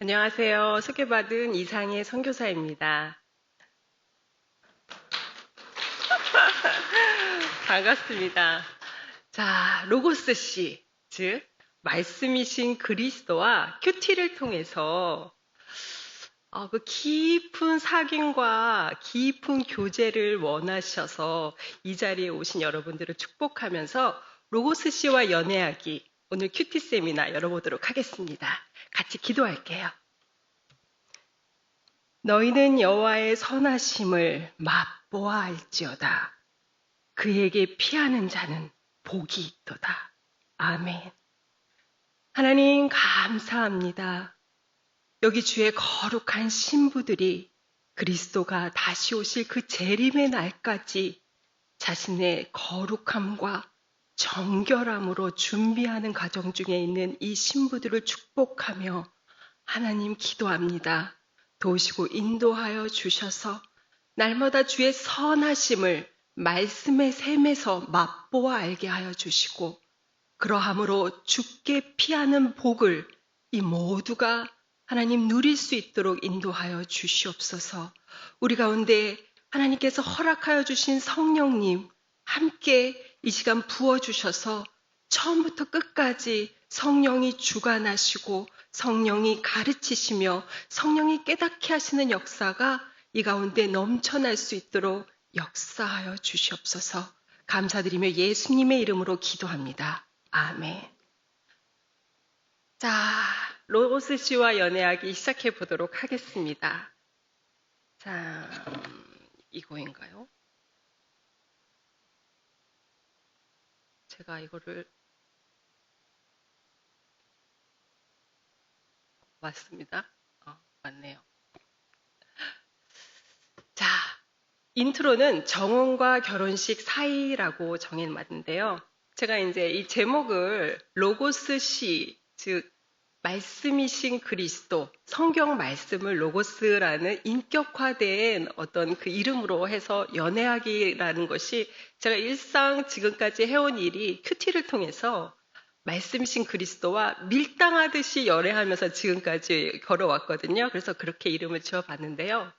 안녕하세요. 소개받은 이상의 선교사입니다. 반갑습니다. 자, 로고스 씨, 즉 말씀이신 그리스도와 큐티를 통해서 그 깊은 사귐과 깊은 교제를 원하셔서 이 자리에 오신 여러분들을 축복하면서 로고스 씨와 연애하기 오늘 큐티 세미나 열어보도록 하겠습니다. 같이 기도할게요. 너희는 여호와의 선하심을 맛보아 알지어다. 그에게 피하는 자는 복이 있도다. 아멘. 하나님 감사합니다. 여기 주의 거룩한 신부들이 그리스도가 다시 오실 그 재림의 날까지 자신의 거룩함과 정결함으로 준비하는 과정 중에 있는 이 신부들을 축복하며 하나님 기도합니다. 도우시고 인도하여 주셔서 날마다 주의 선하심을 말씀의 샘에서 맛보아 알게 하여 주시고 그러함으로 주께 피하는 복을 이 모두가 하나님 누릴 수 있도록 인도하여 주시옵소서. 우리 가운데 하나님께서 허락하여 주신 성령님 함께 이 시간 부어주셔서 처음부터 끝까지 성령이 주관하시고 성령이 가르치시며 성령이 깨닫게 하시는 역사가 이 가운데 넘쳐날 수 있도록 역사하여 주시옵소서. 감사드리며 예수님의 이름으로 기도합니다. 아멘. 자, 로고스 씨와 연애하기 시작해 보도록 하겠습니다. 자, 이거인가요? 제가 이거를 맞습니다. 맞네요. 자, 인트로는 정혼과 결혼식 사이라고 정해놨는데요. 제가 이제 이 제목을 로고스 시, 즉 말씀이신 그리스도, 성경 말씀을 로고스라는 인격화된 어떤 그 이름으로 해서 연애하기라는 것이 제가 일상 지금까지 해온 일이 큐티를 통해서 말씀이신 그리스도와 밀당하듯이 연애하면서 지금까지 걸어왔거든요. 그래서 그렇게 이름을 지어봤는데요.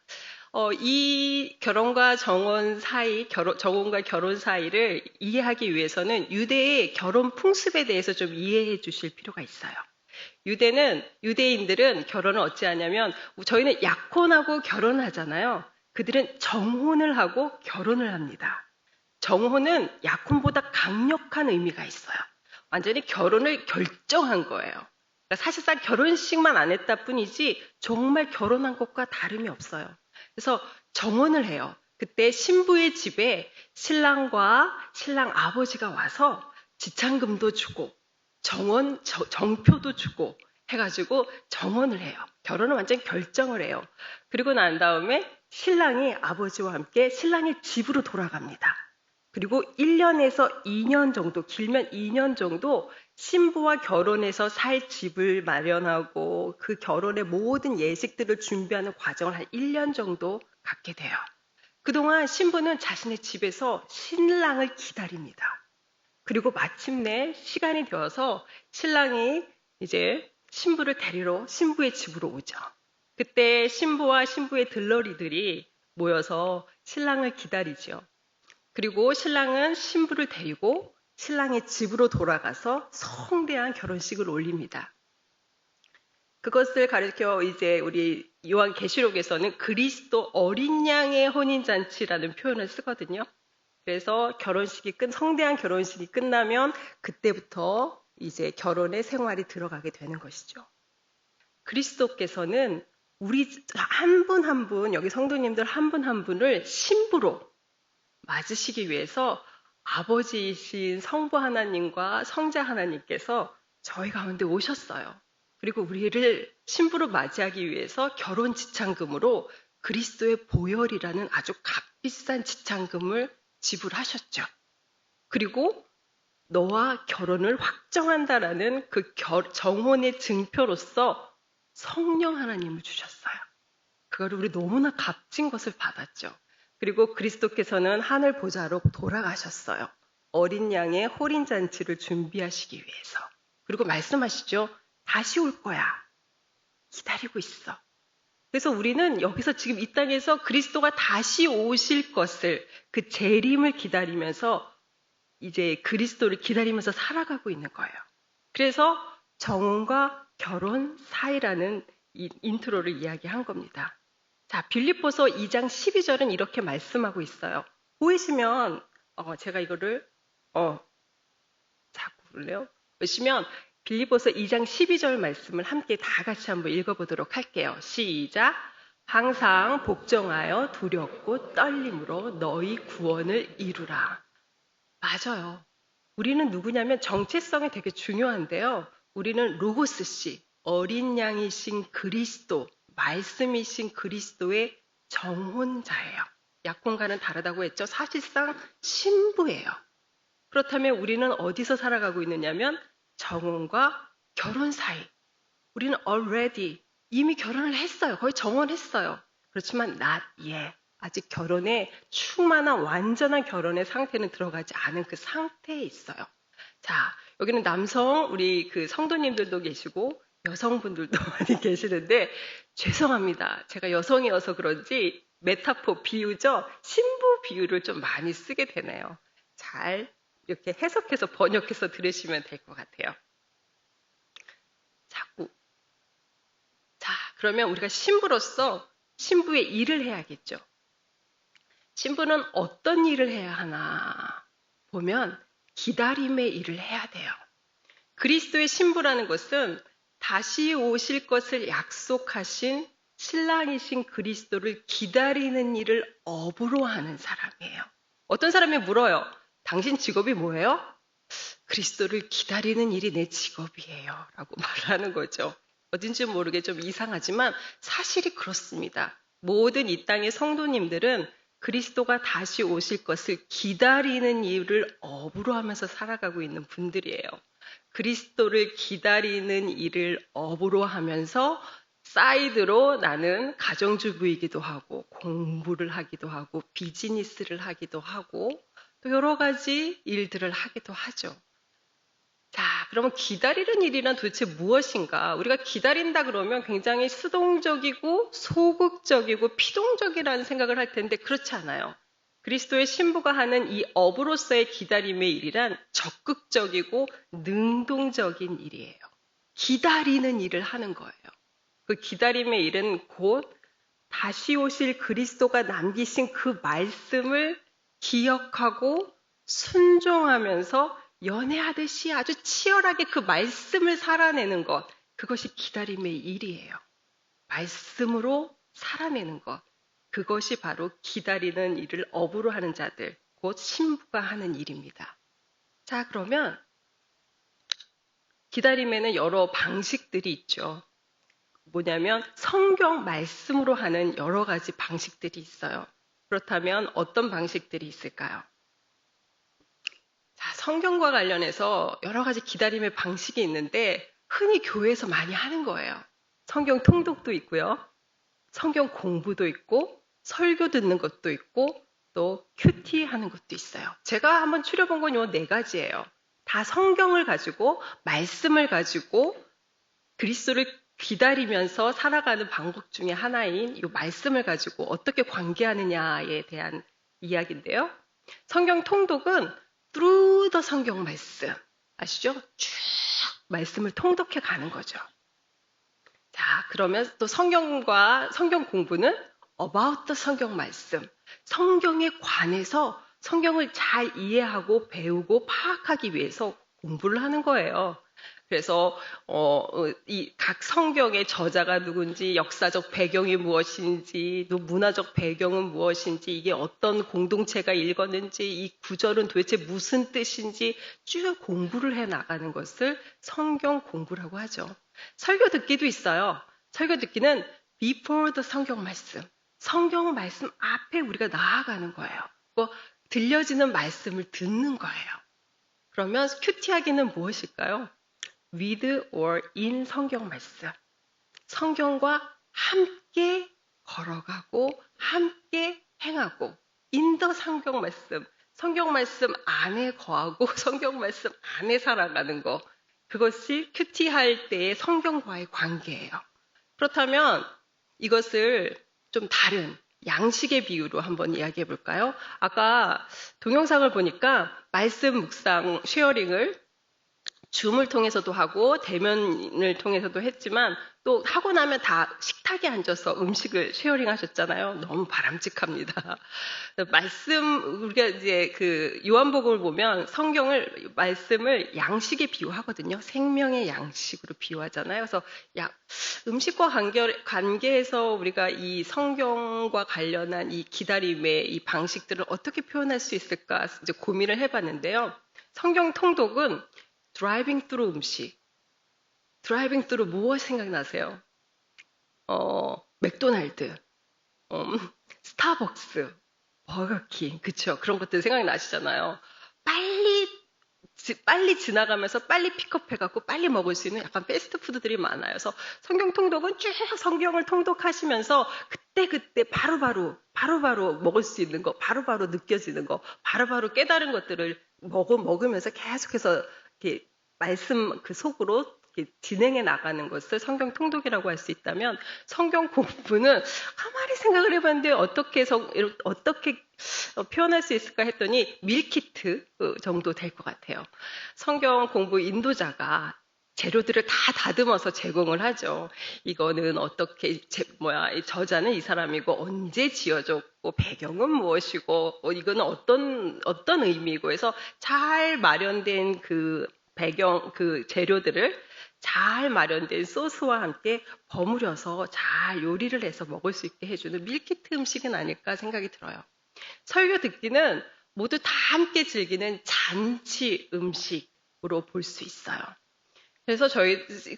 이 결혼과 정혼 사이, 정혼과 결혼 사이를 이해하기 위해서는 유대의 결혼 풍습에 대해서 좀 이해해 주실 필요가 있어요. 유대인들은 결혼을 어찌하냐면, 저희는 약혼하고 결혼하잖아요. 그들은 정혼을 하고 결혼을 합니다. 정혼은 약혼보다 강력한 의미가 있어요. 완전히 결혼을 결정한 거예요. 그러니까 사실상 결혼식만 안 했다 뿐이지 정말 결혼한 것과 다름이 없어요. 그래서 정혼을 해요. 그때 신부의 집에 신랑과 신랑 아버지가 와서 지참금도 주고 정표도 주고 해가지고 정혼을 해요. 결혼을 완전 결정을 해요. 그리고 난 다음에 신랑이 아버지와 함께 신랑의 집으로 돌아갑니다. 그리고 1년에서 2년 정도, 길면 2년 정도 신부와 결혼해서 살 집을 마련하고 그 결혼의 모든 예식들을 준비하는 과정을 한 1년 정도 갖게 돼요. 그동안 신부는 자신의 집에서 신랑을 기다립니다. 그리고 마침내 시간이 되어서 신랑이 이제 신부를 데리러 신부의 집으로 오죠. 그때 신부와 신부의 들러리들이 모여서 신랑을 기다리죠. 그리고 신랑은 신부를 데리고 신랑의 집으로 돌아가서 성대한 결혼식을 올립니다. 그것을 가리켜 이제 우리 요한계시록에서는 그리스도 어린 양의 혼인잔치라는 표현을 쓰거든요. 그래서 성대한 결혼식이 끝나면 그때부터 이제 결혼의 생활이 들어가게 되는 것이죠. 그리스도께서는 우리 한 분 한 분, 여기 성도님들 한 분 한 분을 신부로 맞으시기 위해서 아버지이신 성부 하나님과 성자 하나님께서 저희 가운데 오셨어요. 그리고 우리를 신부로 맞이하기 위해서 결혼 지참금으로 그리스도의 보혈이라는 아주 값비싼 지참금을 지불하셨죠. 그리고 너와 결혼을 확정한다라는 그 정혼의 증표로서 성령 하나님을 주셨어요. 그걸 우리 너무나 값진 것을 받았죠. 그리고 그리스도께서는 하늘 보좌로 돌아가셨어요. 어린 양의 혼인잔치를 준비하시기 위해서. 그리고 말씀하시죠. 다시 올 거야. 기다리고 있어. 그래서 우리는 여기서 지금 이 땅에서 그리스도가 다시 오실 것을, 그 재림을 기다리면서 이제 그리스도를 기다리면서 살아가고 있는 거예요. 그래서 정혼과 결혼 사이라는 이 인트로를 이야기한 겁니다. 자, 빌립보서 2장 12절은 이렇게 말씀하고 있어요. 보이시면 제가 이거를 자꾸 볼래요? 보시면 빌립보서 2장 12절 말씀을 함께 다 같이 한번 읽어보도록 할게요. 시작! 항상 복종하여 두렵고 떨림으로 너희 구원을 이루라. 맞아요. 우리는 누구냐면 정체성이 되게 중요한데요. 우리는 로고스씨, 어린 양이신 그리스도, 말씀이신 그리스도의 정혼자예요. 약혼과는 다르다고 했죠. 사실상 신부예요. 그렇다면 우리는 어디서 살아가고 있느냐면 정혼과 결혼 사이. 우리는 already 이미 결혼을 했어요. 거의 정혼했어요. 그렇지만 not yet. 아직 결혼에 충만한 완전한 결혼의 상태는 들어가지 않은 그 상태에 있어요. 자, 여기는 남성 우리 그 성도님들도 계시고 여성분들도 많이 계시는데 죄송합니다. 제가 여성이어서 그런지 메타포 비유죠. 신부 비유를 좀 많이 쓰게 되네요. 잘 이렇게 해석해서 번역해서 들으시면 될 것 같아요. 자, 그러면 우리가 신부로서 신부의 일을 해야겠죠. 신부는 어떤 일을 해야 하나 보면 기다림의 일을 해야 돼요. 그리스도의 신부라는 것은 다시 오실 것을 약속하신 신랑이신 그리스도를 기다리는 일을 업으로 하는 사람이에요. 어떤 사람이 물어요. 당신 직업이 뭐예요? 그리스도를 기다리는 일이 내 직업이에요. 라고 말하는 거죠. 어딘지 모르게 좀 이상하지만 사실이 그렇습니다. 모든 이 땅의 성도님들은 그리스도가 다시 오실 것을 기다리는 일을 업으로 하면서 살아가고 있는 분들이에요. 그리스도를 기다리는 일을 업으로 하면서 사이드로 나는 가정주부이기도 하고 공부를 하기도 하고 비즈니스를 하기도 하고 또 여러 가지 일들을 하기도 하죠. 자, 그러면 기다리는 일이란 도대체 무엇인가? 우리가 기다린다 그러면 굉장히 수동적이고 소극적이고 피동적이라는 생각을 할 텐데 그렇지 않아요. 그리스도의 신부가 하는 이 업으로서의 기다림의 일이란 적극적이고 능동적인 일이에요. 기다리는 일을 하는 거예요. 그 기다림의 일은 곧 다시 오실 그리스도가 남기신 그 말씀을 기억하고 순종하면서 연애하듯이 아주 치열하게 그 말씀을 살아내는 것, 그것이 기다림의 일이에요. 말씀으로 살아내는 것, 그것이 바로 기다리는 일을 업으로 하는 자들, 곧 신부가 하는 일입니다. 자, 그러면 기다림에는 여러 방식들이 있죠. 뭐냐면 성경 말씀으로 하는 여러 가지 방식들이 있어요. 그렇다면 어떤 방식들이 있을까요? 자, 성경과 관련해서 여러 가지 기다림의 방식이 있는데 흔히 교회에서 많이 하는 거예요. 성경 통독도 있고요. 성경 공부도 있고 설교 듣는 것도 있고 또 큐티 하는 것도 있어요. 제가 한번 추려본 건 요 4가지예요. 다 성경을 가지고 말씀을 가지고 그리스도를 기다리면서 살아가는 방법 중에 하나인 이 말씀을 가지고 어떻게 관계하느냐에 대한 이야기인데요. 성경 통독은 through the 성경 말씀 아시죠? 쭉 말씀을 통독해 가는 거죠. 자, 그러면 또 성경과 성경 공부는 about the 성경 말씀, 성경에 관해서 성경을 잘 이해하고 배우고 파악하기 위해서 공부를 하는 거예요. 그래서 이 각 성경의 저자가 누군지, 역사적 배경이 무엇인지, 또 문화적 배경은 무엇인지, 이게 어떤 공동체가 읽었는지, 이 구절은 도대체 무슨 뜻인지 쭉 공부를 해 나가는 것을 성경 공부라고 하죠. 설교 듣기도 있어요. 설교 듣기는 before the 성경 말씀 앞에 우리가 나아가는 거예요. 들려지는 말씀을 듣는 거예요. 그러면 큐티하기는 무엇일까요? with or in 성경 말씀. 성경과 함께 걸어가고 함께 행하고 in the 성경 말씀. 성경 말씀 안에 거하고 성경 말씀 안에 살아가는 거. 그것이 큐티할 때의 성경과의 관계예요. 그렇다면 이것을 좀 다른 양식의 비유로 한번 이야기해 볼까요? 아까 동영상을 보니까 말씀 묵상 쉐어링을 줌을 통해서도 하고 대면을 통해서도 했지만 또 하고 나면 다 식탁에 앉아서 음식을 쉐어링 하셨잖아요. 너무 바람직합니다. 말씀, 우리가 이제 그 요한복음을 보면 말씀을 양식에 비유하거든요. 생명의 양식으로 비유하잖아요. 그래서 음식과 관계해서 우리가 이 성경과 관련한 이 기다림의 이 방식들을 어떻게 표현할 수 있을까 이제 고민을 해봤는데요. 성경 통독은 드라이빙 트루 음식. 드라이빙 트루 무엇 생각나세요? 맥도날드, 스타벅스, 버거킹, 그쵸? 그런 것들 생각나시잖아요. 빨리 지나가면서 빨리 픽업해갖고 빨리 먹을 수 있는 약간 패스트푸드들이 많아요. 그래서 성경 통독은 쭉 성경을 통독하시면서 그때 바로바로 먹을 수 있는 거, 바로바로 느껴지는 거, 바로바로 깨달은 것들을 먹으면서 계속해서 이렇게 말씀 그 속으로 이렇게 진행해 나가는 것을 성경 통독이라고 할 수 있다면 성경 공부는 가만히 생각을 해봤는데 어떻게 표현할 수 있을까 했더니 밀키트 정도 될 것 같아요. 성경 공부 인도자가 재료들을 다 다듬어서 제공을 하죠. 이거는 어떻게, 저자는 이 사람이고, 언제 지어졌고, 배경은 무엇이고, 이거는 어떤 의미고 해서 잘 마련된 그 재료들을 잘 마련된 소스와 함께 버무려서 잘 요리를 해서 먹을 수 있게 해주는 밀키트 음식은 아닐까 생각이 들어요. 설교 듣기는 모두 다 함께 즐기는 잔치 음식으로 볼 수 있어요. 그래서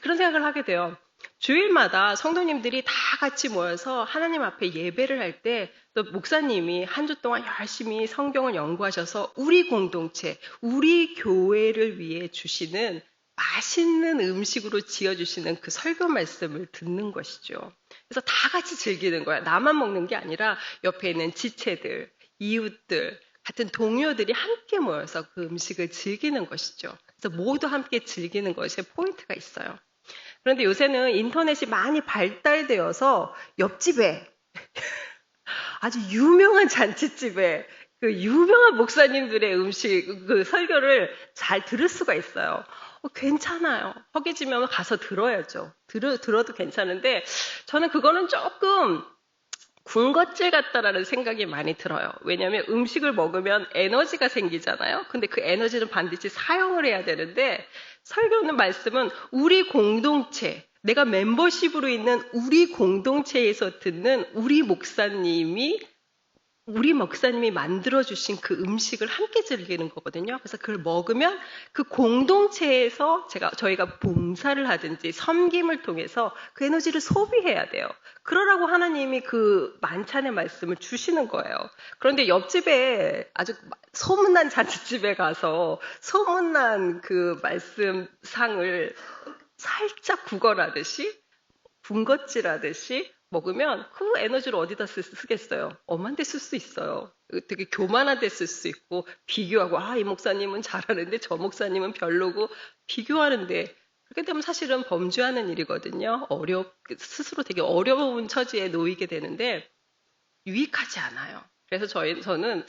그런 생각을 하게 돼요. 주일마다 성도님들이 다 같이 모여서 하나님 앞에 예배를 할 때 또 목사님이 한 주 동안 열심히 성경을 연구하셔서 우리 공동체, 우리 교회를 위해 주시는 맛있는 음식으로 지어주시는 그 설교 말씀을 듣는 것이죠. 그래서 다 같이 즐기는 거야. 나만 먹는 게 아니라 옆에 있는 지체들, 이웃들, 같은 동료들이 함께 모여서 그 음식을 즐기는 것이죠. 그래서 모두 함께 즐기는 것에 포인트가 있어요. 그런데 요새는 인터넷이 많이 발달되어서 옆집에 아주 유명한 잔치집에 그 유명한 목사님들의 그 설교를 잘 들을 수가 있어요. 괜찮아요. 허기지면 가서 들어야죠. 들어도 괜찮은데 저는 그거는 조금 군것질 같다라는 생각이 많이 들어요. 왜냐하면 음식을 먹으면 에너지가 생기잖아요. 근데 그 에너지는 반드시 사용을 해야 되는데 설교는 말씀은 우리 공동체, 내가 멤버십으로 있는 우리 공동체에서 듣는 우리 목사님이 만들어주신 그 음식을 함께 즐기는 거거든요. 그래서 그걸 먹으면 그 공동체에서 저희가 봉사를 하든지 섬김을 통해서 그 에너지를 소비해야 돼요. 그러라고 하나님이 그 만찬의 말씀을 주시는 거예요. 그런데 옆집에 아주 소문난 잔치집에 가서 소문난 그 말씀상을 살짝 구걸하듯이 군것질하듯이 먹으면 그 에너지를 어디다 쓰겠어요? 엄한 데 쓸 수 있어요. 되게 교만한 데 쓸 수 있고 비교하고 이 목사님은 잘하는데 저 목사님은 별로고 비교하는데 그렇게 되면 사실은 범죄하는 일이거든요. 스스로 되게 어려운 처지에 놓이게 되는데 유익하지 않아요. 그래서 저는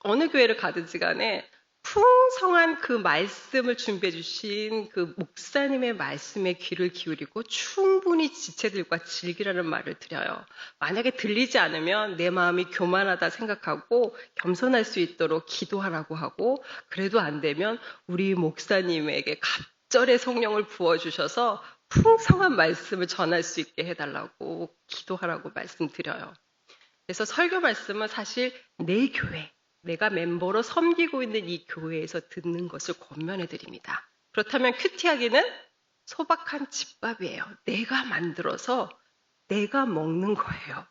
어느 교회를 가든지 간에 풍성한 그 말씀을 준비해 주신 그 목사님의 말씀에 귀를 기울이고 충분히 지체들과 즐기라는 말을 드려요. 만약에 들리지 않으면 내 마음이 교만하다 생각하고 겸손할 수 있도록 기도하라고 하고 그래도 안 되면 우리 목사님에게 갑절의 성령을 부어주셔서 풍성한 말씀을 전할 수 있게 해달라고 기도하라고 말씀드려요. 그래서 설교 말씀은 사실 내 교회, 내가 멤버로 섬기고 있는 이 교회에서 듣는 것을 권면해 드립니다. 그렇다면 큐티하기는 소박한 집밥이에요. 내가 만들어서 내가 먹는 거예요.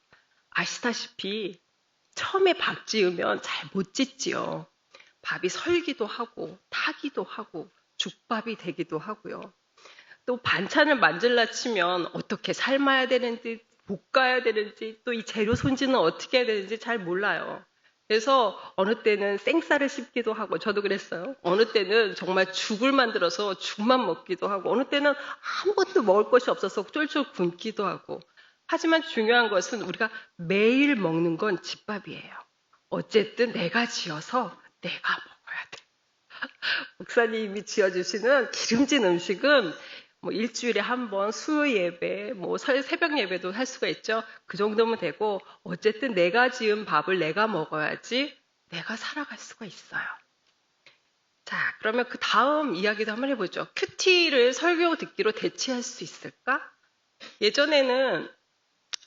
아시다시피 처음에 밥 지으면 잘 못 짓지요. 밥이 설기도 하고 타기도 하고 죽밥이 되기도 하고요. 또 반찬을 만들라 치면 어떻게 삶아야 되는지 볶아야 되는지 또 이 재료 손질은 어떻게 해야 되는지 잘 몰라요. 그래서 어느 때는 생쌀을 씹기도 하고, 저도 그랬어요. 어느 때는 정말 죽을 만들어서 죽만 먹기도 하고, 어느 때는 아무것도 먹을 것이 없어서 쫄쫄 굶기도 하고. 하지만 중요한 것은 우리가 매일 먹는 건 집밥이에요. 어쨌든 내가 지어서 내가 먹어야 돼. 목사님이 지어주시는 기름진 음식은 뭐 일주일에 한 번 수요 예배, 뭐 새벽 예배도 할 수가 있죠. 그 정도면 되고, 어쨌든 내가 지은 밥을 내가 먹어야지 내가 살아갈 수가 있어요. 자, 그러면 그 다음 이야기도 한번 해보죠. 큐티를 설교 듣기로 대체할 수 있을까? 예전에는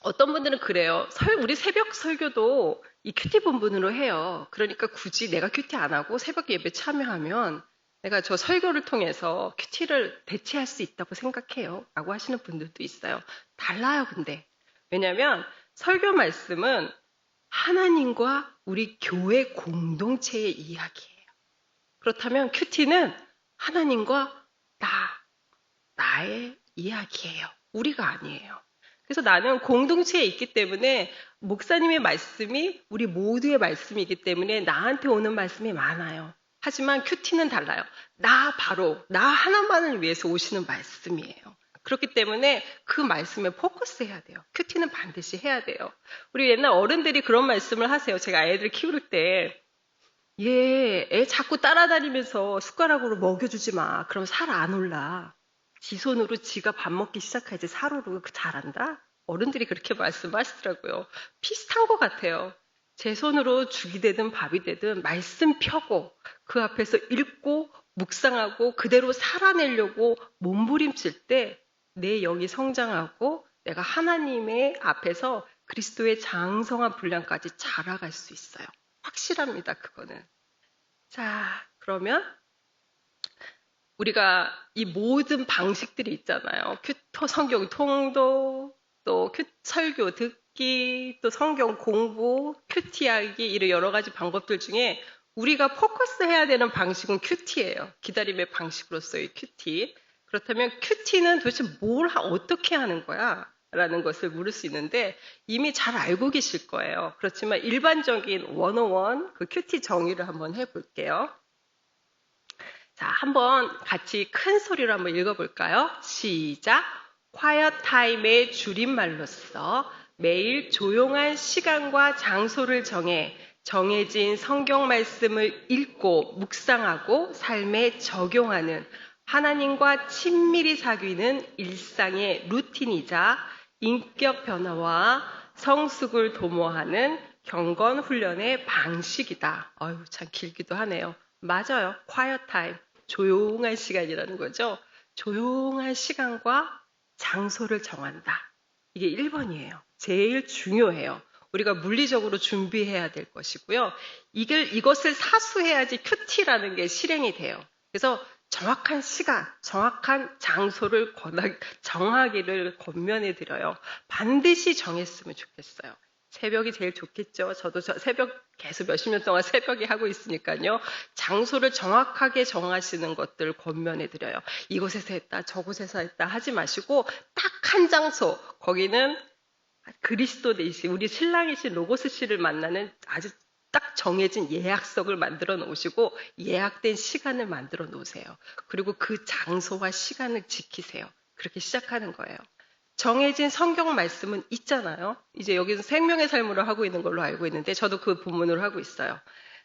어떤 분들은 그래요. 우리 새벽 설교도 이 큐티 본문으로 해요. 그러니까 굳이 내가 큐티 안 하고 새벽 예배 참여하면 내가 저 설교를 통해서 큐티를 대체할 수 있다고 생각해요. 라고 하시는 분들도 있어요. 달라요, 근데. 왜냐면 설교 말씀은 하나님과 우리 교회 공동체의 이야기예요. 그렇다면 큐티는 하나님과 나의 이야기예요. 우리가 아니에요. 그래서 나는 공동체에 있기 때문에 목사님의 말씀이 우리 모두의 말씀이기 때문에 나한테 오는 말씀이 많아요. 하지만 큐티는 달라요. 나 하나만을 위해서 오시는 말씀이에요. 그렇기 때문에 그 말씀에 포커스해야 돼요. 큐티는 반드시 해야 돼요. 우리 옛날 어른들이 그런 말씀을 하세요. 제가 애들 키울 때 애 자꾸 따라다니면서 숟가락으로 먹여주지 마. 그럼 살 안 올라. 지 손으로 지가 밥 먹기 시작하지 살 오르고 잘한다? 어른들이 그렇게 말씀하시더라고요. 비슷한 것 같아요. 제 손으로 죽이 되든 밥이 되든 말씀 펴고 그 앞에서 읽고 묵상하고 그대로 살아내려고 몸부림칠 때 내 영이 성장하고 내가 하나님의 앞에서 그리스도의 장성한 분량까지 자라갈 수 있어요. 확실합니다, 그거는. 자, 그러면 우리가 이 모든 방식들이 있잖아요. 성경 통독, 또 설교 듣기, 또 성경 공부, 큐티하기 이런 여러 가지 방법들 중에 우리가 포커스해야 되는 방식은 큐티예요. 기다림의 방식으로서의 큐티. 그렇다면 큐티는 도대체 어떻게 하는 거야? 라는 것을 물을 수 있는데 이미 잘 알고 계실 거예요. 그렇지만 일반적인 101 그 큐티 정의를 한번 해볼게요. 자, 한번 같이 큰 소리로 한번 읽어볼까요? 시작! quiet time의 줄임말로서 매일 조용한 시간과 장소를 정해진 성경 말씀을 읽고 묵상하고 삶에 적용하는 하나님과 친밀히 사귀는 일상의 루틴이자 인격 변화와 성숙을 도모하는 경건 훈련의 방식이다. 참 길기도 하네요. 맞아요. quiet time. 조용한 시간이라는 거죠. 조용한 시간과 장소를 정한다. 이게 1번이에요. 제일 중요해요. 우리가 물리적으로 준비해야 될 것이고요. 이것을 사수해야지 큐티라는 게 실행이 돼요. 그래서 정확한 시간, 정확한 장소를 정하기를 권면해 드려요. 반드시 정했으면 좋겠어요. 새벽이 제일 좋겠죠. 저도 새벽 계속 몇십 년 동안 새벽에 하고 있으니까요. 장소를 정확하게 정하시는 것들 권면해 드려요. 이곳에서 했다, 저곳에서 했다 하지 마시고 딱 한 장소, 거기는 그리스도 되신 우리 신랑이신 로고스 씨를 만나는 아주 딱 정해진 예약석을 만들어 놓으시고 예약된 시간을 만들어 놓으세요. 그리고 그 장소와 시간을 지키세요. 그렇게 시작하는 거예요. 정해진 성경 말씀은 있잖아요. 이제 여기서 생명의 삶으로 하고 있는 걸로 알고 있는데 저도 그 본문으로 하고 있어요.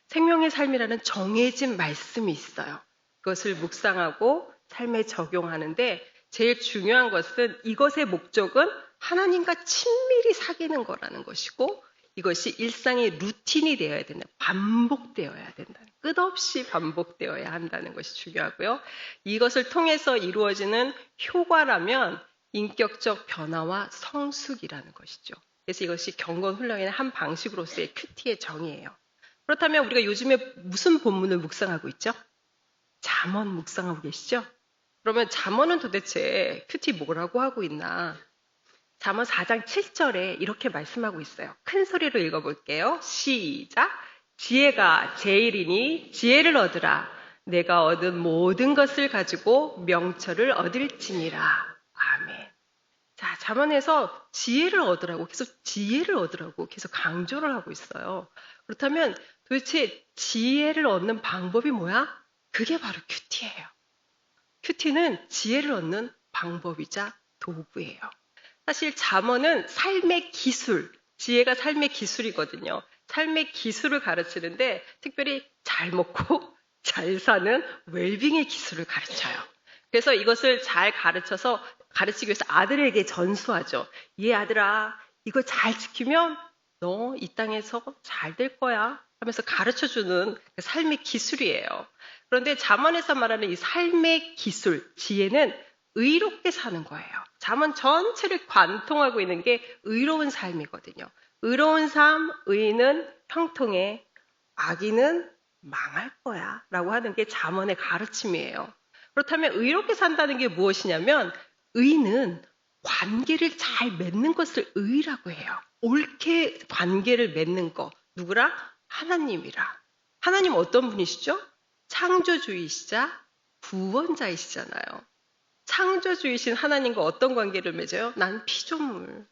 생명의 삶이라는 정해진 말씀이 있어요. 그것을 묵상하고 삶에 적용하는데 제일 중요한 것은 이것의 목적은 하나님과 친밀히 사귀는 거라는 것이고 이것이 일상의 루틴이 되어야 된다. 반복되어야 된다. 끝없이 반복되어야 한다는 것이 중요하고요. 이것을 통해서 이루어지는 효과라면 인격적 변화와 성숙이라는 것이죠. 그래서 이것이 경건 훈련의 한 방식으로서의 큐티의 정의예요. 그렇다면 우리가 요즘에 무슨 본문을 묵상하고 있죠? 잠언 묵상하고 계시죠? 그러면 잠언은 도대체 큐티 뭐라고 하고 있나? 잠언 4장 7절에 이렇게 말씀하고 있어요. 큰 소리로 읽어볼게요. 시작! 지혜가 제일이니 지혜를 얻으라. 내가 얻은 모든 것을 가지고 명철을 얻을지니라. 아멘. 자, 잠언에서 지혜를 얻으라고 계속 강조를 하고 있어요. 그렇다면 도대체 지혜를 얻는 방법이 뭐야? 그게 바로 큐티예요. 큐티는 지혜를 얻는 방법이자 도구예요. 사실 잠언은 삶의 기술, 지혜가 삶의 기술이거든요. 삶의 기술을 가르치는데 특별히 잘 먹고 잘 사는 웰빙의 기술을 가르쳐요. 그래서 이것을 잘 가르치기 위해서 아들에게 전수하죠. 얘 아들아, 이거 잘 지키면 너 이 땅에서 잘 될 거야 하면서 가르쳐주는 그 삶의 기술이에요. 그런데 잠언에서 말하는 이 삶의 기술, 지혜는 의롭게 사는 거예요. 잠언 전체를 관통하고 있는 게 의로운 삶이거든요. 의로운 삶, 의인은 형통해, 악인은 망할 거야 라고 하는 게 잠언의 가르침이에요. 그렇다면 의롭게 산다는 게 무엇이냐면 의는 관계를 잘 맺는 것을 의라고 해요. 옳게 관계를 맺는 거. 누구랑? 하나님이랑. 하나님 어떤 분이시죠? 창조주이시자 구원자이시잖아요. 창조주이신 하나님과 어떤 관계를 맺어요? 난 피조물.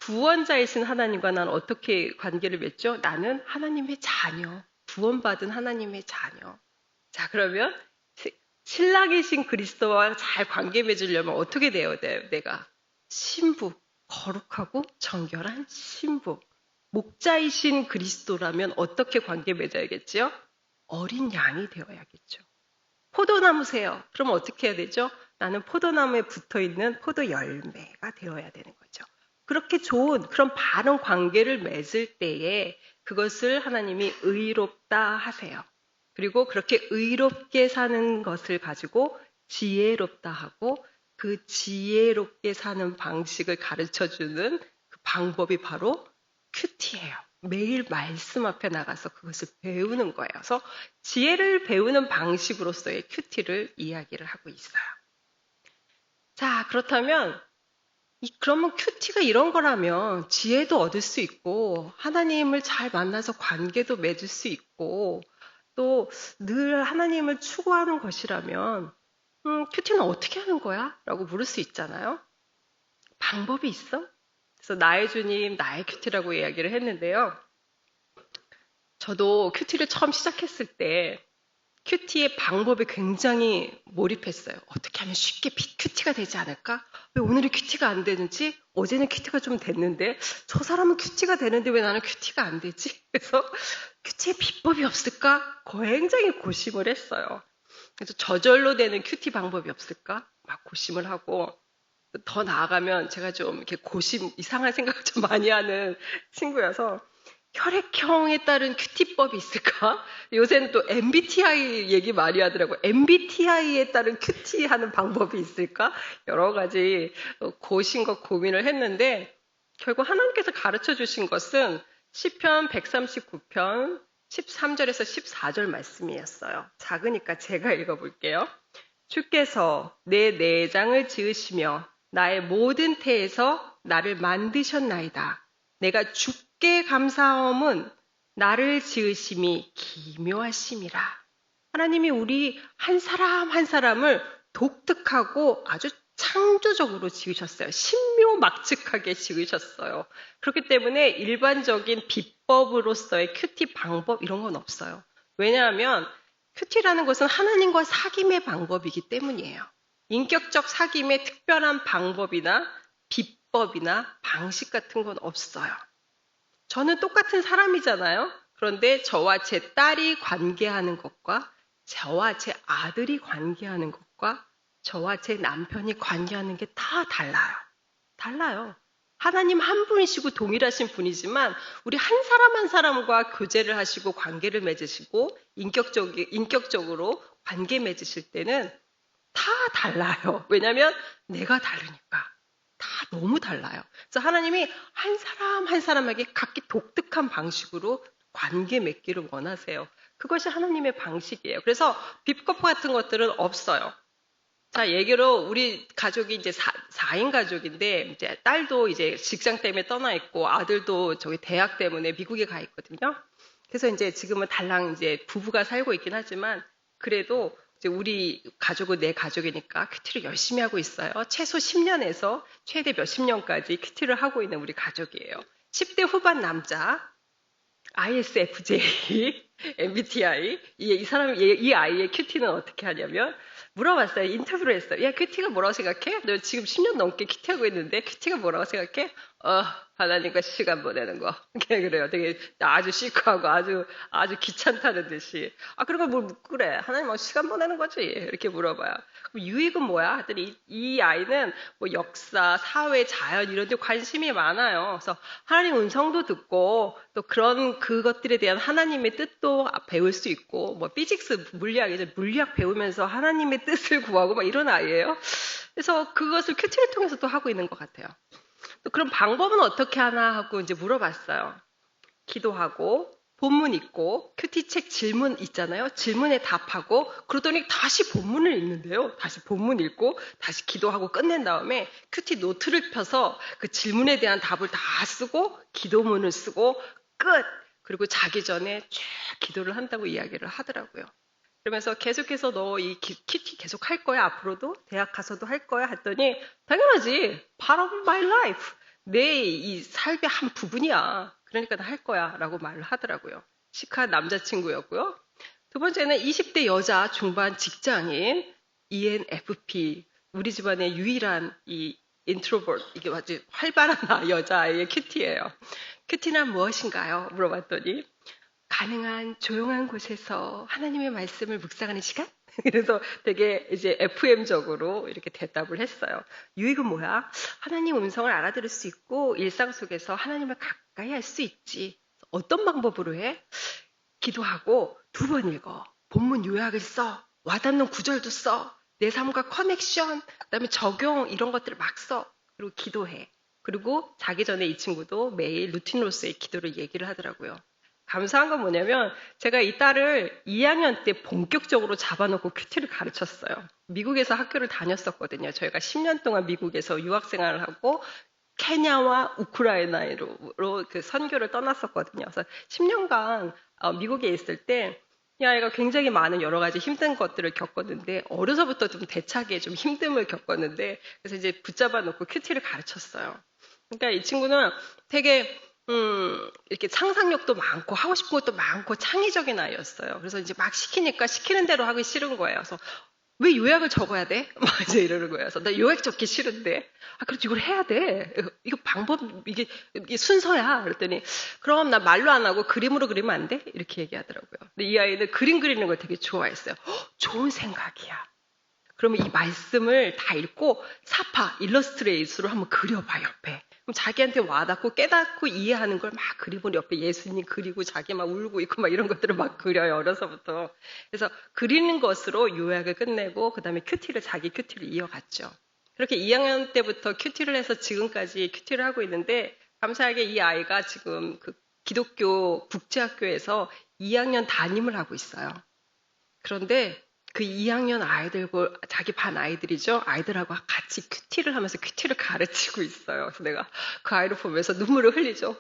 구원자이신 하나님과 난 어떻게 관계를 맺죠? 나는 하나님의 자녀. 구원받은 하나님의 자녀. 자, 그러면 신랑이신 그리스도와 잘 관계 맺으려면 어떻게 돼야 돼요? 내가 신부, 거룩하고 정결한 신부. 목자이신 그리스도라면 어떻게 관계 맺어야겠지요? 어린 양이 되어야겠죠. 포도나무세요. 그럼 어떻게 해야 되죠? 나는 포도나무에 붙어있는 포도 열매가 되어야 되는 거죠. 그렇게 좋은 그런 바른 관계를 맺을 때에 그것을 하나님이 의롭다 하세요. 그리고 그렇게 의롭게 사는 것을 가지고 지혜롭다 하고 그 지혜롭게 사는 방식을 가르쳐주는 그 방법이 바로 큐티예요. 매일 말씀 앞에 나가서 그것을 배우는 거예요. 그래서 지혜를 배우는 방식으로서의 큐티를 이야기를 하고 있어요. 자, 그렇다면 그러면 큐티가 이런 거라면 지혜도 얻을 수 있고 하나님을 잘 만나서 관계도 맺을 수 있고 또 늘 하나님을 추구하는 것이라면 큐티는 어떻게 하는 거야? 라고 물을 수 있잖아요. 방법이 있어? 그래서 나의 주님, 나의 큐티라고 이야기를 했는데요. 저도 큐티를 처음 시작했을 때 큐티의 방법에 굉장히 몰입했어요. 어떻게 하면 쉽게 큐티가 되지 않을까? 왜 오늘은 큐티가 안 되는지? 어제는 큐티가 좀 됐는데 저 사람은 큐티가 되는데 왜 나는 큐티가 안 되지? 그래서 큐티의 비법이 없을까? 굉장히 고심을 했어요. 그래서 저절로 되는 큐티 방법이 없을까? 막 고심을 하고 더 나아가면 제가 좀 이렇게 이상한 생각을 좀 많이 하는 친구여서 혈액형에 따른 큐티법이 있을까? 요새는 또 MBTI 얘기 많이 하더라고요. MBTI에 따른 큐티하는 방법이 있을까? 여러 가지 고심과 고민을 했는데 결국 하나님께서 가르쳐 주신 것은 시편 139편 13절에서 14절 말씀이었어요. 작으니까 제가 읽어볼게요. 주께서 내 내장을 지으시며 나의 모든 태에서 나를 만드셨나이다. 내가 주께 감사함은 나를 지으심이 기묘하심이라. 하나님이 우리 한 사람 한 사람을 독특하고 아주 창조적으로 지으셨어요. 신묘막측하게 지으셨어요. 그렇기 때문에 일반적인 비법으로서의 큐티 방법 이런 건 없어요. 왜냐하면 큐티라는 것은 하나님과 사귐의 방법이기 때문이에요. 인격적 사귐의 특별한 방법이나 비법이나 방식 같은 건 없어요. 저는 똑같은 사람이잖아요. 그런데 저와 제 딸이 관계하는 것과 저와 제 아들이 관계하는 것과 저와 제 남편이 관계하는 게 다 달라요. 달라요. 하나님 한 분이시고 동일하신 분이지만 우리 한 사람 한 사람과 교제를 하시고 관계를 맺으시고 인격적으로 관계 맺으실 때는 다 달라요. 왜냐하면 내가 다르니까. 다 너무 달라요. 그래서 하나님이 한 사람 한 사람에게 각기 독특한 방식으로 관계 맺기를 원하세요. 그것이 하나님의 방식이에요. 그래서 비법 같은 것들은 없어요. 자, 얘기로 우리 가족이 이제 4인 가족인데 이제 딸도 이제 직장 때문에 떠나 있고 아들도 저기 대학 때문에 미국에 가 있거든요. 그래서 이제 지금은 달랑 이제 부부가 살고 있긴 하지만 그래도 이제 우리 가족은 내 가족이니까 큐티를 열심히 하고 있어요. 최소 10년에서 최대 몇십 년까지 큐티를 하고 있는 우리 가족이에요. 10대 후반 남자, ISFJ, MBTI. 이 아이의 큐티는 어떻게 하냐면, 물어봤어요. 인터뷰를 했어요. 야, 큐티가 뭐라고 생각해? 너 지금 10년 넘게 큐티하고 있는데, 큐티가 뭐라고 생각해? 하나님과 시간 보내는 거. 그냥 그래요. 되게 아주 시크하고 아주 귀찮다는 듯이. 그런 걸 뭘 그래. 하나님하고 시간 보내는 거지. 이렇게 물어봐요. 그럼 유익은 뭐야? 하더니 이 아이는 뭐 역사, 사회, 자연 이런 데 관심이 많아요. 그래서 하나님 음성도 듣고 또 그것들에 대한 하나님의 뜻도 배울 수 있고, 뭐 피직스 물리학 배우면서 하나님의 뜻을 구하고 막 이런 아이예요. 그래서 그것을 큐티를 통해서도 하고 있는 것 같아요. 또 그럼 방법은 어떻게 하나 하고 이제 물어봤어요. 기도하고 본문 읽고 큐티책 질문 있잖아요. 질문에 답하고 그러더니 다시 본문을 읽는데요. 다시 본문 읽고 다시 기도하고 끝낸 다음에 큐티 노트를 펴서 그 질문에 대한 답을 다 쓰고 기도문을 쓰고 끝! 그리고 자기 전에 쭉 기도를 한다고 이야기를 하더라고요. 그러면서 계속해서 너 이 큐티 계속 할 거야? 앞으로도? 대학 가서도 할 거야? 했더니 당연하지. Part of my life. 내 이 삶의 한 부분이야. 그러니까 나 할 거야. 라고 말을 하더라고요. 시크한 남자친구였고요. 두 번째는 20대 여자 중반 직장인 ENFP. 우리 집안의 유일한 이 인트로버트. 이게 아주 활발한 여자아이의 큐티예요. 큐티는 무엇인가요? 물어봤더니 가능한 조용한 곳에서 하나님의 말씀을 묵상하는 시간? 그래서 되게 이제 FM적으로 이렇게 대답을 했어요. 유익은 뭐야? 하나님 음성을 알아들을 수 있고 일상 속에서 하나님을 가까이 할 수 있지. 어떤 방법으로 해? 기도하고 2번 읽어. 본문 요약을 써. 와닿는 구절도 써. 내 삶과 커넥션, 그다음에 적용 이런 것들을 막 써. 그리고 기도해. 그리고 자기 전에 이 친구도 매일 루틴으로서의 기도를 얘기를 하더라고요. 감사한 건 뭐냐면 제가 이 딸을 2학년 때 본격적으로 잡아놓고 큐티를 가르쳤어요. 미국에서 학교를 다녔었거든요. 저희가 10년 동안 미국에서 유학생활을 하고 케냐와 우크라이나로 그 선교를 떠났었거든요. 그래서 10년간 미국에 있을 때 이 아이가 굉장히 많은 여러 가지 힘든 것들을 겪었는데 어려서부터 좀 대차게 좀 힘듦을 겪었는데 그래서 이제 붙잡아 놓고 큐티를 가르쳤어요. 그러니까 이 친구는 되게 이렇게 상상력도 많고 하고 싶은 것도 많고 창의적인 아이였어요. 그래서 이제 막 시키니까 시키는 대로 하기 싫은 거예요. 그래서 왜 요약을 적어야 돼? 막 이제 이러는 거예요. 그래서 나 요약 적기 싫은데. 그래도 이걸 해야 돼. 이거 방법, 이게 순서야. 그랬더니, 그럼 나 말로 안 하고 그림으로 그리면 안 돼? 이렇게 얘기하더라고요. 근데 이 아이는 그림 그리는 걸 되게 좋아했어요. 좋은 생각이야. 그러면 이 말씀을 다 읽고 일러스트레이트로 한번 그려봐, 옆에. 그럼 자기한테 와닿고 깨닫고 이해하는 걸 막 그리고 옆에 예수님 그리고 자기 막 울고 있고 막 이런 것들을 막 그려요, 어려서부터. 그래서 그리는 것으로 요약을 끝내고 그다음에 자기 큐티를 이어갔죠. 그렇게 2학년 때부터 큐티를 해서 지금까지 큐티를 하고 있는데 감사하게 이 아이가 지금 그 기독교 국제학교에서 2학년 담임을 하고 있어요. 그런데 그 2학년 아이들고 자기 반 아이들이죠. 아이들하고 같이 큐티를 하면서 큐티를 가르치고 있어요. 그래서 내가 그 아이를 보면서 눈물을 흘리죠.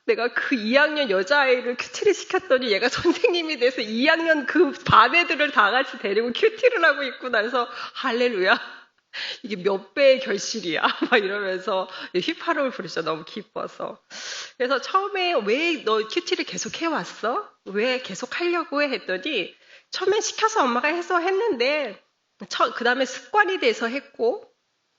내가 그 2학년 여자아이를 큐티를 시켰더니 얘가 선생님이 돼서 2학년 그 반 애들을 다 같이 데리고 큐티를 하고 있구나 해서 할렐루야. 이게 몇 배의 결실이야. 막 이러면서 휘파람을 부르죠. 너무 기뻐서. 그래서 처음에 왜 너 큐티를 계속 해왔어? 왜 계속 하려고 해? 했더니 처음엔 시켜서 엄마가 해서 했는데 그 다음에 습관이 돼서 했고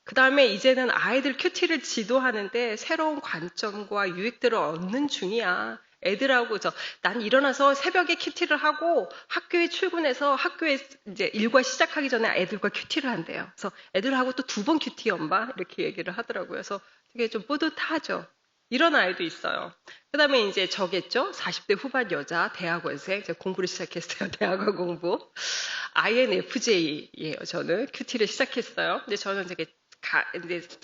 그 다음에 이제는 아이들 큐티를 지도하는데 새로운 관점과 유익들을 얻는 중이야. 애들하고 난 일어나서 새벽에 큐티를 하고 학교에 출근해서 학교에 이제 일과 시작하기 전에 애들과 큐티를 한대요. 그래서 애들하고 또 2번 큐티 엄마 이렇게 얘기를 하더라고요. 그래서 되게 좀 뿌듯하죠. 이런 아이도 있어요. 그 다음에 이제 저겠죠? 40대 후반 여자, 대학원생. 제가 공부를 시작했어요. 대학원 공부. INFJ예요. 저는 큐티를 시작했어요. 근데 저는 이제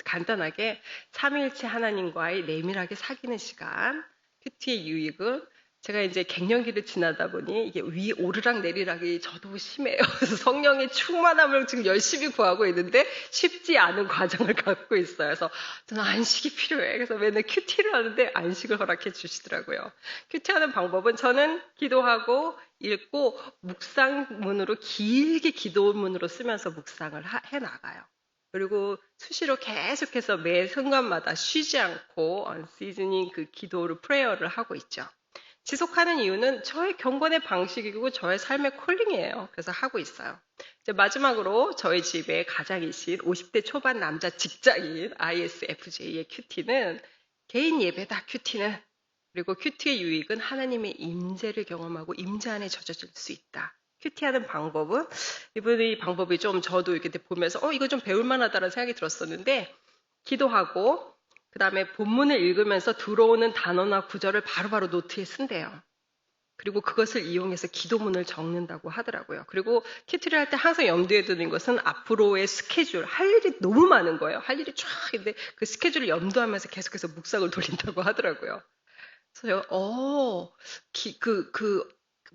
간단하게 삼위일체 하나님과의 내밀하게 사귀는 시간. 큐티의 유익은 제가 이제 갱년기를 지나다 보니 이게 위 오르락 내리락이 저도 심해요. 그래서 성령의 충만함을 지금 열심히 구하고 있는데 쉽지 않은 과정을 갖고 있어요. 그래서 저는 안식이 필요해. 그래서 맨날 큐티를 하는데 안식을 허락해 주시더라고요. 큐티하는 방법은 저는 기도하고 읽고 묵상문으로 길게 기도문으로 쓰면서 묵상을 해나가요. 그리고 수시로 계속해서 매 순간마다 쉬지 않고 unceasing 그 기도를 프레이어를 하고 있죠. 지속하는 이유는 저의 경건의 방식이고 저의 삶의 콜링이에요. 그래서 하고 있어요. 이제 마지막으로 저희 집의 가장이신 50대 초반 남자 직장인 ISFJ의 큐티는 개인 예배다 큐티는. 그리고 큐티의 유익은 하나님의 임재를 경험하고 임재 안에 젖어질 수 있다. 큐티하는 방법은 이분의 방법이 좀 저도 이렇게 보면서 이거 좀 배울 만하다는 생각이 들었었는데 기도하고 그 다음에 본문을 읽으면서 들어오는 단어나 구절을 바로바로 노트에 쓴대요. 그리고 그것을 이용해서 기도문을 적는다고 하더라고요. 그리고 큐티를 할 때 항상 염두에 두는 것은 앞으로의 스케줄, 할 일이 너무 많은 거예요. 할 일이 쫙 있는데 그 스케줄을 염두하면서 계속해서 묵상을 돌린다고 하더라고요. 그래서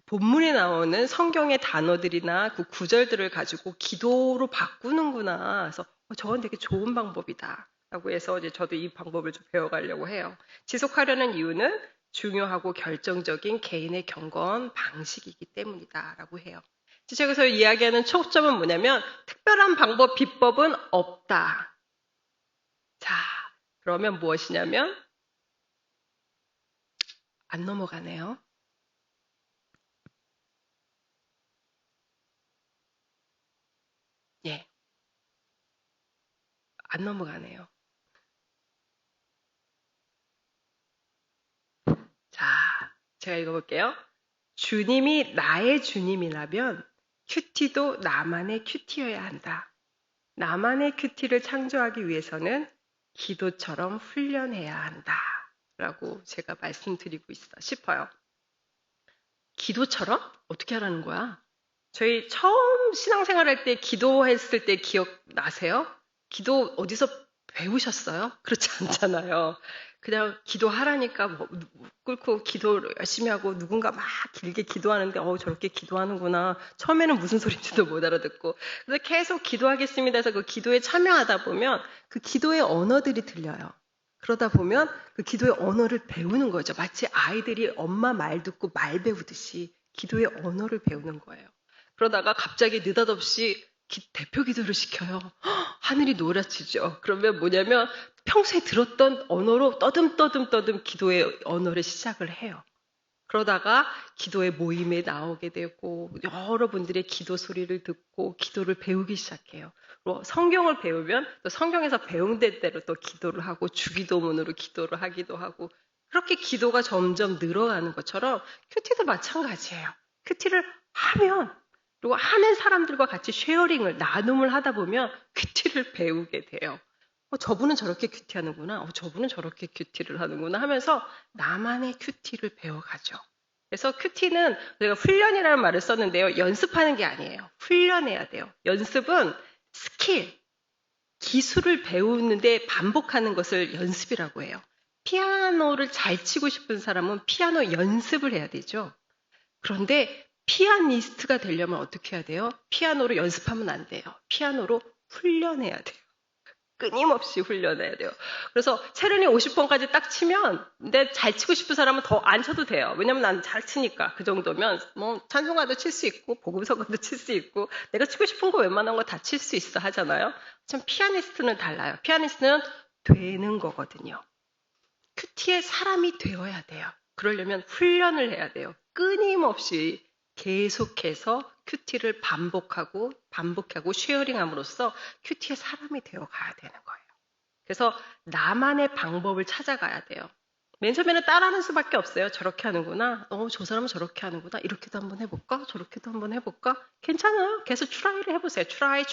본문에 나오는 성경의 단어들이나 그 구절들을 가지고 기도로 바꾸는구나. 그래서 저건 되게 좋은 방법이다. 라고 해서 이제 저도 이 방법을 좀 배워가려고 해요. 지속하려는 이유는 중요하고 결정적인 개인의 경건 방식이기 때문이다. 라고 해요. 제가 여기서 이야기하는 초점은 뭐냐면 특별한 방법, 비법은 없다. 자, 그러면 무엇이냐면 안 넘어가네요. 예. 안 넘어가네요. 자, 제가 읽어볼게요. 주님이 나의 주님이라면 큐티도 나만의 큐티여야 한다. 나만의 큐티를 창조하기 위해서는 기도처럼 훈련해야 한다. 라고 제가 말씀드리고 싶어요. 기도처럼? 어떻게 하라는 거야? 저희 처음 신앙생활 할 때 기도했을 때 기억나세요? 기도 어디서 배우셨어요? 그렇지 않잖아요. 그냥 기도하라니까 꿇고 기도 열심히 하고 누군가 막 길게 기도하는데 저렇게 기도하는구나. 처음에는 무슨 소리인지도 못 알아듣고. 그래서 계속 기도하겠습니다 해서 그 기도에 참여하다 보면 그 기도의 언어들이 들려요. 그러다 보면 그 기도의 언어를 배우는 거죠. 마치 아이들이 엄마 말 듣고 말 배우듯이 기도의 언어를 배우는 거예요. 그러다가 갑자기 느닷없이 대표 기도를 시켜요. 하늘이 노랗지죠. 그러면 뭐냐면 평소에 들었던 언어로 떠듬 기도의 언어를 시작을 해요. 그러다가 기도의 모임에 나오게 되고 여러분들의 기도 소리를 듣고 기도를 배우기 시작해요. 성경을 배우면 또 성경에서 배운 대로 또 기도를 하고 주기도문으로 기도를 하기도 하고 그렇게 기도가 점점 늘어가는 것처럼 큐티도 마찬가지예요. 큐티를 하면 그리고 하는 사람들과 같이 쉐어링을 나눔을 하다 보면 큐티를 배우게 돼요. 저분은 저렇게 큐티하는구나. 저분은 저렇게 큐티를 하는구나 하면서 나만의 큐티를 배워가죠. 그래서 큐티는 제가 훈련이라는 말을 썼는데요. 연습하는 게 아니에요. 훈련해야 돼요. 연습은 스킬, 기술을 배우는데 반복하는 것을 연습이라고 해요. 피아노를 잘 치고 싶은 사람은 피아노 연습을 해야 되죠. 그런데 피아니스트가 되려면 어떻게 해야 돼요? 피아노로 연습하면 안 돼요. 피아노로 훈련해야 돼요. 끊임없이 훈련해야 돼요. 그래서 체르니 50번까지 딱 치면 근데 잘 치고 싶은 사람은 더 안 쳐도 돼요. 왜냐면 난 잘 치니까. 그 정도면 뭐 찬송가도 칠 수 있고 복음성가도 칠 수 있고 내가 치고 싶은 거 웬만한 거 다 칠 수 있어 하잖아요. 참 피아니스트는 달라요. 피아니스트는 되는 거거든요. 큐티의 사람이 되어야 돼요. 그러려면 훈련을 해야 돼요. 끊임없이 계속해서 큐티를 반복하고 쉐어링함으로써 큐티의 사람이 되어가야 되는 거예요. 그래서 나만의 방법을 찾아가야 돼요. 맨 처음에는 따라하는 수밖에 없어요. 저렇게 하는구나. 저 사람은 저렇게 하는구나. 이렇게도 한번 해볼까? 저렇게도 한번 해볼까? 괜찮아요. 계속 트라이를 해보세요. 트라이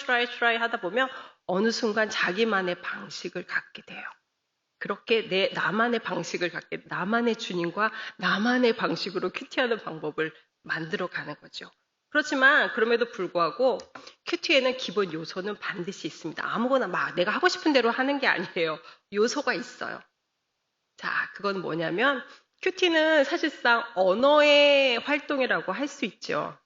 하다 보면 어느 순간 자기만의 방식을 갖게 돼요. 그렇게 나만의 방식을 갖게, 나만의 주님과 나만의 방식으로 큐티하는 방법을 만들어가는 거죠. 그렇지만 그럼에도 불구하고 큐티에는 기본 요소는 반드시 있습니다. 아무거나 막 내가 하고 싶은 대로 하는 게 아니에요. 요소가 있어요. 자, 그건 뭐냐면 큐티는 사실상 언어의 활동이라고 할 수 있죠.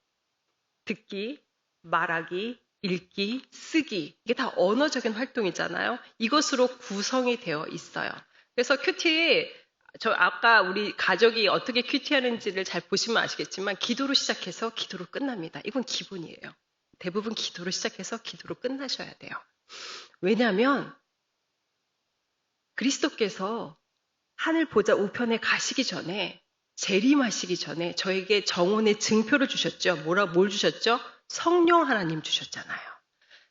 듣기, 말하기, 읽기, 쓰기 이게 다 언어적인 활동이잖아요. 이것으로 구성이 되어 있어요. 그래서 큐티 저 아까 우리 가족이 어떻게 큐티하는지를 잘 보시면 아시겠지만 기도로 시작해서 기도로 끝납니다. 이건 기본이에요. 대부분 기도로 시작해서 기도로 끝나셔야 돼요. 왜냐하면 그리스도께서 하늘 보좌 우편에 가시기 전에 재림하시기 전에 저에게 정혼의 증표를 주셨죠. 뭘 주셨죠? 성령 하나님 주셨잖아요.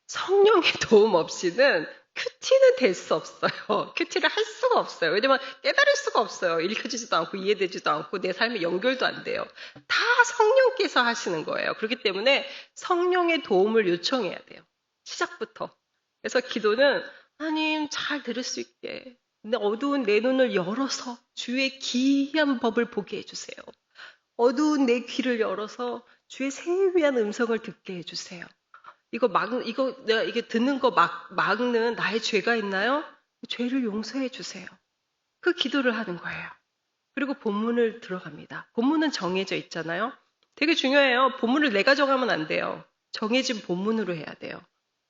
성령의 도움 없이는 큐티는 될 수 없어요. 큐티를 할 수가 없어요. 왜냐면 깨달을 수가 없어요. 읽혀지지도 않고 이해되지도 않고 내 삶에 연결도 안 돼요. 다 성령께서 하시는 거예요. 그렇기 때문에 성령의 도움을 요청해야 돼요. 시작부터. 그래서 기도는 하나님 잘 들을 수 있게 어두운 내 눈을 열어서 주의 기이한 법을 보게 해주세요. 어두운 내 귀를 열어서 주의 세미한 음성을 듣게 해주세요. 내가 이게 듣는 거 막는 나의 죄가 있나요? 죄를 용서해 주세요. 그 기도를 하는 거예요. 그리고 본문을 들어갑니다. 본문은 정해져 있잖아요. 되게 중요해요. 본문을 내가 정하면 안 돼요. 정해진 본문으로 해야 돼요.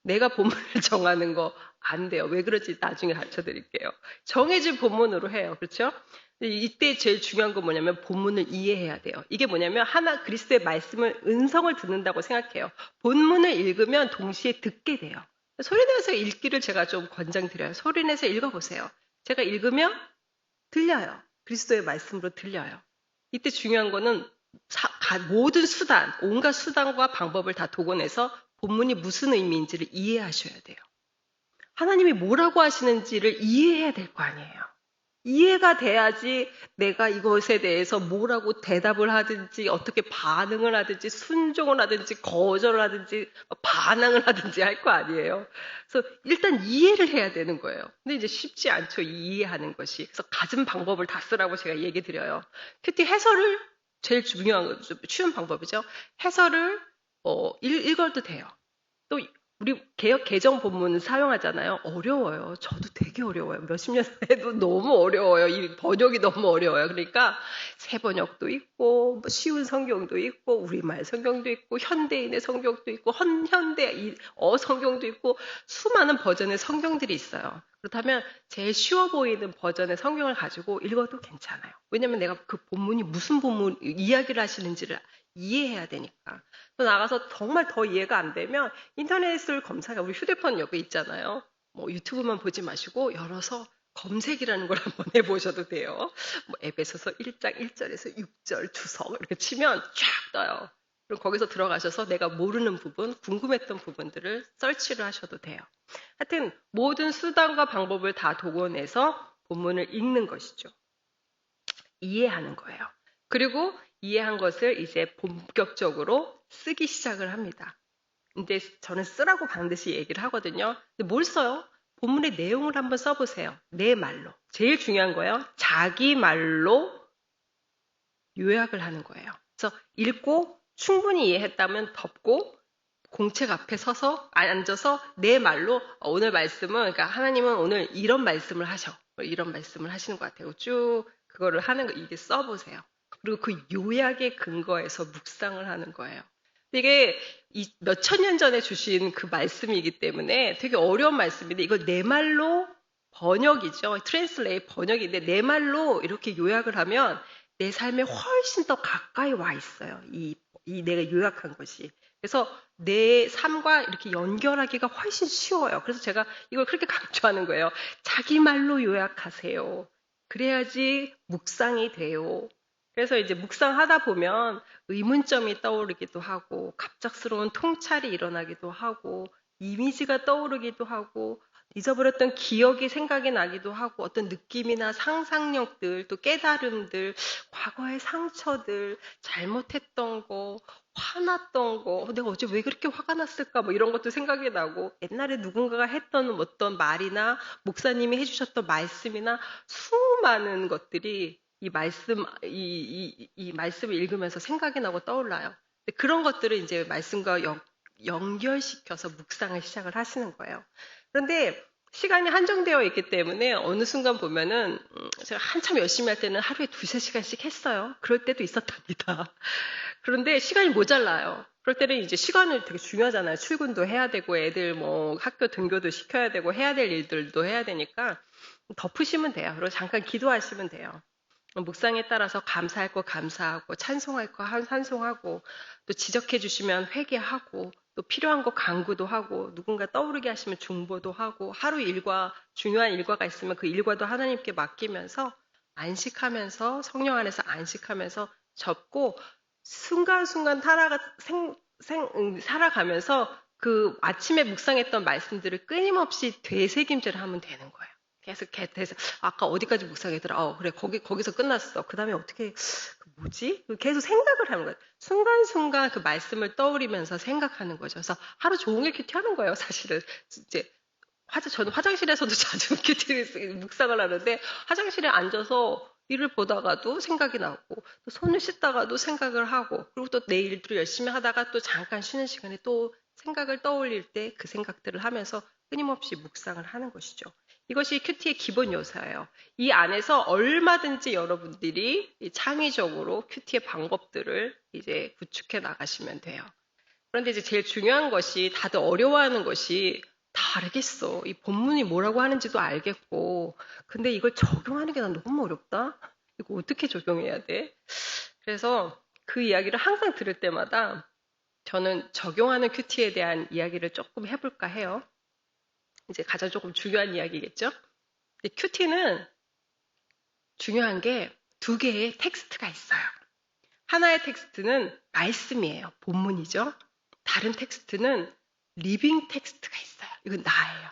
내가 본문을 정하는 거 안 돼요. 왜 그런지 나중에 가르쳐 드릴게요. 정해진 본문으로 해요. 그렇죠? 이때 제일 중요한 건 뭐냐면 본문을 이해해야 돼요. 이게 뭐냐면 하나 그리스도의 말씀을 음성을 듣는다고 생각해요. 본문을 읽으면 동시에 듣게 돼요. 소리내서 읽기를 제가 좀 권장드려요. 소리내서 읽어보세요. 제가 읽으면 들려요. 그리스도의 말씀으로 들려요. 이때 중요한 거는 모든 수단, 온갖 수단과 방법을 다 동원해서 본문이 무슨 의미인지를 이해하셔야 돼요. 하나님이 뭐라고 하시는지를 이해해야 될 거 아니에요. 이해가 돼야지 내가 이것에 대해서 뭐라고 대답을 하든지 어떻게 반응을 하든지 순종을 하든지 거절을 하든지 반항을 하든지 할 거 아니에요. 그래서 일단 이해를 해야 되는 거예요. 근데 이제 쉽지 않죠. 이해하는 것이. 그래서 갖은 방법을 다 쓰라고 제가 얘기 드려요. 큐티 해설을 제일 중요한 쉬운 방법이죠. 해설을 읽어도 돼요. 또 우리 개역 개정 본문 사용하잖아요. 어려워요. 저도 되게 어려워요. 몇십 년 해도 너무 어려워요. 이 번역이 너무 어려워요. 그러니까 새 번역도 있고 뭐 쉬운 성경도 있고 우리말 성경도 있고 현대인의 성경도 있고 현대 성경도 있고 수많은 버전의 성경들이 있어요. 그렇다면 제일 쉬워 보이는 버전의 성경을 가지고 읽어도 괜찮아요. 왜냐면 내가 그 본문이 무슨 본문 이야기를 하시는지를 이해해야 되니까. 또 나가서 정말 더 이해가 안 되면 인터넷을 검색해. 우리 휴대폰 옆에 있잖아요. 뭐 유튜브만 보지 마시고 열어서 검색이라는 걸 한번 해보셔도 돼요. 뭐 에베소서 1장 1절에서 6절 주석 이렇게 치면 쫙 떠요. 그럼 거기서 들어가셔서 내가 모르는 부분, 궁금했던 부분들을 서치를 하셔도 돼요. 하여튼 모든 수단과 방법을 다 동원해서 본문을 읽는 것이죠. 이해하는 거예요. 그리고 이해한 것을 이제 본격적으로 쓰기 시작을 합니다. 근데 저는 쓰라고 반드시 얘기를 하거든요. 근데 뭘 써요? 본문의 내용을 한번 써보세요. 내 말로. 제일 중요한 거예요. 자기 말로 요약을 하는 거예요. 그래서 읽고 충분히 이해했다면 덮고 공책 앞에 서서 앉아서 내 말로 오늘 말씀은 그러니까 하나님은 오늘 이런 말씀을 하셔. 이런 말씀을 하시는 것 같아요. 쭉 그거를 하는 거 이게 써보세요. 그리고 그 요약의 근거에서 묵상을 하는 거예요. 이게 몇천 년 전에 주신 그 말씀이기 때문에 되게 어려운 말씀인데 이걸 내 말로 번역이죠. 트랜슬레이트 번역인데 내 말로 이렇게 요약을 하면 내 삶에 훨씬 더 가까이 와 있어요. 이 내가 요약한 것이. 그래서 내 삶과 이렇게 연결하기가 훨씬 쉬워요. 그래서 제가 이걸 그렇게 강조하는 거예요. 자기 말로 요약하세요. 그래야지 묵상이 돼요. 그래서 이제 묵상하다 보면 의문점이 떠오르기도 하고 갑작스러운 통찰이 일어나기도 하고 이미지가 떠오르기도 하고 잊어버렸던 기억이 생각이 나기도 하고 어떤 느낌이나 상상력들 또 깨달음들 과거의 상처들 잘못했던 거 화났던 거 내가 어제 왜 그렇게 화가 났을까 뭐 이런 것도 생각이 나고 옛날에 누군가가 했던 어떤 말이나 목사님이 해주셨던 말씀이나 수많은 것들이 이 말씀을 읽으면서 생각이 나고 떠올라요. 그런 것들을 이제 말씀과 연결시켜서 묵상을 시작을 하시는 거예요. 그런데 시간이 한정되어 있기 때문에 어느 순간 보면은 제가 한참 열심히 할 때는 하루에 2-3시간씩 했어요. 그럴 때도 있었답니다. 그런데 시간이 모자라요. 그럴 때는 이제 시간을 되게 중요하잖아요. 출근도 해야 되고 애들 뭐 학교 등교도 시켜야 되고 해야 될 일들도 해야 되니까 덮으시면 돼요. 그리고 잠깐 기도하시면 돼요. 묵상에 따라서 감사할 거 감사하고 찬송할 거 찬송하고 또 지적해 주시면 회개하고 또 필요한 거 간구도 하고 누군가 떠오르게 하시면 중보도 하고 하루 일과 중요한 일과가 있으면 그 일과도 하나님께 맡기면서 안식하면서 성령 안에서 안식하면서 접고 순간순간 살아가면서 그 아침에 묵상했던 말씀들을 끊임없이 되새김질을 하면 되는 거예요. 계속 아까 어디까지 묵상했더라. 그래 거기서 끝났어. 그 다음에 어떻게 뭐지? 계속 생각을 하는 거예요. 순간순간 그 말씀을 떠올리면서 생각하는 거죠. 그래서 하루 종일 큐티하는 거예요. 사실은 이제 저는 화장실에서도 자주 큐티 묵상을 하는데 화장실에 앉아서 일을 보다가도 생각이 나고 또 손을 씻다가도 생각을 하고 그리고 또 내 일들을 열심히 하다가 또 잠깐 쉬는 시간에 또 생각을 떠올릴 때 그 생각들을 하면서 끊임없이 묵상을 하는 것이죠. 이것이 큐티의 기본 요소예요. 이 안에서 얼마든지 여러분들이 창의적으로 큐티의 방법들을 이제 구축해 나가시면 돼요. 그런데 이제 제일 중요한 것이 다들 어려워하는 것이 다 알겠어. 이 본문이 뭐라고 하는지도 알겠고. 근데 이걸 적용하는 게 난 너무 어렵다. 이거 어떻게 적용해야 돼? 그래서 그 이야기를 항상 들을 때마다 저는 적용하는 큐티에 대한 이야기를 조금 해볼까 해요. 이제 가장 조금 중요한 이야기겠죠? 큐티는 중요한 게 두 개의 텍스트가 있어요. 하나의 텍스트는 말씀이에요. 본문이죠. 다른 텍스트는 리빙 텍스트가 있어요. 이건 나예요.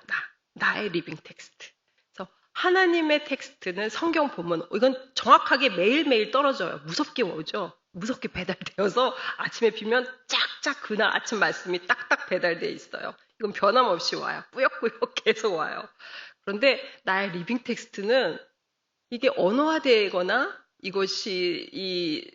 나의 리빙 tek스트. 그래서 하나님의 텍스트는 성경 본문. 이건 정확하게 매일매일 떨어져요. 무섭게 오죠. 무섭게 배달되어서 아침에 비면 쫙쫙 그날 아침 말씀이 딱딱 배달되어 있어요. 이건 변함없이 와요. 꾸역꾸역 계속 와요. 그런데 나의 리빙 텍스트는 이게 언어화되거나 이것이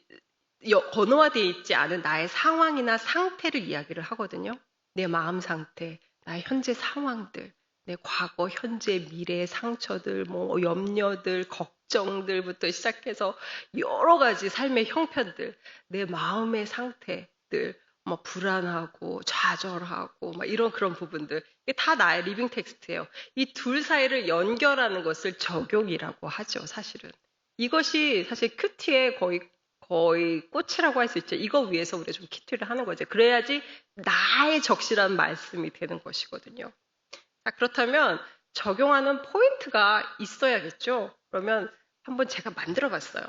언어화되어 있지 않은 나의 상황이나 상태를 이야기를 하거든요. 내 마음 상태, 나의 현재 상황들, 내 과거, 현재, 미래의 상처들, 뭐 염려들, 걱정들부터 시작해서 여러 가지 삶의 형편들, 내 마음의 상태들, 뭐 불안하고 좌절하고 막 이런 그런 부분들, 이게 다 나의 리빙 텍스트예요. 이 둘 사이를 연결하는 것을 적용이라고 하죠, 사실은. 이것이 사실 큐티의 거의 꽃이라고 할 수 있죠. 이거 위해서 우리가 좀 큐티를 하는 거죠. 그래야지 나의 적실한 말씀이 되는 것이거든요. 자, 그렇다면 적용하는 포인트가 있어야겠죠. 그러면 한번 제가 만들어 봤어요.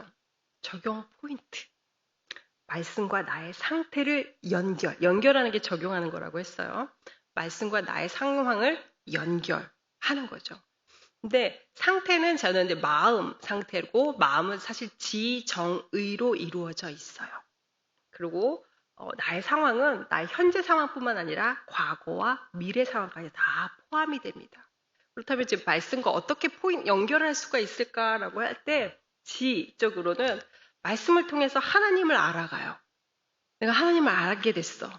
적용 포인트. 말씀과 나의 상태를 연결하는 게 적용하는 거라고 했어요. 말씀과 나의 상황을 연결하는 거죠. 근데 상태는 저는 이제 마음 상태고 마음은 사실 지정의로 이루어져 있어요. 그리고 나의 상황은 나의 현재 상황뿐만 아니라 과거와 미래 상황까지 다 포함이 됩니다. 그렇다면 이제 말씀과 어떻게 연결할 수가 있을까라고 할 때 지적으로는 말씀을 통해서 하나님을 알아가요. 내가 하나님을 알게 됐어.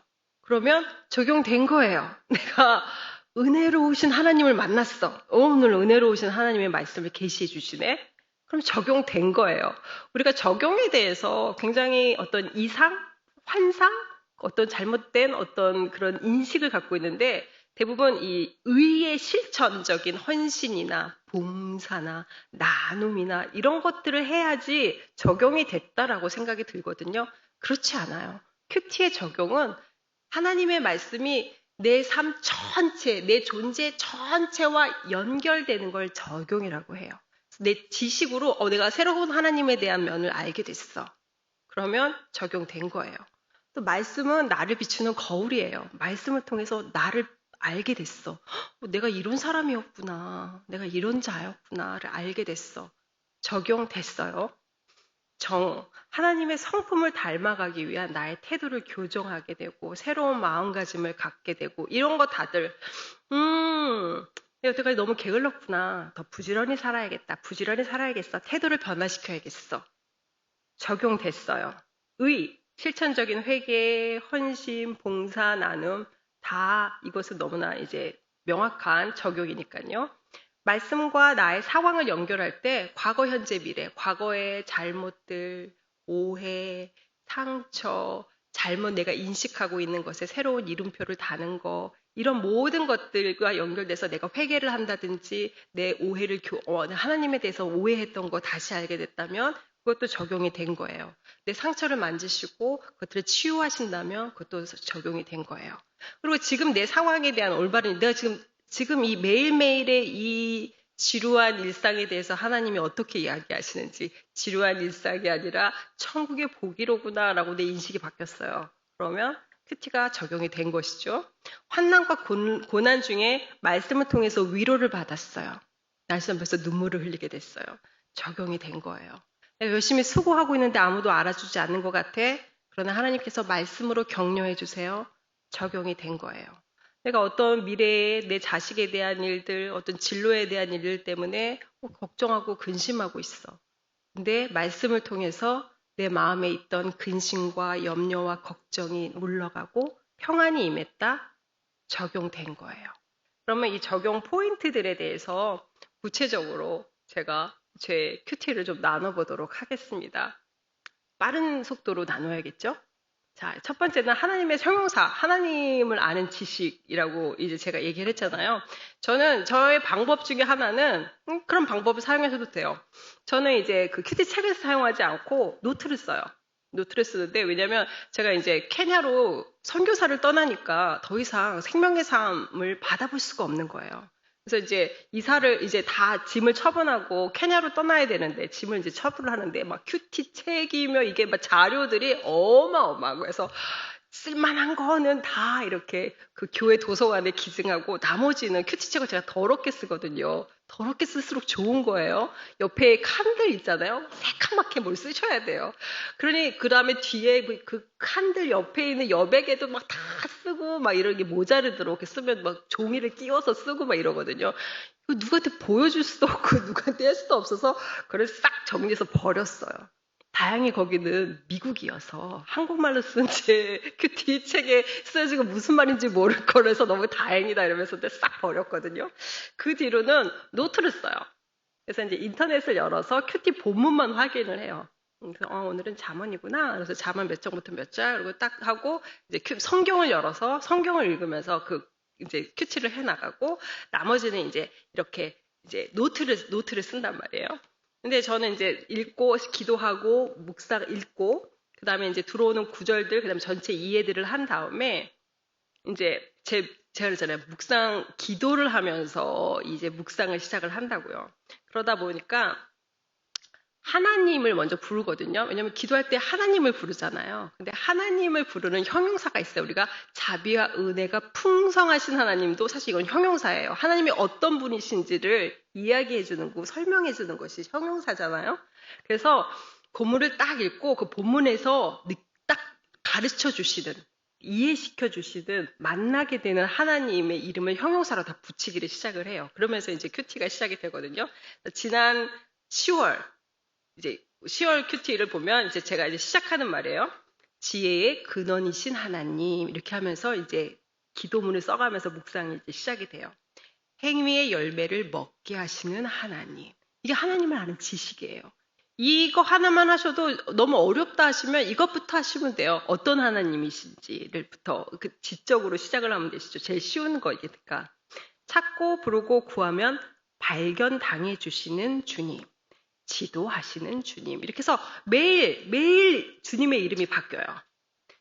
그러면 적용된 거예요. 내가 은혜로우신 하나님을 만났어. 오늘 은혜로우신 하나님의 말씀을 계시해 주시네. 그럼 적용된 거예요. 우리가 적용에 대해서 굉장히 어떤 이상, 환상, 어떤 잘못된 어떤 그런 인식을 갖고 있는데 대부분 이 의의 실천적인 헌신이나 봉사나 나눔이나 이런 것들을 해야지 적용이 됐다라고 생각이 들거든요. 그렇지 않아요. 큐티의 적용은 하나님의 말씀이 내 삶 전체, 내 존재 전체와 연결되는 걸 적용이라고 해요. 내 지식으로 내가 새로운 하나님에 대한 면을 알게 됐어. 그러면 적용된 거예요. 또 말씀은 나를 비추는 거울이에요. 말씀을 통해서 나를 알게 됐어. 내가 이런 사람이었구나. 내가 이런 자였구나를 알게 됐어. 적용됐어요. 하나님의 성품을 닮아가기 위한 나의 태도를 교정하게 되고 새로운 마음가짐을 갖게 되고 이런 거 다들 여태까지 너무 게을렀구나. 더 부지런히 살아야겠다. 부지런히 살아야겠어. 태도를 변화시켜야겠어. 적용됐어요. 실천적인 회개, 헌신, 봉사, 나눔 다 이것은 너무나 이제 명확한 적용이니까요. 말씀과 나의 상황을 연결할 때 과거, 현재, 미래, 과거의 잘못들, 오해, 상처, 잘못 내가 인식하고 있는 것에 새로운 이름표를 다는 거 이런 모든 것들과 연결돼서 내가 회개를 한다든지 내 오해를 하나님에 대해서 오해했던 거 다시 알게 됐다면 그것도 적용이 된 거예요. 내 상처를 만지시고 그것들을 치유하신다면 그것도 적용이 된 거예요. 그리고 지금 내 상황에 대한 올바른, 내가 지금 이 매일매일의 이 지루한 일상에 대해서 하나님이 어떻게 이야기하시는지, 지루한 일상이 아니라 천국의 복이로구나라고 내 인식이 바뀌었어요. 그러면 큐티가 적용이 된 것이죠. 환난과 고난 중에 말씀을 통해서 위로를 받았어요. 날씨 앞에서 눈물을 흘리게 됐어요. 적용이 된 거예요. 내가 열심히 수고하고 있는데 아무도 알아주지 않는 것 같아. 그러나 하나님께서 말씀으로 격려해 주세요. 적용이 된 거예요. 내가 어떤 미래에 내 자식에 대한 일들, 어떤 진로에 대한 일들 때문에 걱정하고 근심하고 있어. 근데 말씀을 통해서 내 마음에 있던 근심과 염려와 걱정이 물러가고 평안이 임했다. 적용된 거예요. 그러면 이 적용 포인트들에 대해서 구체적으로 제가 제 큐티를 좀 나눠보도록 하겠습니다. 빠른 속도로 나눠야겠죠? 자, 첫 번째는 하나님의 형용사, 하나님을 아는 지식이라고 이제 제가 얘기를 했잖아요. 저는 저의 방법 중에 하나는 그런 방법을 사용하셔도 돼요. 저는 이제 그 큐티 책을 사용하지 않고 노트를 써요. 노트를 쓰는데 왜냐면 제가 이제 케냐로 선교사를 떠나니까 더 이상 생명의 삶을 받아볼 수가 없는 거예요. 그래서 이제 이사를 이제 다 짐을 처분하고 케냐로 떠나야 되는데 짐을 이제 처분을 하는데 막 큐티 책이며 이게 막 자료들이 어마어마하고 해서 쓸만한 거는 다 이렇게 그 교회 도서관에 기증하고 나머지는 큐티 책을 제가 더럽게 쓰거든요. 더럽게 쓸수록 좋은 거예요. 옆에 칸들 있잖아요. 새카맣게 뭘 쓰셔야 돼요. 그러니 그 다음에 뒤에 그 칸들 옆에 있는 여백에도 막 다 쓰고 막 이렇게 모자르도록 이렇게 쓰면 막 종이를 끼워서 쓰고 막 이러거든요. 누구한테 보여줄 수도 없고 누구한테 할 수도 없어서 그걸 싹 정리해서 버렸어요. 다행히 거기는 미국이어서 한국말로 쓴 제 큐티 책에 쓰여지고 무슨 말인지 모를 거라서 너무 다행이다 이러면서 싹 버렸거든요. 그 뒤로는 노트를 써요. 그래서 이제 인터넷을 열어서 큐티 본문만 확인을 해요. 그래서 오늘은 잠언이구나. 그래서 잠언 몇 장부터 몇 장, 그리고 딱 하고 이제 성경을 열어서 성경을 읽으면서 그 이제 큐티를 해 나가고 나머지는 이제 이렇게 이제 노트를 쓴단 말이에요. 근데 저는 이제 읽고 기도하고 묵상 읽고 그다음에 이제 들어오는 구절들 그다음에 전체 이해들을 한 다음에 이제 제가 그랬잖아요. 묵상 기도를 하면서 이제 묵상을 시작을 한다고요. 그러다 보니까 하나님을 먼저 부르거든요. 왜냐면 기도할 때 하나님을 부르잖아요. 근데 하나님을 부르는 형용사가 있어요. 우리가 자비와 은혜가 풍성하신 하나님도 사실 이건 형용사예요. 하나님이 어떤 분이신지를 이야기해 주는 거, 설명해 주는 것이 형용사잖아요. 그래서 본문을 딱 읽고 그 본문에서 딱 가르쳐 주시는, 이해시켜 주시든 만나게 되는 하나님의 이름을 형용사로 다 붙이기를 시작을 해요. 그러면서 이제 큐티가 시작이 되거든요. 지난 10월 이제 10월 큐티를 보면 이제 제가 이제 시작하는 말이에요. 지혜의 근원이신 하나님 이렇게 하면서 이제 기도문을 써가면서 묵상이 이제 시작이 돼요. 행위의 열매를 먹게 하시는 하나님. 이게 하나님을 아는 지식이에요. 이거 하나만 하셔도 너무 어렵다 하시면 이것부터 하시면 돼요. 어떤 하나님이신지를부터 그 지적으로 시작을 하면 되시죠. 제일 쉬운 거니까. 찾고 부르고 구하면 발견당해 주시는 주님. 지도하시는 주님. 이렇게 해서 매일 주님의 이름이 바뀌어요.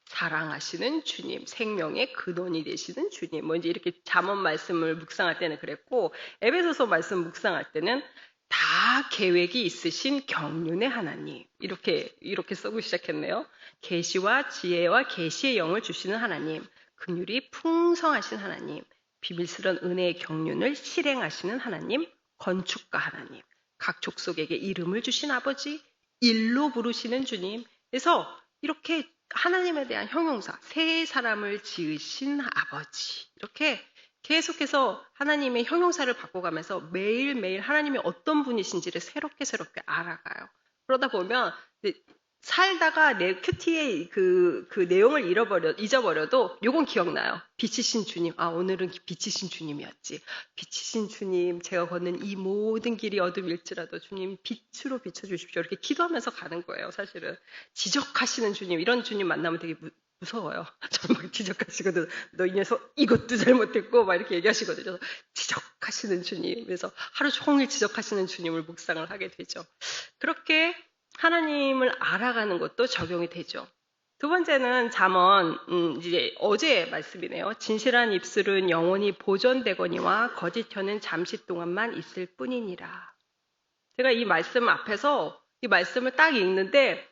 사랑하시는 주님, 생명의 근원이 되시는 주님. 뭐 이제 이렇게 잠언 말씀을 묵상할 때는 그랬고, 에베소서 말씀 묵상할 때는 다 계획이 있으신 경륜의 하나님. 이렇게 쓰고 시작했네요. 계시와 지혜와 계시의 영을 주시는 하나님, 긍휼이 풍성하신 하나님, 비밀스러운 은혜의 경륜을 실행하시는 하나님, 건축가 하나님. 각 족속에게 이름을 주신 아버지, 일로 부르시는 주님. 그래서 이렇게 하나님에 대한 형용사, 새 사람을 지으신 아버지. 이렇게 계속해서 하나님의 형용사를 바꿔가면서 매일매일 하나님이 어떤 분이신지를 새롭게 알아가요. 그러다 보면 살다가 내 큐티의 그 내용을 잊어버려도 요건 기억나요. 빛이신 주님. 오늘은 빛이신 주님이었지. 빛이신 주님, 제가 걷는 이 모든 길이 어둠일지라도 주님 빛으로 비춰주십시오. 이렇게 기도하면서 가는 거예요, 사실은. 지적하시는 주님, 이런 주님 만나면 되게 무서워요. 저는 막 지적하시거든. 너 이 녀석 이것도 잘못했고 막 이렇게 얘기하시거든요. 지적하시는 주님. 그래서 하루 종일 지적하시는 주님을 묵상을 하게 되죠. 그렇게 하나님을 알아가는 것도 적용이 되죠. 두 번째는 잠언, 이제 어제 말씀이네요. 진실한 입술은 영원히 보존되거니와 거짓 혀는 잠시 동안만 있을 뿐이니라. 제가 이 말씀 앞에서 이 말씀을 딱 읽는데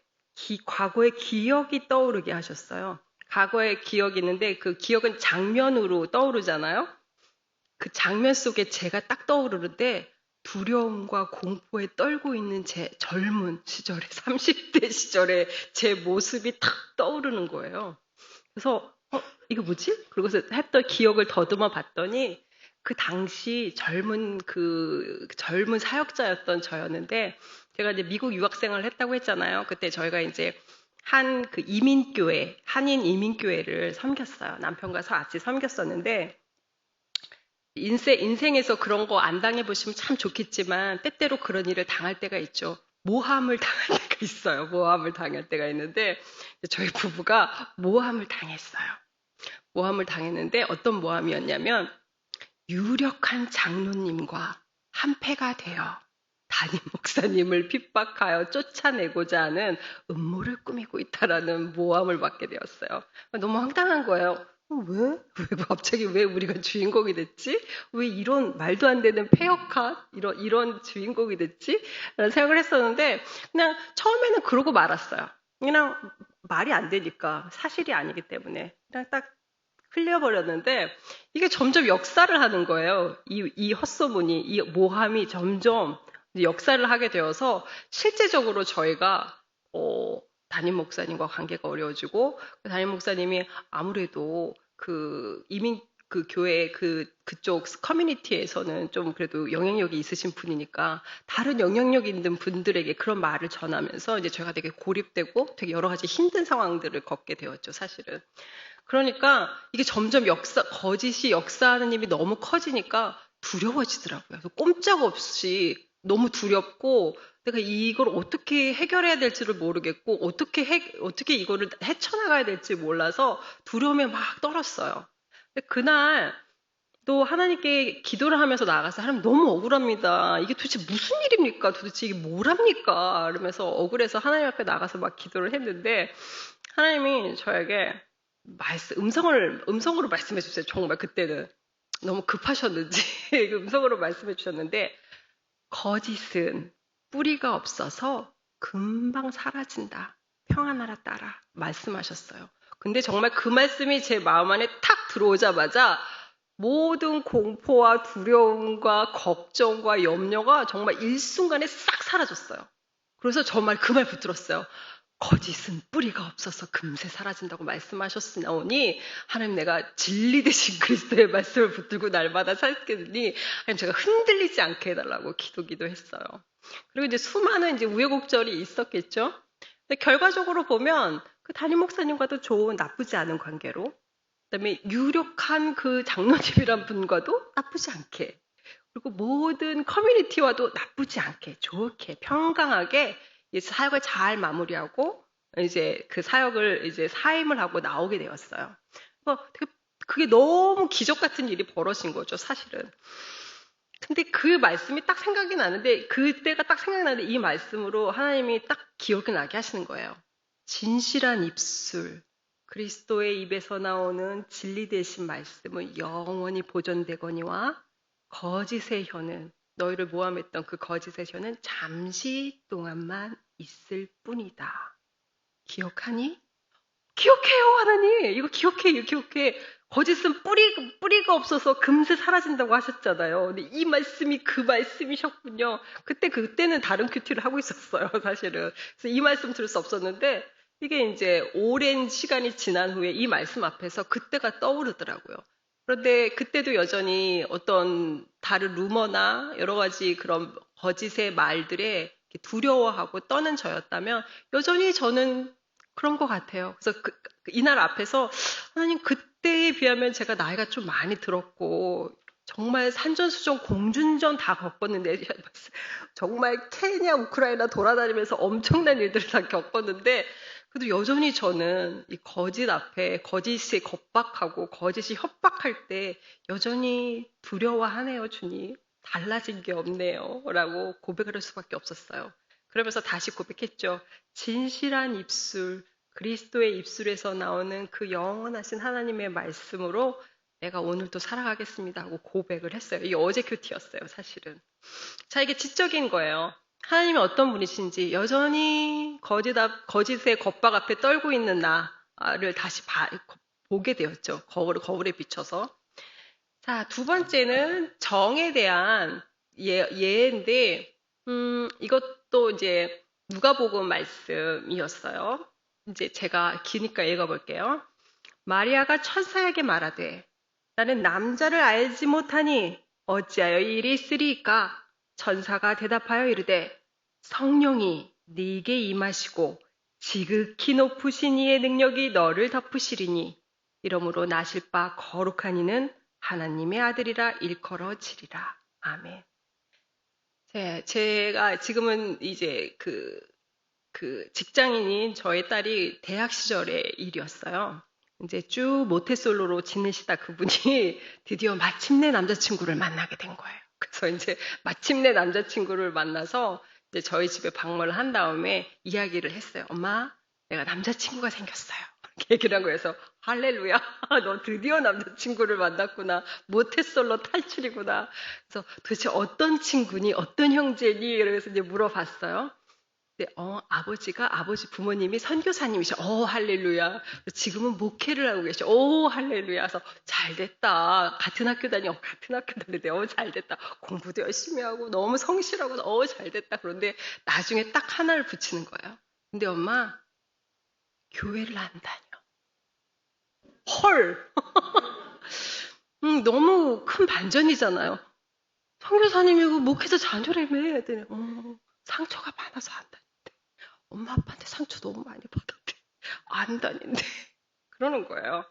과거의 기억이 떠오르게 하셨어요. 과거의 기억이 있는데 그 기억은 장면으로 떠오르잖아요. 그 장면 속에 제가 딱 떠오르는데 두려움과 공포에 떨고 있는 제 젊은 시절에 30대 시절에 제 모습이 탁 떠오르는 거예요. 그래서 이게 뭐지? 그러고서 했던 기억을 더듬어 봤더니 그 당시 젊은 사역자였던 저였는데 제가 이제 미국 유학생활을 했다고 했잖아요. 그때 저희가 이제 한 그 이민교회, 한인 이민교회를 섬겼어요. 남편과 같이 섬겼었는데 인생에서 그런 거 안 당해보시면 참 좋겠지만 때때로 그런 일을 당할 때가 있죠. 모함을 당할 때가 있어요. 모함을 당할 때가 있는데 저희 부부가 모함을 당했어요. 모함을 당했는데 어떤 모함이었냐면 유력한 장로님과 한패가 되어 담임 목사님을 핍박하여 쫓아내고자 하는 음모를 꾸미고 있다라는 모함을 받게 되었어요. 너무 황당한 거예요. 왜 갑자기 왜 우리가 주인공이 됐지? 왜 이런 말도 안 되는 페어컷 이런 주인공이 됐지? 라는 생각을 했었는데 그냥 처음에는 그러고 말았어요. 그냥 말이 안 되니까 사실이 아니기 때문에 그냥 딱 흘려버렸는데 이게 점점 역사를 하는 거예요. 이 헛소문이, 이 모함이 점점 역사를 하게 되어서 실제적으로 저희가 담임 목사님과 관계가 어려워지고 담임 목사님이 아무래도 그 이민 그 교회 그쪽 커뮤니티에서는 좀 그래도 영향력이 있으신 분이니까 다른 영향력 있는 분들에게 그런 말을 전하면서 이제 저희가 되게 고립되고 되게 여러 가지 힘든 상황들을 겪게 되었죠, 사실은. 그러니까 이게 점점 거짓이 역사하는 힘이 너무 커지니까 두려워지더라고요. 그래서 꼼짝없이 너무 두렵고 내가 이걸 어떻게 해결해야 될지를 모르겠고 어떻게 이거를 헤쳐나가야 될지 몰라서 두려움에 막 떨었어요. 근데 그날 또 하나님께 기도를 하면서 나가서 하나님 너무 억울합니다. 이게 도대체 무슨 일입니까? 도대체 이게 뭐랍니까? 이러면서 억울해서 하나님 앞에 나가서 막 기도를 했는데 하나님이 저에게 음성으로 말씀해 주세요. 정말 그때는 너무 급하셨는지 음성으로 말씀해 주셨는데 거짓은 뿌리가 없어서 금방 사라진다. 평안하라 따라 말씀하셨어요. 근데 정말 그 말씀이 제 마음 안에 탁 들어오자마자 모든 공포와 두려움과 걱정과 염려가 정말 일순간에 싹 사라졌어요. 그래서 정말 그 말 붙들었어요. 거짓은 뿌리가 없어서 금세 사라진다고 말씀하셨으니 하나님 내가 진리 되신 그리스도의 말씀을 붙들고 날마다 살겠으니 하나님 제가 흔들리지 않게 해달라고 기도했어요. 그리고 이제 수많은 이제 우여곡절이 있었겠죠. 근데 결과적으로 보면 그 담임 목사님과도 좋은 나쁘지 않은 관계로 그다음에 유력한 그 장로님이란 분과도 나쁘지 않게 그리고 모든 커뮤니티와도 나쁘지 않게 좋게 평강하게 사역을 잘 마무리하고 이제 그 사역을 이제 사임을 하고 나오게 되었어요. 그게 너무 기적 같은 일이 벌어진 거죠, 사실은. 근데 그 말씀이 딱 생각이 나는데 그때가 딱 생각나는데 이 말씀으로 하나님이 딱 기억이 나게 하시는 거예요. 진실한 입술, 그리스도의 입에서 나오는 진리 되신 말씀은 영원히 보존되거니와 거짓의 혀는 너희를 모함했던 그 거짓의 혀는 잠시 동안만 있을 뿐이다. 기억하니? 기억해요, 하나님. 이거 기억해. 거짓은 뿌리가 없어서 금세 사라진다고 하셨잖아요. 근데 이 말씀이 그 말씀이셨군요. 그때는 다른 큐티를 하고 있었어요, 사실은. 그래서 이 말씀 들을 수 없었는데, 이게 이제 오랜 시간이 지난 후에 이 말씀 앞에서 그때가 떠오르더라고요. 그런데 그때도 여전히 어떤 다른 루머나 여러 가지 그런 거짓의 말들에 두려워하고 떠는 저였다면 여전히 저는 그런 것 같아요. 그래서 이날 앞에서 하나님 그때에 비하면 제가 나이가 좀 많이 들었고 정말 산전수전 공준전 다 겪었는데 정말 케냐 우크라이나 돌아다니면서 엄청난 일들을 다 겪었는데 그래도 여전히 저는 이 거짓 앞에 거짓이 겁박하고 거짓이 협박할 때 여전히 두려워하네요, 주님. 달라진 게 없네요. 라고 고백을 할 수밖에 없었어요. 그러면서 다시 고백했죠. 진실한 입술, 그리스도의 입술에서 나오는 그 영원하신 하나님의 말씀으로 내가 오늘도 살아가겠습니다 하고 고백을 했어요. 이게 어제 큐티였어요, 사실은. 자, 이게 지적인 거예요. 하나님이 어떤 분이신지 여전히 거짓의 겁박 앞에 떨고 있는 나를 다시 보게 되었죠. 거울에 비춰서. 자, 두 번째는 정에 대한 예인데, 이것도 이제 누가복음 말씀이었어요. 이제 제가 기니까 읽어볼게요. 마리아가 천사에게 말하되, 나는 남자를 알지 못하니 어찌하여 이 일이 있으리이까? 천사가 대답하여 이르되, 성령이 네게 임하시고 지극히 높으신 이의 능력이 너를 덮으시리니 이러므로 나실 바 거룩한 이는 하나님의 아들이라 일컬어지리라. 아멘. 제가 지금은 이제 그 직장인인 저의 딸이 대학 시절의 일이었어요. 이제 쭉 모태솔로로 지내시다 그분이 드디어 마침내 남자친구를 만나게 된 거예요. 그래서 이제 마침내 남자친구를 만나서 이제 저희 집에 방문을 한 다음에 이야기를 했어요. 엄마, 내가 남자친구가 생겼어요. 이렇게 얘기를 한 거예요. 그래서 할렐루야, 너 드디어 남자친구를 만났구나. 모태솔로 탈출이구나. 그래서 도대체 어떤 친구니, 어떤 형제니? 이러면서 이제 물어봤어요. 아버지 부모님이 선교사님이셔. 할렐루야. 지금은 목회를 하고 계셔. 할렐루야. 그래서 잘 됐다. 같은 학교 다니는데, 잘 됐다. 공부도 열심히 하고, 너무 성실하고, 잘 됐다. 그런데 나중에 딱 하나를 붙이는 거예요. 근데 엄마, 교회를 안 다녀. 헐! 너무 큰 반전이잖아요. 선교사님이고, 목회자 자녀라며. 했더니, 상처가 많아서 안 다녀. 엄마 아빠한테 상처 너무 많이 받았대. 안 다닌대. 그러는 거예요.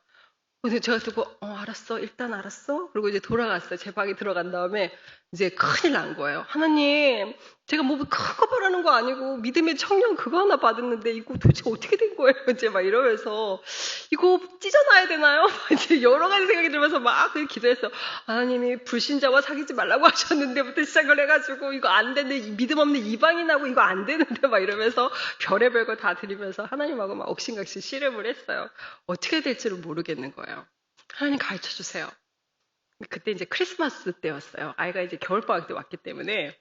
근데 제가 듣고 알았어. 일단 알았어. 그리고 이제 돌아갔어요. 제 방에 들어간 다음에 이제 큰일 난 거예요. 하나님, 제가 뭐 큰 거 바라는 거 아니고 믿음의 청년 그거 하나 받았는데 이거 도대체 어떻게 된 거예요? 이제 막 이러면서 이거 찢어놔야 되나요? 이제 여러 가지 생각이 들면서 막 기도했어. 하나님이 불신자와 사귀지 말라고 하셨는데부터 시작을 해가지고 이거 안 되는데 믿음 없는 이방인하고 이거 안 되는데 막 이러면서 별의별 거 다 드리면서 하나님하고 막 옥신각신 씨름을 했어요. 어떻게 될지를 모르겠는 거예요. 하나님 가르쳐 주세요. 그때 이제 크리스마스 때였어요. 아이가 이제 겨울방학 때 왔기 때문에.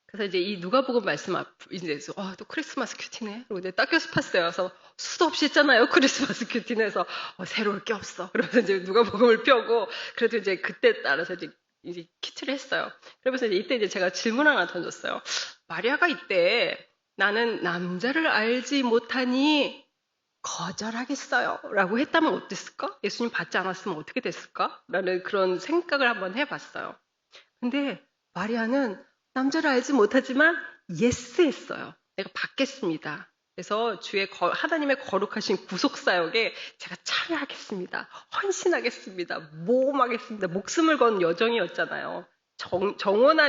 그래서 이제 이 누가복음 말씀 이제 또 크리스마스 큐티네. 그리고 이제 딱 교습했어요. 그래서 수도 없이 했잖아요. 크리스마스 큐티네에서 새로울 게 없어. 그러면서 이제 누가복음을 펴고 그래도 이제 그때 따라서 이제 큐티를 했어요. 그러면서 이때 이제 제가 질문 하나 던졌어요. 마리아가 이때 나는 남자를 알지 못하니 거절하겠어요. 라고 했다면 어땠을까? 예수님 받지 않았으면 어떻게 됐을까? 라는 그런 생각을 한번 해봤어요. 근데 마리아는 남자를 알지 못하지만 예스 했어요. 내가 받겠습니다. 그래서 하나님의 거룩하신 구속사역에 제가 참여하겠습니다. 헌신하겠습니다. 모험하겠습니다. 목숨을 건 여정이었잖아요.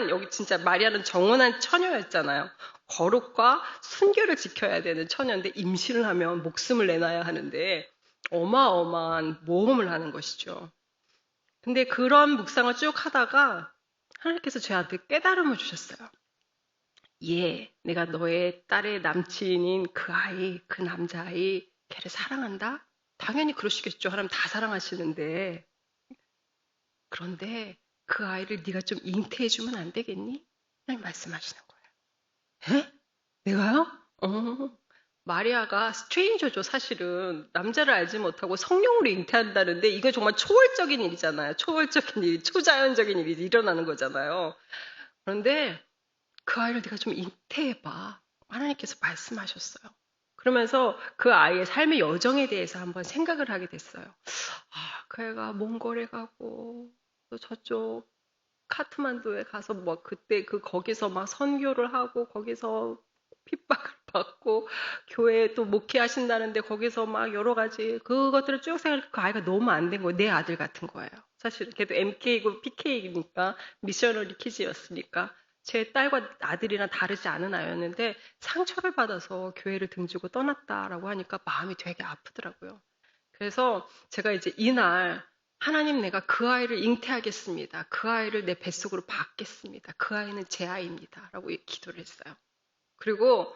여기 진짜 마리아는 정원한 처녀였잖아요. 거룩과 순결을 지켜야 되는 처녀인데 임신을 하면 목숨을 내놔야 하는데 어마어마한 모험을 하는 것이죠. 근데 그런 묵상을 쭉 하다가 하나님께서 저한테 깨달음을 주셨어요. 내가 너의 딸의 남친인 그 아이, 그 남자아이 걔를 사랑한다? 당연히 그러시겠죠. 하나님 다 사랑하시는데. 그런데 그 아이를 네가 좀 잉태해주면 안 되겠니? 하나님 말씀하시는 거예요. 내가요? 마리아가 스트레인저죠, 사실은. 남자를 알지 못하고 성령으로 잉태한다는데 이거 정말 초월적인 일이잖아요. 초월적인 일, 초자연적인 일이 일어나는 거잖아요. 그런데 그 아이를 네가 좀 잉태해봐. 하나님께서 말씀하셨어요. 그러면서 그 아이의 삶의 여정에 대해서 한번 생각을 하게 됐어요. 그 애가 몽골에 가고 또 저쪽 카트만두에 가서 뭐 그때 거기서 막 선교를 하고 거기서 핍박을 받고 교회에 또 목회하신다는데 거기서 막 여러 가지 그것들을 쭉 생각하니까 그 아이가 너무 안 된 거예요. 내 아들 같은 거예요. 사실 걔도 MK이고 PK이니까 미셔너리 키즈였으니까 제 딸과 아들이랑 다르지 않은 아이였는데 상처를 받아서 교회를 등지고 떠났다라고 하니까 마음이 되게 아프더라고요. 그래서 제가 이제 이날 하나님 내가 그 아이를 잉태하겠습니다. 그 아이를 내 뱃속으로 받겠습니다. 그 아이는 제 아이입니다. 라고 기도를 했어요. 그리고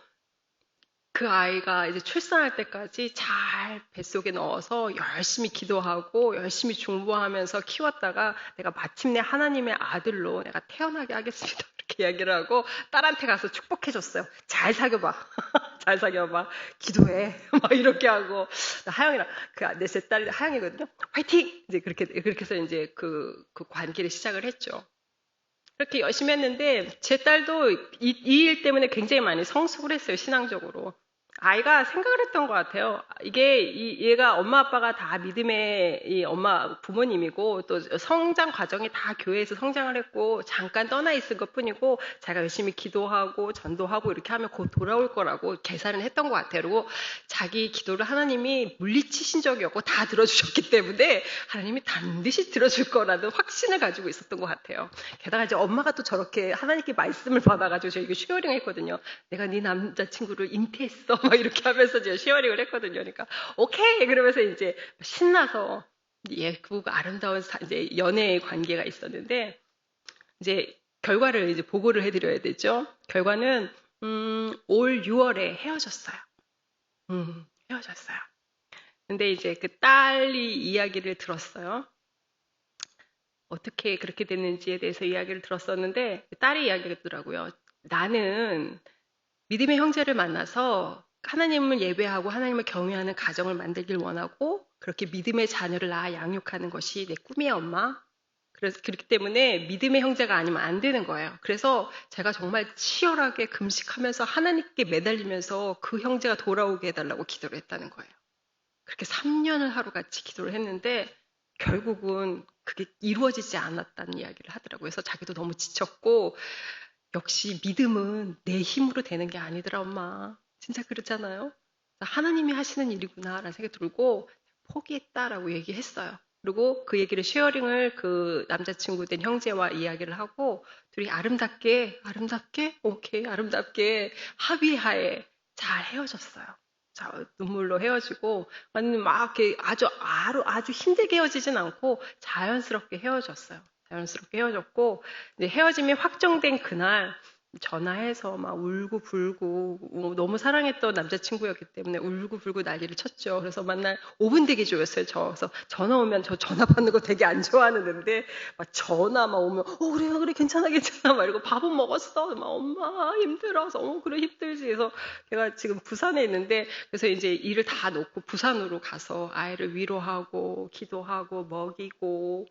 그 아이가 이제 출산할 때까지 잘 뱃속에 넣어서 열심히 기도하고 열심히 중보하면서 키웠다가 내가 마침내 하나님의 아들로 내가 태어나게 하겠습니다. 이렇게 이야기를 하고 딸한테 가서 축복해줬어요. 잘 사귀어봐. 잘 사귀어봐. 기도해. 막 이렇게 하고 하영이랑 내 제 딸이 하영이거든요. 화이팅! 이제 그렇게 해서 이제 그 관계를 시작을 했죠. 그렇게 열심히 했는데 제 딸도 이 일 때문에 굉장히 많이 성숙을 했어요. 신앙적으로. 아이가 생각을 했던 것 같아요. 이게 얘가 엄마 아빠가 다 믿음의 이 엄마 부모님이고 또 성장 과정이 다 교회에서 성장을 했고 잠깐 떠나 있을 것 뿐이고 자기가 열심히 기도하고 전도하고 이렇게 하면 곧 돌아올 거라고 계산을 했던 것 같아요. 그리고 자기 기도를 하나님이 물리치신 적이 없고 다 들어주셨기 때문에 하나님이 반드시 들어줄 거라는 확신을 가지고 있었던 것 같아요. 게다가 이제 엄마가 또 저렇게 하나님께 말씀을 받아가지고 저희가 쉐어링 했거든요. 내가 네 남자친구를 잉태했어. 막 이렇게 하면서 제가 쉐어링을 했거든요. 그러니까, 오케이! 그러면서 이제 신나서 예쁘고 아름다운 이제 연애의 관계가 있었는데, 이제 결과를 이제 보고를 해드려야 되죠. 결과는, 올 6월에 헤어졌어요. 헤어졌어요. 근데 이제 그 딸이 이야기를 들었어요. 어떻게 그렇게 됐는지에 대해서 이야기를 들었었는데 딸이 이야기를 했더라고요. 나는 믿음의 형제를 만나서 하나님을 예배하고 하나님을 경외하는 가정을 만들길 원하고 그렇게 믿음의 자녀를 낳아 양육하는 것이 내 꿈이야, 엄마. 그래서 그렇기 때문에 믿음의 형제가 아니면 안 되는 거예요. 그래서 제가 정말 치열하게 금식하면서 하나님께 매달리면서 그 형제가 돌아오게 해달라고 기도를 했다는 거예요. 그렇게 3년을 하루같이 기도를 했는데 결국은 그게 이루어지지 않았다는 이야기를 하더라고요. 그래서 자기도 너무 지쳤고 역시 믿음은 내 힘으로 되는 게 아니더라, 엄마. 진짜 그렇잖아요. 하나님이 하시는 일이구나라는 생각이 들고 포기했다라고 얘기했어요. 그리고 그 얘기를 쉐어링을 그 남자친구 된 형제와 이야기를 하고 둘이 아름답게, 오케이, 아름답게 합의하에 잘 헤어졌어요. 자, 눈물로 헤어지고, 아니, 막 이렇게 아주 힘들게 헤어지진 않고 자연스럽게 헤어졌어요. 자연스럽게 헤어졌고, 이제 헤어짐이 확정된 그날, 전화해서 막 울고불고 너무 사랑했던 남자친구였기 때문에 울고불고 난리를 쳤죠. 그래서 만날 5분 대기조였어요. 그래서 전화 오면 저 전화 받는 거 되게 안 좋아하는데 막 전화 막 오면 그래 괜찮아 막 이러고 밥은 먹었어. 막 엄마 힘들어서 그래 힘들지. 그래서 제가 지금 부산에 있는데 그래서 이제 일을 다 놓고 부산으로 가서 아이를 위로하고 기도하고 먹이고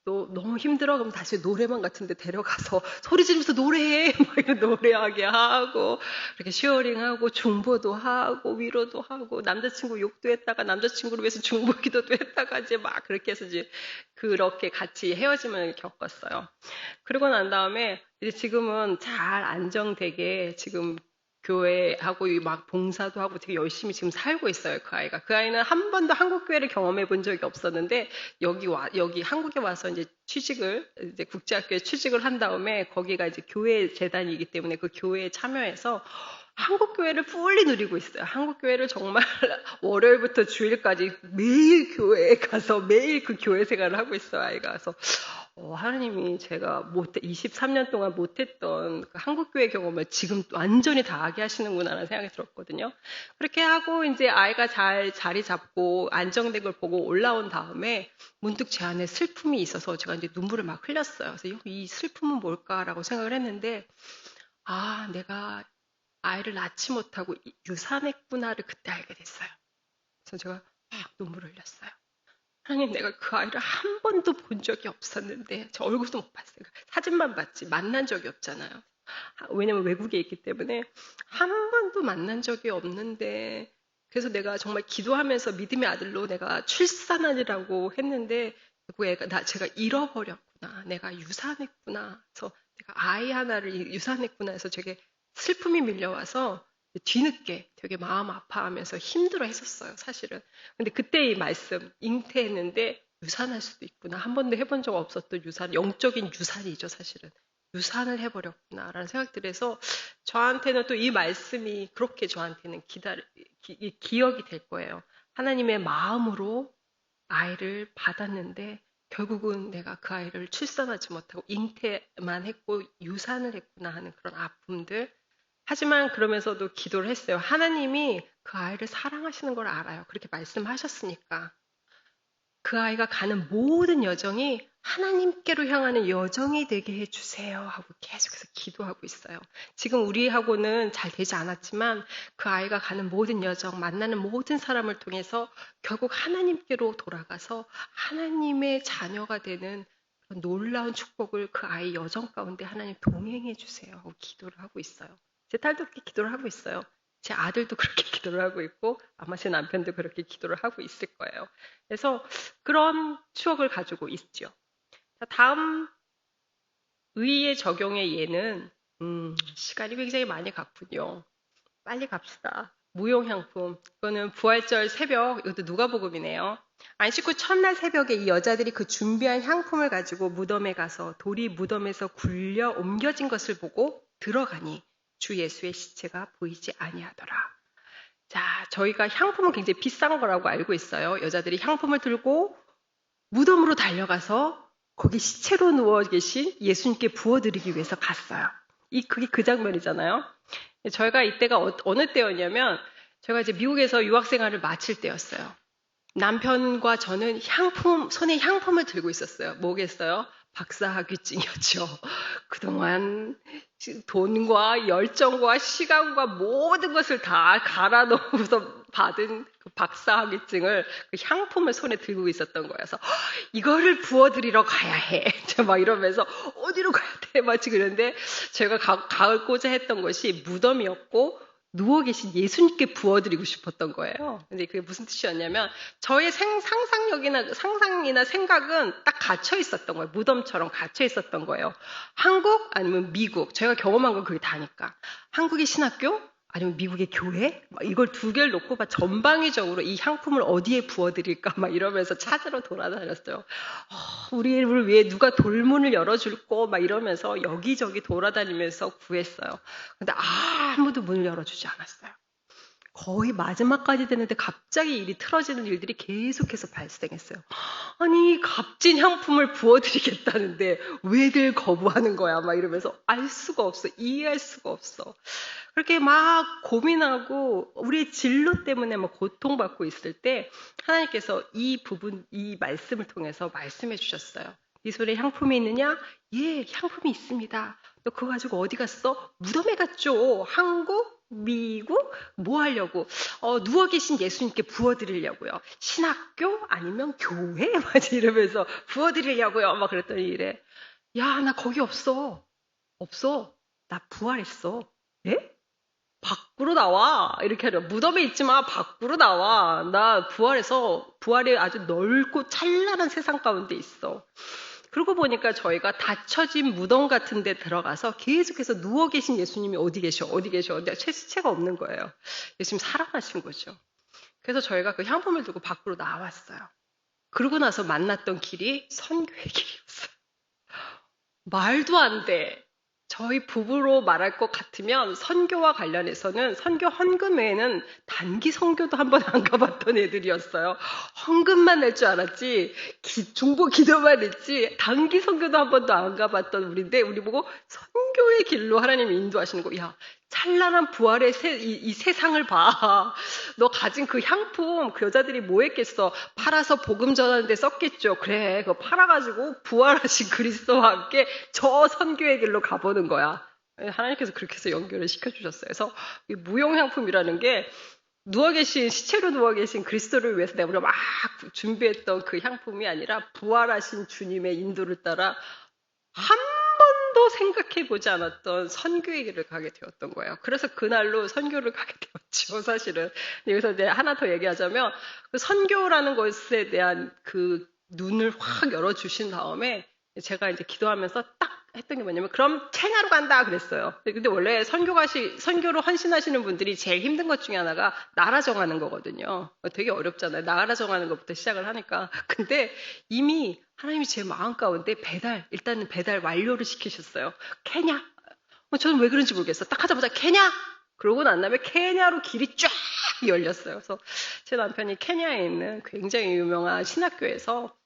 또 너무 힘들어? 그럼 다시 노래방 같은 데 데려가서 소리 지르면서 노래해! 막 이런 노래하게 하고, 이렇게 쉐어링하고, 중보도 하고, 위로도 하고, 남자친구 욕도 했다가, 남자친구를 위해서 중보 기도도 했다가, 이제 막 그렇게 해서 이제 그렇게 같이 헤어짐을 겪었어요. 그러고 난 다음에, 이제 지금은 잘 안정되게 지금 교회하고 막 봉사도 하고 되게 열심히 지금 살고 있어요, 그 아이가. 그 아이는 한 번도 한국 교회를 경험해 본 적이 없었는데, 여기 한국에 와서 이제 이제 국제학교에 취직을 한 다음에, 거기가 이제 교회 재단이기 때문에 그 교회에 참여해서 한국 교회를 풀리 누리고 있어요. 한국 교회를 정말 월요일부터 주일까지 매일 교회에 가서 매일 그 교회 생활을 하고 있어요, 아이가. 그래서 하나님이 제가 23년 동안 못했던 그 한국교회 경험을 지금 완전히 다 하게 하시는구나라는 생각이 들었거든요. 그렇게 하고 이제 아이가 잘 자리 잡고 안정된 걸 보고 올라온 다음에 문득 제 안에 슬픔이 있어서 제가 이제 눈물을 막 흘렸어요. 그래서 이 슬픔은 뭘까라고 생각을 했는데, 내가 아이를 낳지 못하고 유산했구나를 그때 알게 됐어요. 그래서 제가 막 눈물을 흘렸어요. 하나님, 내가 그 아이를 한 번도 본 적이 없었는데, 저 얼굴도 못 봤어요. 사진만 봤지, 만난 적이 없잖아요. 왜냐면 외국에 있기 때문에, 한 번도 만난 적이 없는데, 그래서 내가 정말 기도하면서 믿음의 아들로 내가 출산하리라고 했는데, 그 애가, 제가 잃어버렸구나. 내가 유산했구나. 그래서 내가 아이 하나를 유산했구나 해서 되게 슬픔이 밀려와서, 뒤늦게 되게 마음 아파하면서 힘들어 했었어요, 사실은. 근데 그때 이 말씀, 잉태했는데 유산할 수도 있구나. 한 번도 해본 적 없었던 유산, 영적인 유산이죠, 사실은. 유산을 해버렸구나라는 생각들이 해서 저한테는 또 이 말씀이 그렇게 저한테는 기억이 될 거예요. 하나님의 마음으로 아이를 받았는데 결국은 내가 그 아이를 출산하지 못하고 잉태만 했고 유산을 했구나 하는 그런 아픔들. 하지만 그러면서도 기도를 했어요. 하나님이 그 아이를 사랑하시는 걸 알아요. 그렇게 말씀하셨으니까. 그 아이가 가는 모든 여정이 하나님께로 향하는 여정이 되게 해주세요 하고 계속해서 기도하고 있어요. 지금 우리하고는 잘 되지 않았지만 그 아이가 가는 모든 여정, 만나는 모든 사람을 통해서 결국 하나님께로 돌아가서 하나님의 자녀가 되는 그런 놀라운 축복을 그 아이 여정 가운데 하나님 동행해 주세요 하고 기도를 하고 있어요. 제 딸도 그렇게 기도를 하고 있어요. 제 아들도 그렇게 기도를 하고 있고 아마 제 남편도 그렇게 기도를 하고 있을 거예요. 그래서 그런 추억을 가지고 있죠. 자, 다음 의의 적용의 예는 시간이 굉장히 많이 갔군요. 빨리 갑시다. 무용향품. 이거는 부활절 새벽, 이것도 누가복음이네요. 안식 후 첫날 새벽에 이 여자들이 그 준비한 향품을 가지고 무덤에 가서 돌이 무덤에서 굴려 옮겨진 것을 보고 들어가니 주 예수의 시체가 보이지 아니하더라. 자, 저희가 향품은 굉장히 비싼 거라고 알고 있어요. 여자들이 향품을 들고 무덤으로 달려가서 거기 시체로 누워 계신 예수님께 부어드리기 위해서 갔어요. 그게 그 장면이잖아요. 저희가 이때가 어느 때였냐면 제가 이제 미국에서 유학생활을 마칠 때였어요. 남편과 저는 손에 향품을 들고 있었어요. 뭐겠어요? 박사학위증이었죠. 그동안 돈과 열정과 시간과 모든 것을 다 갈아 넣어서 받은 그 박사학위증을 그 향품을 손에 들고 있었던 거여서 이거를 부어드리러 가야 해. 막 이러면서 어디로 가야 돼? 마치 그런데 제가 가고자 했던 것이 무덤이었고 누워 계신 예수님께 부어드리고 싶었던 거예요. 근데 그게 무슨 뜻이었냐면 저의 상상이나 생각은 딱 갇혀 있었던 거예요. 무덤처럼 갇혀 있었던 거예요. 한국 아니면 미국. 제가 경험한 건 그게 다니까. 한국의 신학교 아니면 미국의 교회? 이걸 두 개를 놓고 막 전방위적으로 이 향품을 어디에 부어드릴까 막 이러면서 찾으러 돌아다녔어요. 우리를 위해 누가 돌문을 열어줄고 막 이러면서 여기저기 돌아다니면서 구했어요. 근데 아무도 문을 열어주지 않았어요. 거의 마지막까지 되는데 갑자기 일이 틀어지는 일들이 계속해서 발생했어요. 아니 값진 향품을 부어드리겠다는데 왜들 거부하는 거야 막 이러면서 알 수가 없어. 이해할 수가 없어. 그렇게 막 고민하고 우리의 진로 때문에 막 고통받고 있을 때 하나님께서 이 말씀을 통해서 말씀해 주셨어요. 네 손에 향품이 있느냐? 예, 향품이 있습니다. 너 그거 가지고 어디 갔어? 무덤에 갔죠. 한국? 미국? 뭐 하려고? 누워 계신 예수님께 부어드리려고요. 신학교? 아니면 교회? 막 이러면서 부어드리려고요. 막 그랬더니 이래. 야, 나 거기 없어. 없어. 나 부활했어. 예? 밖으로 나와. 이렇게 하려. 무덤에 있지 마. 밖으로 나와. 나 부활의 아주 넓고 찬란한 세상 가운데 있어. 그러고 보니까 저희가 닫혀진 무덤 같은 데 들어가서 계속해서 누워 계신 예수님이 어디 계셔. 근데 시체가 없는 거예요. 예수님 살아나신 거죠. 그래서 저희가 그 향품을 두고 밖으로 나왔어요. 그러고 나서 만났던 길이 선교의 길이었어요. 말도 안 돼. 저희 부부로 말할 것 같으면 선교와 관련해서는 선교 헌금 외에는 단기 선교도 한 번 안 가봤던 애들이었어요. 헌금만 낼 줄 알았지 중보 기도만 했지 단기 선교도 한 번도 안 가봤던 우리인데 우리 보고 선교의 길로 하나님이 인도하시는 거. 야, 찬란한 부활의 이 세상을 봐. 너 가진 그 향품 그 여자들이 뭐 했겠어. 팔아서 복음 전하는데 썼겠죠. 그래, 그거 팔아가지고 부활하신 그리스도와 함께 저 선교의 길로 가보는 거야. 하나님께서 그렇게 해서 연결을 시켜주셨어요. 그래서 이 무용향품이라는 게 시체로 누워 계신 그리스도를 위해서 내가 막 준비했던 그 향품이 아니라 부활하신 주님의 인도를 따라 한 번도 생각해보지 않았던 선교의 길을 가게 되었던 거예요. 그래서 그날로 선교를 가게 되었죠, 사실은. 여기서 이제 하나 더 얘기하자면, 그 선교라는 것에 대한 그 눈을 확 열어주신 다음에, 제가 이제 기도하면서 딱 했던 게 뭐냐면, 그럼 케냐로 간다 그랬어요. 근데 원래 선교로 헌신하시는 분들이 제일 힘든 것 중에 하나가 나라 정하는 거거든요. 되게 어렵잖아요. 나라 정하는 것부터 시작을 하니까. 근데 이미 하나님이 제 마음 가운데 일단은 배달 완료를 시키셨어요. 케냐. 저는 왜 그런지 모르겠어. 딱 하자마자 케냐! 그러고 난 다음에 케냐로 길이 쫙 열렸어요. 그래서 제 남편이 케냐에 있는 굉장히 유명한 신학교에서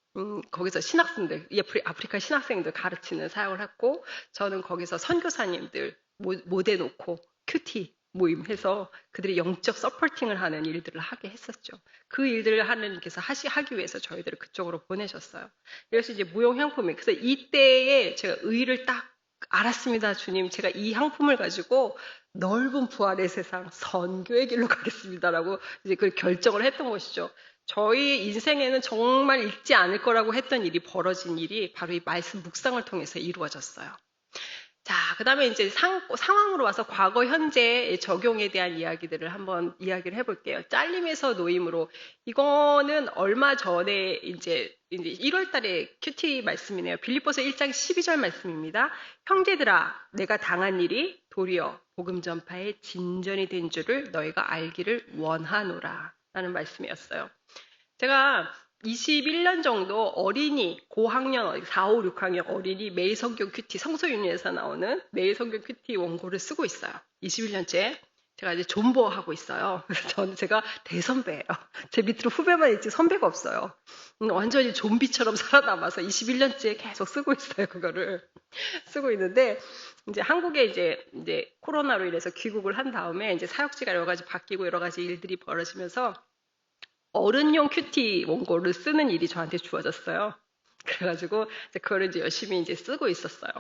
거기서 신학생들, 아프리카 신학생들 가르치는 사역을 했고, 저는 거기서 선교사님들 모대 놓고 큐티 모임 해서 그들이 영적 서포팅을 하는 일들을 하게 했었죠. 그 일들을 하나님께서 하기 위해서 저희들을 그쪽으로 보내셨어요. 그래서 이제 무용향품이, 그래서 이때에 제가 의의를 딱 알았습니다. 주님, 제가 이 향품을 가지고 넓은 부활의 세상 선교의 길로 가겠습니다라고 이제 그 결정을 했던 것이죠. 저희 인생에는 정말 잊지 않을 거라고 했던 일이 벌어진 일이 바로 이 말씀 묵상을 통해서 이루어졌어요. 자, 그 다음에 이제 상황으로 와서 과거, 현재 적용에 대한 이야기들을 한번 이야기를 해볼게요. 잘림에서 노임으로. 이거는 얼마 전에 이제 1월 달에 큐티 말씀이네요. 빌립보서 1장 12절 말씀입니다. 형제들아, 내가 당한 일이 도리어 복음 전파의 진전이 된 줄을 너희가 알기를 원하노라. 라는 말씀이었어요. 제가 21년 정도 어린이, 고학년, 4, 5, 6학년 어린이 매일 성경 큐티, 성서윤리에서 나오는 매일 성경 큐티 원고를 쓰고 있어요. 21년째. 제가 이제 존버하고 있어요. 그래서 제가 대선배예요. 제 밑으로 후배만 있지 선배가 없어요. 완전히 좀비처럼 살아남아서 21년째 계속 쓰고 있어요. 그거를. 쓰고 있는데, 이제 한국에 이제 코로나로 인해서 귀국을 한 다음에 이제 사역지가 여러 가지 바뀌고 여러 가지 일들이 벌어지면서 어른용 큐티 원고를 쓰는 일이 저한테 주어졌어요. 그래가지고 이제 그거를 이제 열심히 이제 쓰고 있었어요.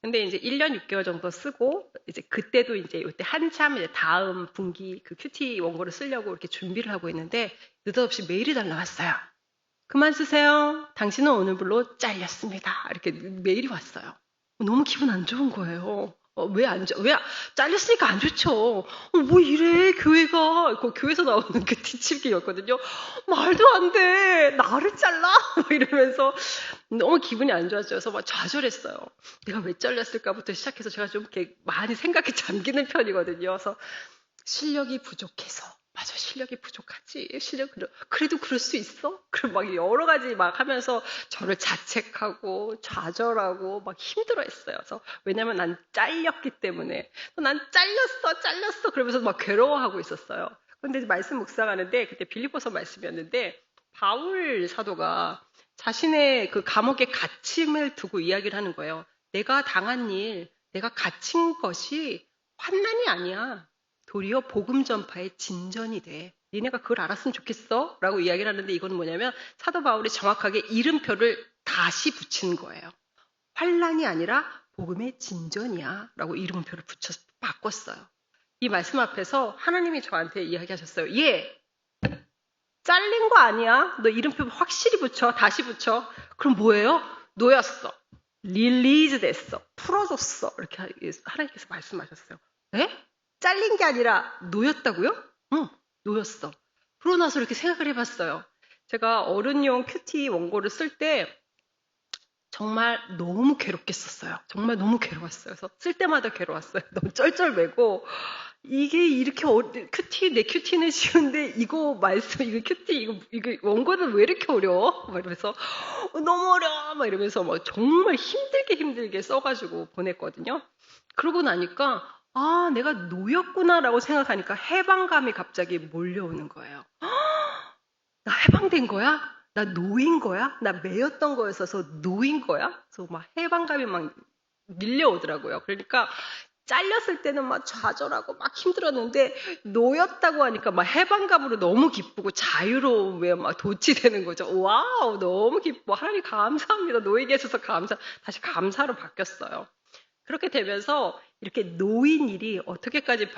근데 이제 1년 6개월 정도 쓰고 이제 그때도 이제 이때 한참 이제 다음 분기 그 큐티 원고를 쓰려고 이렇게 준비를 하고 있는데 느닷없이 메일이 날라왔어요. 그만 쓰세요. 당신은 오늘부로 잘렸습니다. 이렇게 메일이 왔어요. 너무 기분 안 좋은 거예요. 왜 잘렸으니까 안 좋죠. 뭐 이래, 교회가. 그 교회에서 나오는 그 뒷집기였거든요. 말도 안 돼. 나를 잘라? 이러면서 너무 기분이 안 좋았죠. 막 좌절했어요. 내가 왜 잘렸을까부터 시작해서 제가 좀 이렇게 많이 생각에 잠기는 편이거든요. 그래서 실력이 부족해서. 맞아, 실력이 부족하지. 그래도 그럴 수 있어? 그럼 막 여러 가지 막 하면서 저를 자책하고 좌절하고 막 힘들어 했어요. 그래서 왜냐면 난 잘렸기 때문에. 난 잘렸어. 그러면서 막 괴로워하고 있었어요. 근데 말씀 묵상하는데 그때 빌립보서 말씀이었는데 바울 사도가 자신의 그 감옥의 갇힘을 두고 이야기를 하는 거예요. 내가 당한 일, 내가 갇힌 것이 환난이 아니야. 도리어 복음 전파의 진전이 돼. 니네가 그걸 알았으면 좋겠어? 라고 이야기를 하는데 이건 뭐냐면 사도 바울이 정확하게 이름표를 다시 붙인 거예요. 환난이 아니라 복음의 진전이야. 라고 이름표를 바꿨어요. 이 말씀 앞에서 하나님이 저한테 이야기하셨어요. 잘린 거 아니야? 너 이름표 확실히 붙여. 다시 붙여. 그럼 뭐예요? 놓였어. 릴리즈 됐어. 풀어줬어. 이렇게 하나님께서 말씀하셨어요. 에? 잘린 게 아니라 놓였다고요? 응, 놓였어. 그러고 나서 이렇게 생각을 해봤어요. 제가 어른용 큐티 원고를 쓸 때 정말 너무 괴롭게 썼어요. 정말 너무 괴로웠어요. 그래서 쓸 때마다 괴로웠어요. 너무 쩔쩔매고 이게 이렇게 내 큐티는 쉬운데 이거 큐티 이거 원고는 왜 이렇게 어려워? 막 이러면서 너무 어려워. 막 이러면서 막 정말 힘들게 써가지고 보냈거든요. 그러고 나니까 내가 놓였구나라고 생각하니까 해방감이 갑자기 몰려오는 거예요. 나 해방된 거야? 나 놓인 거야? 나 매였던 거였어서 놓인 거야? 그래서 막 해방감이 막 밀려오더라고요. 그러니까 잘렸을 때는 막 좌절하고 막 힘들었는데 놓였다고 하니까 막 해방감으로 너무 기쁘고 자유로움에 막 도취되는 거죠. 와우, 너무 기뻐. 하나님 감사합니다. 놓이게 해줘서 다시 감사로 바뀌었어요. 그렇게 되면서 이렇게 놓인 일이 어떻게까지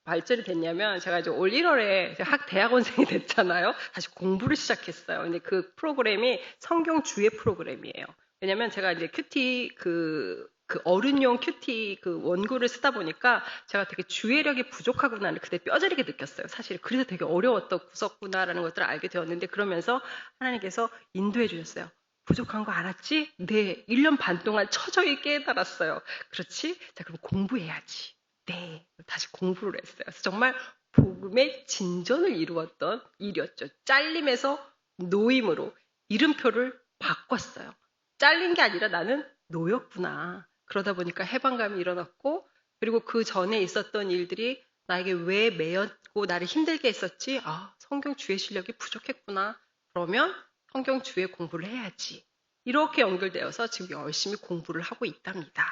발전이 됐냐면 제가 이제 올 1월에 대학원생이 됐잖아요. 다시 공부를 시작했어요. 근데 그 프로그램이 성경 주의 프로그램이에요. 왜냐면 제가 이제 큐티 그 어른용 큐티 그 원고를 쓰다 보니까 제가 되게 주의력이 부족하구나를 그때 뼈저리게 느꼈어요. 사실 그래서 되게 어려웠구나라는 것들을 알게 되었는데 그러면서 하나님께서 인도해 주셨어요. 부족한 거 알았지? 네. 1년 반 동안 처저히 깨달았어요. 그렇지? 자, 그럼 공부해야지. 네. 다시 공부를 했어요. 그래서 정말 복음의 진전을 이루었던 일이었죠. 잘림에서 노임으로 이름표를 바꿨어요. 잘린 게 아니라 나는 놓였구나. 그러다 보니까 해방감이 일어났고, 그리고 그 전에 있었던 일들이 나에게 왜 매였고 나를 힘들게 했었지? 성경 주의 실력이 부족했구나. 그러면 성경 주의 공부를 해야지. 이렇게 연결되어서 지금 열심히 공부를 하고 있답니다.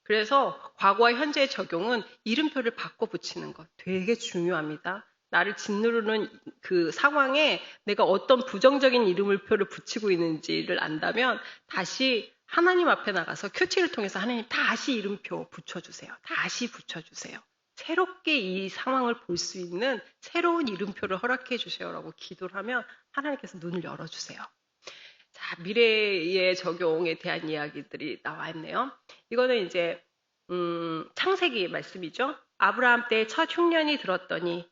그래서 과거와 현재의 적용은 이름표를 바꿔 붙이는 것 되게 중요합니다. 나를 짓누르는 그 상황에 내가 어떤 부정적인 이름표를 붙이고 있는지를 안다면 다시 하나님 앞에 나가서 큐티를 통해서 하나님 다시 이름표 붙여주세요. 다시 붙여주세요. 새롭게 이 상황을 볼 수 있는 새로운 이름표를 허락해 주세요라고 기도를 하면 하나님께서 눈을 열어주세요. 자, 미래의 적용에 대한 이야기들이 나와 있네요. 이거는 이제 창세기 말씀이죠. 아브라함 때 첫 흉년이 들었더니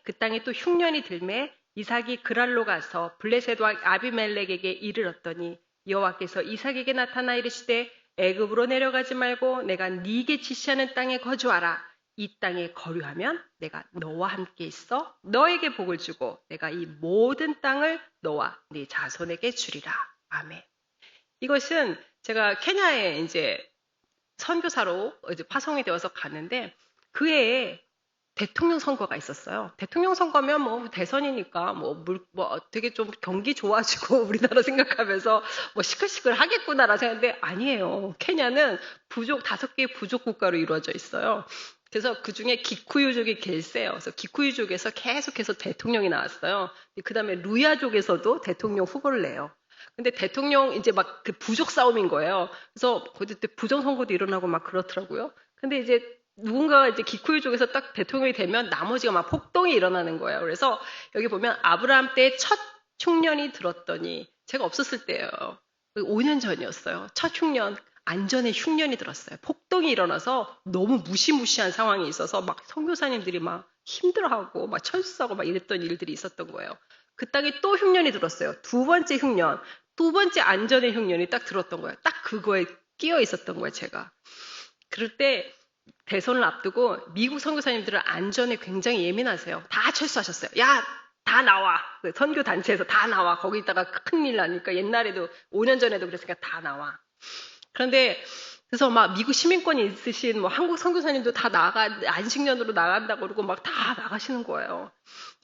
그 땅에 또 흉년이 들매 이삭이 그랄로 가서 블레셋 왕 아비멜렉에게 이르렀더니 여호와께서 이삭에게 나타나 이르시되 애굽으로 내려가지 말고 내가 네게 지시하는 땅에 거주하라. 이 땅에 거류하면 내가 너와 함께 있어 너에게 복을 주고 내가 이 모든 땅을 너와 네 자손에게 주리라. 아멘. 이것은 제가 케냐에 이제 선교사로 이제 파송이 되어서 갔는데 그 해에 대통령 선거가 있었어요. 대통령 선거면 뭐 대선이니까 뭐 되게 좀 경기 좋아지고 우리나라 생각하면서 뭐 시끌시끌 하겠구나라 생각했는데 아니에요. 케냐는 5개의 부족 국가로 이루어져 있어요. 그래서 그 중에 기쿠유족이 제일 세요. 그래서 기쿠유족에서 계속해서 대통령이 나왔어요. 그 다음에 루야족에서도 대통령 후보를 내요. 근데 대통령 이제 막 그 부족 싸움인 거예요. 그래서 그때 부정선거도 일어나고 막 그렇더라고요. 근데 이제 누군가 이제 기쿠유족에서 딱 대통령이 되면 나머지가 막 폭동이 일어나는 거예요. 그래서 여기 보면 아브라함 때 첫 흉년이 들었더니 제가 없었을 때예요. 5년 전이었어요. 첫 흉년, 안전에 흉년이 들었어요. 폭동이 일어나서 너무 무시무시한 상황이 있어서 막 선교사님들이 막 힘들어하고 막 철수하고 막 이랬던 일들이 있었던 거예요. 그 땅에 또 흉년이 들었어요. 두 번째 흉년, 두 번째 안전의 흉년이 딱 들었던 거예요. 딱 그거에 끼어 있었던 거예요, 제가. 그럴 때 대선을 앞두고 미국 선교사님들은 안전에 굉장히 예민하세요. 다 철수하셨어요. 야, 다 나와. 선교 단체에서 다 나와. 거기 있다가 큰일 나니까 옛날에도 5년 전에도 그랬으니까 다 나와. 그런데 그래서 막 미국 시민권이 있으신 뭐 한국 선교사님도 다 안식년으로 나간다고 그러고 막 다 나가시는 거예요.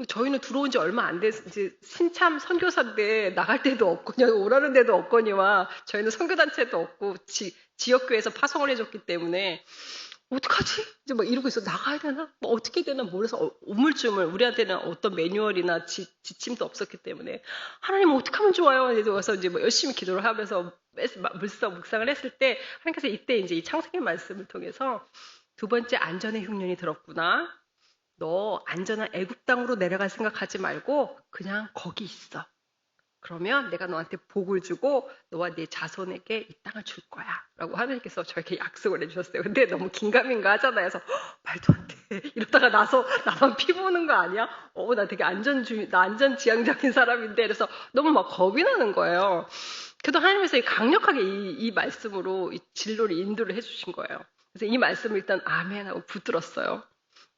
저희는 들어온 지 얼마 안 돼서 이제 신참 선교사인데 나갈 데도 없거니와 오라는 데도 없거니와 저희는 선교단체도 없고 지역교회에서 파송을 해줬기 때문에 어떡하지? 이제 막 이러고 있어. 나가야 되나? 뭐 어떻게 되나 모르서 우물쭈물 우리한테는 어떤 매뉴얼이나 지침도 없었기 때문에 하나님 어떻게 하면 좋아요? 이제 와서 이제 뭐 열심히 기도를 하면서 묵상을 했을 때 하나님께서 이때 이제 이 창세기 말씀을 통해서 두 번째 안전의 흉년이 들었구나. 너 안전한 애굽 땅으로 내려갈 생각하지 말고 그냥 거기 있어. 그러면 내가 너한테 복을 주고 너와 네 자손에게 이 땅을 줄 거야. 라고 하나님께서 저에게 약속을 해주셨어요. 근데 너무 긴가민가 하잖아요. 그래서 말도 안 돼. 이러다가 나만 피 보는 거 아니야? 나 되게 나 안전지향적인 사람인데. 그래서 너무 막 겁이 나는 거예요. 그래도 하나님께서 강력하게 이 말씀으로 이 진로를 인도를 해주신 거예요. 그래서 이 말씀을 일단 아멘 하고 붙들었어요.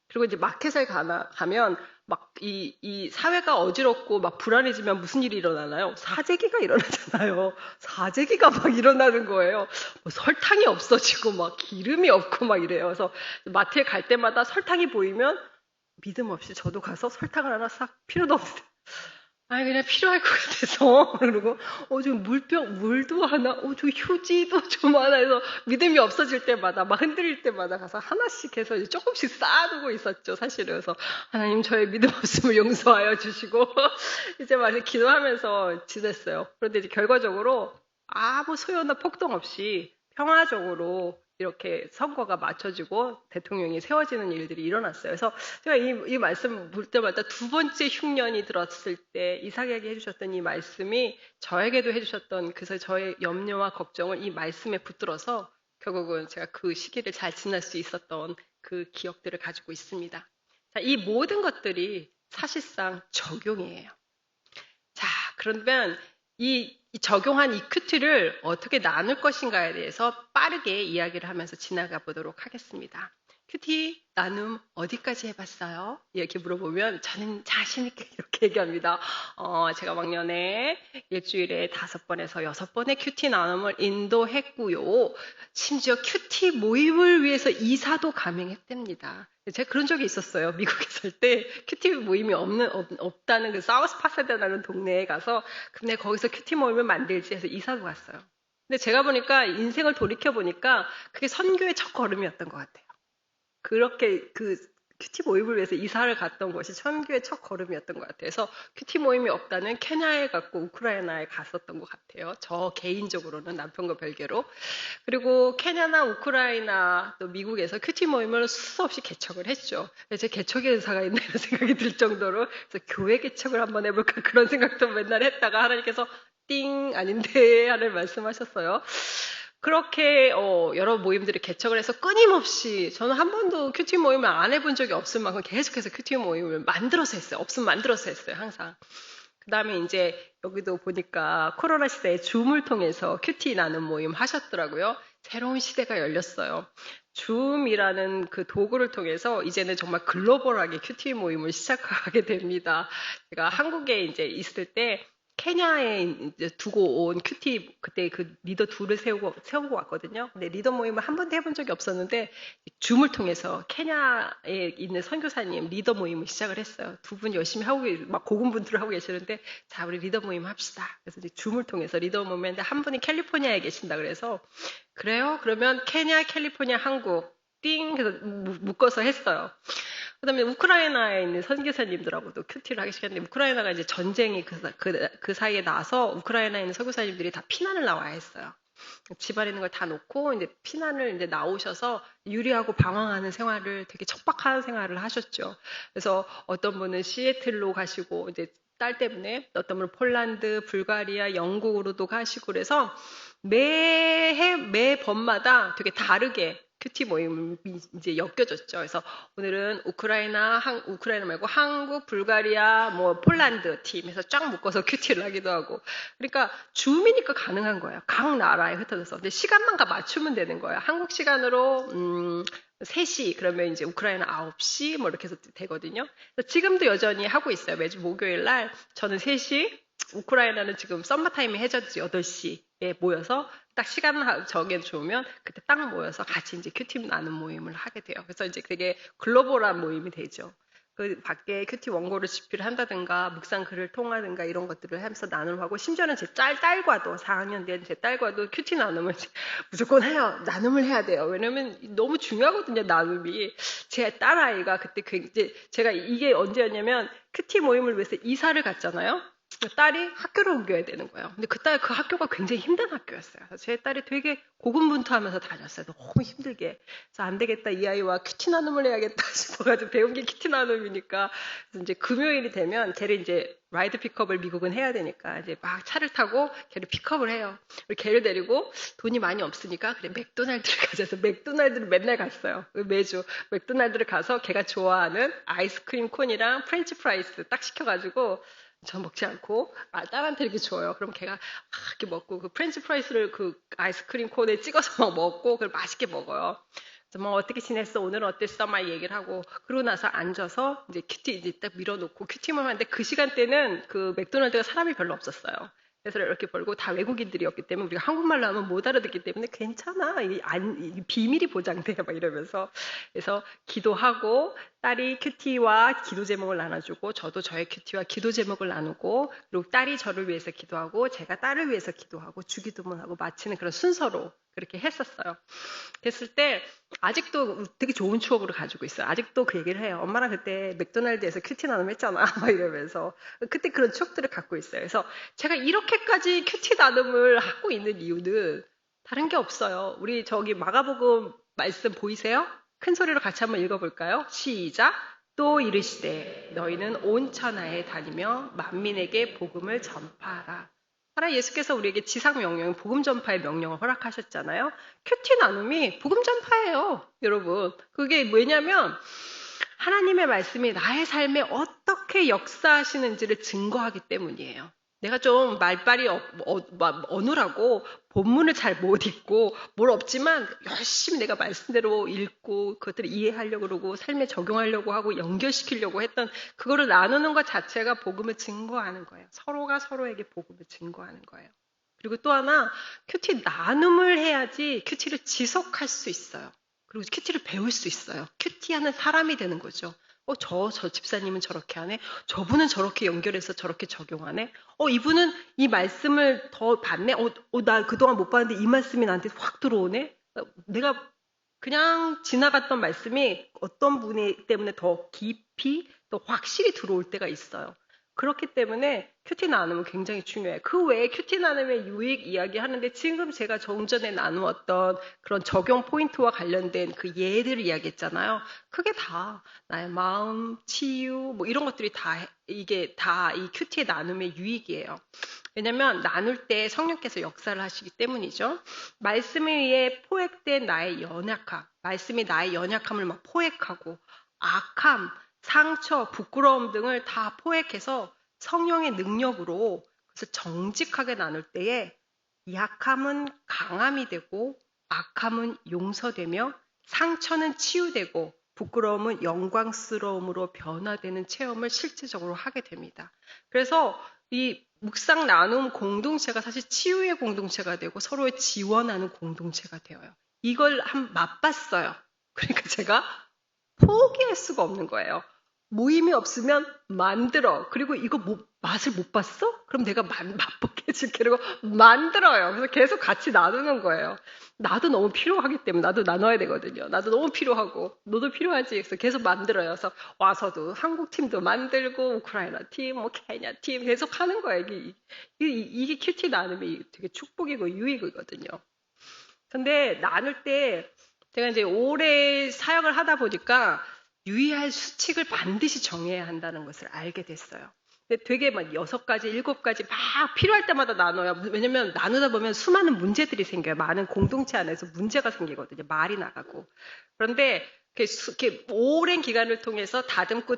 그리고 이제 마켓에 가면 막 이 사회가 어지럽고 막 불안해지면 무슨 일이 일어나나요? 사재기가 일어나잖아요. 사재기가 막 일어나는 거예요. 뭐 설탕이 없어지고 막 기름이 없고 막 이래요. 그래서 마트에 갈 때마다 설탕이 보이면 믿음 없이 저도 가서 설탕을 하나 싹 필요도 없어요. 그냥 필요할 것 같아서. 그리고, 좀 물도 하나, 좀 휴지도 좀 하나 해서 믿음이 없어질 때마다, 막 흔들릴 때마다 가서 하나씩 해서 이제 조금씩 쌓아두고 있었죠, 사실은. 그래서, 하나님 저의 믿음 없음을 용서하여 주시고, 이제 막 기도하면서 지냈어요. 그런데 이제 결과적으로 아무 소요나 폭동 없이 평화적으로 이렇게 선거가 맞춰지고 대통령이 세워지는 일들이 일어났어요. 그래서 제가 이 말씀 볼 때마다 두 번째 흉년이 들었을 때 이삭에게 해주셨던 이 말씀이 저에게도 해주셨던 그래서 저의 염려와 걱정을 이 말씀에 붙들어서 결국은 제가 그 시기를 잘 지날 수 있었던 그 기억들을 가지고 있습니다. 자, 이 모든 것들이 사실상 적용이에요. 자, 그러면 이 적용한 이 큐티를 어떻게 나눌 것인가에 대해서 빠르게 이야기를 하면서 지나가 보도록 하겠습니다. 큐티 나눔 어디까지 해봤어요? 이렇게 물어보면 저는 자신 있게 이렇게 얘기합니다. 제가 왕년에 일주일에 5번에서 6번의 큐티 나눔을 인도했고요. 심지어 큐티 모임을 위해서 이사도 감행했답니다. 제가 그런 적이 있었어요. 미국에 살 때 큐티 모임이 없다는 그 사우스 파사데나라는 동네에 가서 근데 거기서 큐티 모임을 만들지 해서 이사도 갔어요. 근데 제가 보니까 인생을 돌이켜보니까 그게 선교의 첫 걸음이었던 것 같아요. 그렇게 그 큐티 모임을 위해서 이사를 갔던 것이 선교의 첫 걸음이었던 것 같아요. 그래서 큐티 모임이 없다는 케냐에 갔고 우크라이나에 갔었던 것 같아요. 저 개인적으로는 남편과 별개로. 그리고 케냐나 우크라이나 또 미국에서 큐티 모임을 수없이 개척을 했죠. 제 개척의 은사가 있나 이런 생각이 들 정도로 그래서 교회 개척을 한번 해볼까 그런 생각도 맨날 했다가 하나님께서 띵 아닌데 하는 말씀하셨어요. 그렇게 여러 모임들을 개척을 해서 끊임없이 저는 한 번도 큐티 모임을 안 해본 적이 없을 만큼 계속해서 큐티 모임을 만들어서 했어요. 없으면 만들어서 했어요. 항상. 그 다음에 이제 여기도 보니까 코로나 시대에 줌을 통해서 큐티 나눔 모임 하셨더라고요. 새로운 시대가 열렸어요. 줌이라는 그 도구를 통해서 이제는 정말 글로벌하게 큐티 모임을 시작하게 됩니다. 제가 한국에 이제 있을 때 케냐에 이제 두고 온 큐티 그때 그 리더 둘을 세우고 왔거든요. 근데 리더 모임을 한 번도 해본 적이 없었는데 줌을 통해서 케냐에 있는 선교사님 리더 모임을 시작을 했어요. 두 분 열심히 하고 막 고군분투를 하고 계시는데 자 우리 리더 모임 합시다. 그래서 이제 줌을 통해서 리더 모임인데 한 분이 캘리포니아에 계신다 그래서 그래요? 그러면 케냐, 캘리포니아, 한국 띵 해서 묶어서 했어요. 그다음에 우크라이나에 있는 선교사님들하고도 큐티를 하기 시작했는데 우크라이나가 이제 전쟁이 그 사이에 나서 우크라이나에 있는 선교사님들이 다 피난을 나와야 했어요. 집안에 있는 걸 다 놓고 이제 피난을 이제 나오셔서 유리하고 방황하는 생활을 되게 척박한 생활을 하셨죠. 그래서 어떤 분은 시애틀로 가시고 이제 딸 때문에 어떤 분은 폴란드, 불가리아, 영국으로도 가시고 그래서 매해 매번마다 되게 다르게 큐티 모임이 이제 엮여졌죠. 그래서 오늘은 우크라이나 말고 한국, 불가리아, 뭐 폴란드 팀에서 쫙 묶어서 큐티를 하기도 하고. 그러니까 줌이니까 가능한 거예요. 각 나라에 흩어져서. 근데 시간만 맞추면 되는 거예요. 한국 시간으로 3시 그러면 이제 우크라이나 9시 뭐 이렇게 해서 되거든요. 지금도 여전히 하고 있어요. 매주 목요일 날 저는 3시, 우크라이나는 지금 썸머타임이 해졌지 8시에 모여서 딱 시간 정해 주면 그때 딱 모여서 같이 이제 큐티 나눔 모임을 하게 돼요. 그래서 이제 되게 글로벌한 모임이 되죠. 그 밖에 큐티 원고를 집필을 한다든가 묵상 글을 통하든가 이런 것들을 하면서 나눔하고 심지어는 제 딸과도 4학년 된 제 딸과도 큐티 나눔을 무조건 해요. 나눔을 해야 돼요. 왜냐면 너무 중요하거든요. 나눔이. 제 딸아이가 그때 이제 제가 이게 언제였냐면 큐티 모임을 위해서 이사를 갔잖아요. 딸이 학교를 옮겨야 되는 거예요. 근데 그 학교가 굉장히 힘든 학교였어요. 제 딸이 되게 고군분투하면서 다녔어요. 너무 힘들게. 그래서 안 되겠다. 이 아이와 큐티 나눔을 해야겠다 싶어가지고 배운 게 큐티 나눔이니까. 그래서 이제 금요일이 되면 걔를 이제 라이드 픽업을 미국은 해야 되니까 이제 막 차를 타고 걔를 픽업을 해요. 걔를 데리고 돈이 많이 없으니까 그래 맥도날드를 가자서 맥도날드를 맨날 갔어요. 매주 맥도날드를 가서 걔가 좋아하는 아이스크림 콘이랑 프렌치 프라이스 딱 시켜가지고 저 먹지 않고 딸한테 이렇게 줘요. 그럼 걔가 막 이렇게 먹고 그 프렌치 프라이스를 그 아이스크림 콘에 찍어서 막 먹고 그걸 맛있게 먹어요. 그래서 뭐 어떻게 지냈어? 오늘은 어땠어? 막 얘기를 하고 그러고 나서 앉아서 이제 큐티 이제 딱 밀어놓고 큐티만 하는데 그 시간대는 그 맥도날드가 사람이 별로 없었어요. 그래서 이렇게 벌고 다 외국인들이었기 때문에 우리가 한국말로 하면 못 알아듣기 때문에 괜찮아. 비밀이 보장돼. 막 이러면서. 그래서 기도하고 딸이 큐티와 기도 제목을 나눠주고 저도 저의 큐티와 기도 제목을 나누고 그리고 딸이 저를 위해서 기도하고 제가 딸을 위해서 기도하고 주기도문하고 마치는 그런 순서로 그렇게 했었어요. 그랬을 때 아직도 되게 좋은 추억으로 가지고 있어요. 아직도 그 얘기를 해요. 엄마랑 그때 맥도날드에서 큐티 나눔 했잖아. 막 이러면서 그때 그런 추억들을 갖고 있어요. 그래서 제가 이렇게까지 큐티 나눔을 하고 있는 이유는 다른 게 없어요. 우리 저기 마가복음 말씀 보이세요? 큰 소리로 같이 한번 읽어볼까요? 시작. 또 이르시되 너희는 온 천하에 다니며 만민에게 복음을 전파하라. 하나 예수께서 우리에게 지상 명령, 복음 전파의 명령을 허락하셨잖아요. 큐티 나눔이 복음 전파예요, 여러분. 그게 왜냐면 하나님의 말씀이 나의 삶에 어떻게 역사하시는지를 증거하기 때문이에요. 내가 좀 말빨이 어눌하고 본문을 잘 못 읽고 뭘 없지만 열심히 내가 말씀대로 읽고 그것들을 이해하려고 그러고 삶에 적용하려고 하고 연결시키려고 했던 그거를 나누는 것 자체가 복음을 증거하는 거예요. 서로가 서로에게 복음을 증거하는 거예요. 그리고 또 하나 큐티 나눔을 해야지 큐티를 지속할 수 있어요. 그리고 큐티를 배울 수 있어요. 큐티하는 사람이 되는 거죠. 저 집사님은 저렇게 하네. 저분은 저렇게 연결해서 저렇게 적용하네. 이분은 이 말씀을 더 받네. 나 그동안 못 봤는데 이 말씀이 나한테 확 들어오네. 내가 그냥 지나갔던 말씀이 어떤 분이 때문에 더 깊이, 더 확실히 들어올 때가 있어요. 그렇기 때문에 큐티 나눔은 굉장히 중요해요. 그 외에 큐티 나눔의 유익 이야기 하는데 지금 제가 조금 전에 나누었던 그런 적용 포인트와 관련된 그 예들을 이야기했잖아요. 그게 다 나의 마음, 치유, 뭐 이런 것들이 이게 다 이 큐티의 나눔의 유익이에요. 왜냐면 나눌 때 성령께서 역사를 하시기 때문이죠. 말씀에 의해 포획된 나의 연약함, 말씀이 나의 연약함을 막 포획하고 악함, 상처, 부끄러움 등을 다 포획해서 성령의 능력으로 그것을 정직하게 나눌 때에 약함은 강함이 되고 악함은 용서되며 상처는 치유되고 부끄러움은 영광스러움으로 변화되는 체험을 실제적으로 하게 됩니다. 그래서 이 묵상 나눔 공동체가 사실 치유의 공동체가 되고 서로의 지원하는 공동체가 되어요. 이걸 맛봤어요. 그러니까 제가 포기할 수가 없는 거예요. 모임이 없으면 만들어. 그리고 이거 맛을 못 봤어? 그럼 내가 맛보게 해줄게. 그리고 만들어요. 그래서 계속 같이 나누는 거예요. 나도 너무 필요하기 때문에 나도 나눠야 되거든요. 나도 너무 필요하고 너도 필요하지. 그래서 계속 만들어요. 그래서 와서도 한국 팀도 만들고 우크라이나 팀, 뭐 케냐 팀 계속 하는 거예요. 이게 큐티 나눔이 되게 축복이고 유익이거든요. 근데 나눌 때 제가 이제 오래 사역을 하다 보니까 유의할 수칙을 반드시 정해야 한다는 것을 알게 됐어요. 근데 되게 막 6가지, 7가지 막 필요할 때마다 나눠요. 왜냐면 나누다 보면 수많은 문제들이 생겨요. 많은 공동체 안에서 문제가 생기거든요. 말이 나가고. 그런데 이렇게 오랜 기간을 통해서 다듬고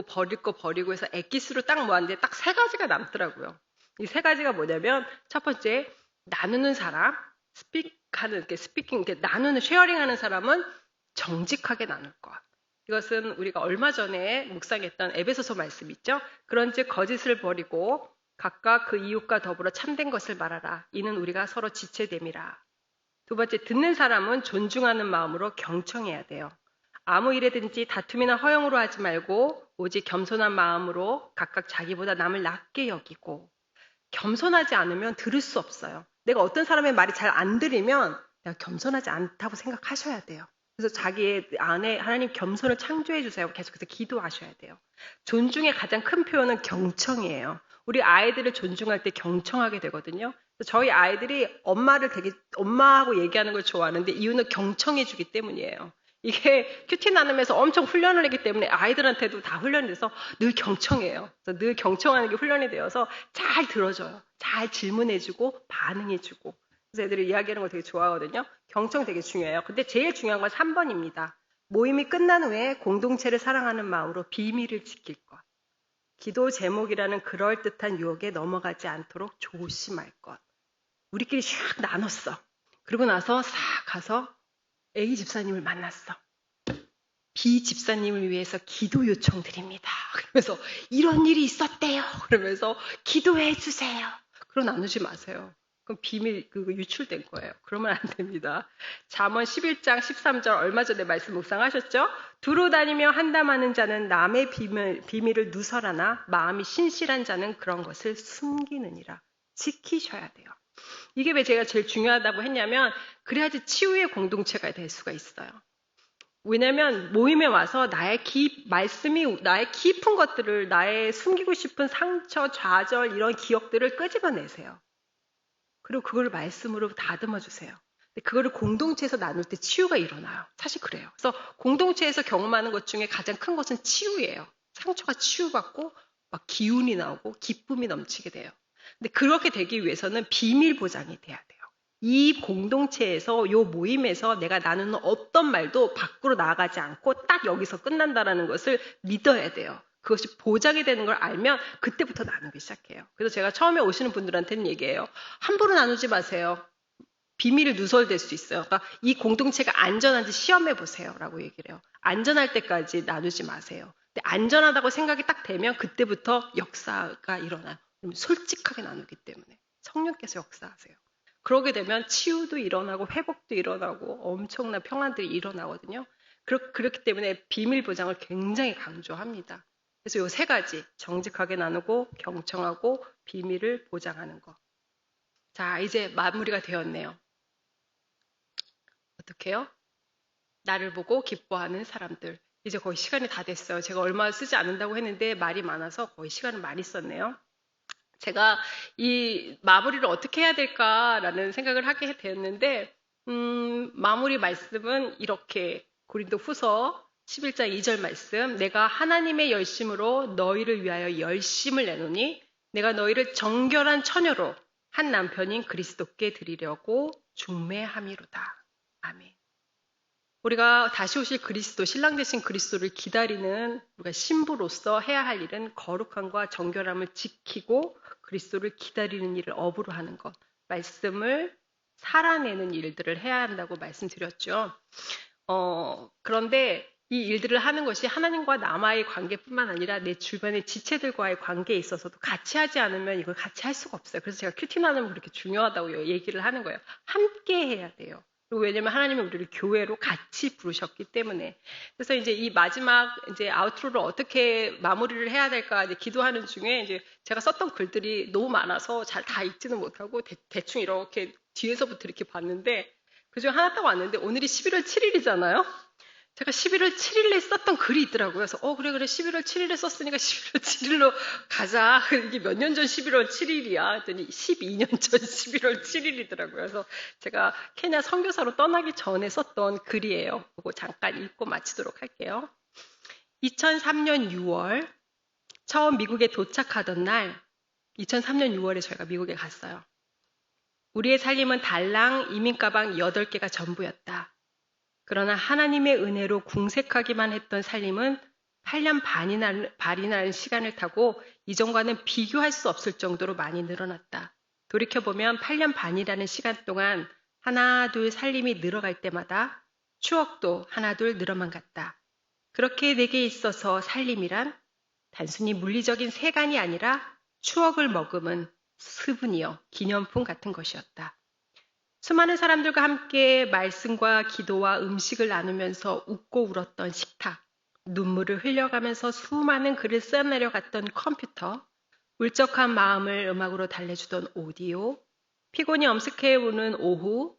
버릴 거 버리고 해서 엑기스로 딱 모았는데 딱 3가지가 남더라고요. 이 3가지가 뭐냐면 첫 번째, 나누는 사람, 스피킹, 나누는, 쉐어링하는 사람은 정직하게 나눌 것. 이것은 우리가 얼마 전에 묵상했던 에베소서 말씀 있죠? 그런즉 거짓을 버리고 각각 그 이웃과 더불어 참된 것을 말하라. 이는 우리가 서로 지체됨이라. 두 번째, 듣는 사람은 존중하는 마음으로 경청해야 돼요. 아무 일에든지 다툼이나 허용으로 하지 말고 오직 겸손한 마음으로 각각 자기보다 남을 낮게 여기고, 겸손하지 않으면 들을 수 없어요. 내가 어떤 사람의 말이 잘 안 들리면 내가 겸손하지 않다고 생각하셔야 돼요. 그래서 자기 안에 하나님 겸손을 창조해 주세요. 계속해서 기도하셔야 돼요. 존중의 가장 큰 표현은 경청이에요. 우리 아이들을 존중할 때 경청하게 되거든요. 저희 아이들이 엄마하고 얘기하는 걸 좋아하는데 이유는 경청해 주기 때문이에요. 이게 큐티 나눔에서 엄청 훈련을 했기 때문에 아이들한테도 다 훈련이 돼서 늘 경청해요. 그래서 늘 경청하는 게 훈련이 되어서 잘 들어줘요. 잘 질문해주고 반응해주고. 그래서 애들이 이야기하는 걸 되게 좋아하거든요. 경청 되게 중요해요. 근데 제일 중요한 건 3번입니다. 모임이 끝난 후에 공동체를 사랑하는 마음으로 비밀을 지킬 것. 기도 제목이라는 그럴듯한 유혹에 넘어가지 않도록 조심할 것. 우리끼리 샥 나눴어. 그러고 나서 싹 가서 A 집사님을 만났어. B 집사님을 위해서 기도 요청드립니다. 그러면서 이런 일이 있었대요. 그러면서 기도해 주세요. 그럼 나누지 마세요. 그럼 비밀 그거 유출된 거예요. 그러면 안 됩니다. 잠언 11장 13절 얼마 전에 말씀 묵상하셨죠? 두루 다니며 한담하는 자는 남의 비밀을 누설하나 마음이 신실한 자는 그런 것을 숨기느니라. 지키셔야 돼요. 이게 왜 제가 제일 중요하다고 했냐면 그래야지 치유의 공동체가 될 수가 있어요. 왜냐면 모임에 와서 말씀이 나의 깊은 것들을, 나의 숨기고 싶은 상처, 좌절 이런 기억들을 끄집어내세요. 그리고 그걸 말씀으로 다듬어 주세요. 근데 그거를 공동체에서 나눌 때 치유가 일어나요. 사실 그래요. 그래서 공동체에서 경험하는 것 중에 가장 큰 것은 치유예요. 상처가 치유받고 막 기운이 나오고 기쁨이 넘치게 돼요. 근데 그렇게 되기 위해서는 비밀 보장이 돼야 돼요. 이 공동체에서, 요 모임에서 내가 나누는 어떤 말도 밖으로 나가지 않고 딱 여기서 끝난다라는 것을 믿어야 돼요. 그것이 보장이 되는 걸 알면 그때부터 나누기 시작해요. 그래서 제가 처음에 오시는 분들한테는 얘기해요. 함부로 나누지 마세요. 비밀을 누설될 수 있어요. 그러니까 이 공동체가 안전한지 시험해 보세요. 라고 얘기를 해요. 안전할 때까지 나누지 마세요. 근데 안전하다고 생각이 딱 되면 그때부터 역사가 일어나요. 솔직하게 나누기 때문에. 성령께서 역사하세요. 그러게 되면 치유도 일어나고 회복도 일어나고 엄청난 평안들이 일어나거든요. 그렇기 때문에 비밀 보장을 굉장히 강조합니다. 그래서 요 세 가지, 정직하게 나누고 경청하고 비밀을 보장하는 거. 자, 이제 마무리가 되었네요. 어떻게 해요? 나를 보고 기뻐하는 사람들. 이제 거의 시간이 다 됐어요. 제가 얼마 쓰지 않는다고 했는데 말이 많아서 거의 시간을 많이 썼네요. 제가 이 마무리를 어떻게 해야 될까라는 생각을 하게 되었는데, 마무리 말씀은 이렇게 고린도 후서 11장 2절 말씀, 내가 하나님의 열심으로 너희를 위하여 열심을 내노니 내가 너희를 정결한 처녀로 한 남편인 그리스도께 드리려고 중매함이로다. 아멘. 우리가 다시 오실 그리스도, 신랑 되신 그리스도를 기다리는 우리가 신부로서 해야 할 일은 거룩함과 정결함을 지키고 그리스도를 기다리는 일을 업으로 하는 것, 말씀을 살아내는 일들을 해야 한다고 말씀드렸죠. 그런데 이 일들을 하는 것이 하나님과 남아의 관계뿐만 아니라 내 주변의 지체들과의 관계에 있어서도 같이 하지 않으면 이걸 같이 할 수가 없어요. 그래서 제가 큐티 나눔이 그렇게 중요하다고 얘기를 하는 거예요. 함께 해야 돼요. 그리고 왜냐면 하나님은 우리를 교회로 같이 부르셨기 때문에. 그래서 이제 이 마지막 이제 아우트로를 어떻게 마무리를 해야 될까 이제 기도하는 중에 이제 제가 썼던 글들이 너무 많아서 잘 다 읽지는 못하고 대충 이렇게 뒤에서부터 이렇게 봤는데 그중에 하나 딱 왔는데 오늘이 11월 7일이잖아요. 제가 11월 7일에 썼던 글이 있더라고요. 그래서 그래 11월 7일에 썼으니까 11월 7일로 가자. 이게 몇 년 전 11월 7일이야 했더니 12년 전 11월 7일이더라고요. 그래서 제가 케냐 선교사로 떠나기 전에 썼던 글이에요. 그거 잠깐 읽고 마치도록 할게요. 2003년 6월 처음 미국에 도착하던 날 2003년 6월에 저희가 미국에 갔어요. 우리의 살림은 달랑 이민가방 8개가 전부였다. 그러나 하나님의 은혜로 궁색하기만 했던 살림은 8년 반이라는 시간을 타고 이전과는 비교할 수 없을 정도로 많이 늘어났다. 돌이켜보면 8년 반이라는 시간 동안 하나 둘 살림이 늘어갈 때마다 추억도 하나 둘 늘어만 갔다. 그렇게 내게 있어서 살림이란 단순히 물리적인 세간이 아니라 추억을 머금은 스분이요, 기념품 같은 것이었다. 수많은 사람들과 함께 말씀과 기도와 음식을 나누면서 웃고 울었던 식탁, 눈물을 흘려가면서 수많은 글을 써내려갔던 컴퓨터, 울적한 마음을 음악으로 달래주던 오디오, 피곤이 엄습해 오는 오후,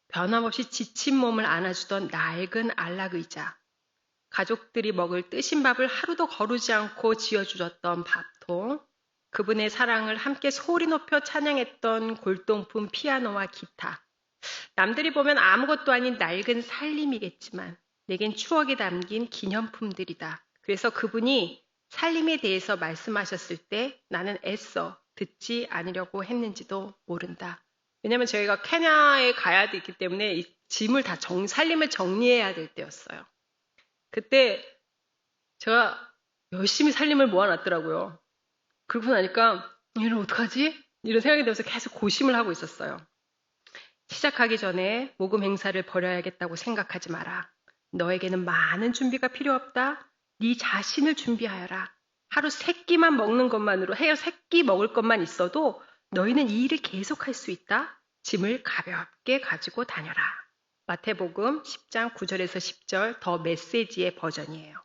변함없이 지친 몸을 안아주던 낡은 안락의자, 가족들이 먹을 뜨신 밥을 하루도 거르지 않고 지어주었던 밥통, 그분의 사랑을 함께 소리 높여 찬양했던 골동품 피아노와 기타. 남들이 보면 아무것도 아닌 낡은 살림이겠지만 내겐 추억이 담긴 기념품들이다. 그래서 그분이 살림에 대해서 말씀하셨을 때 나는 애써 듣지 않으려고 했는지도 모른다. 왜냐하면 저희가 케냐에 가야 되기 때문에 이 짐을 다 살림을 정리해야 될 때였어요. 그때 제가 열심히 살림을 모아놨더라고요. 그러고 나니까 이걸 어떡하지? 이런 생각이 들면서 계속 고심을 하고 있었어요. 시작하기 전에 모금 행사를 벌여야겠다고 생각하지 마라. 너에게는 많은 준비가 필요 없다. 네 자신을 준비하여라. 하루 3끼만 먹는 것만으로 해요. 3끼 먹을 것만 있어도 너희는 이 일을 계속할 수 있다. 짐을 가볍게 가지고 다녀라. 마태복음 10장 9절에서 10절 더 메시지의 버전이에요.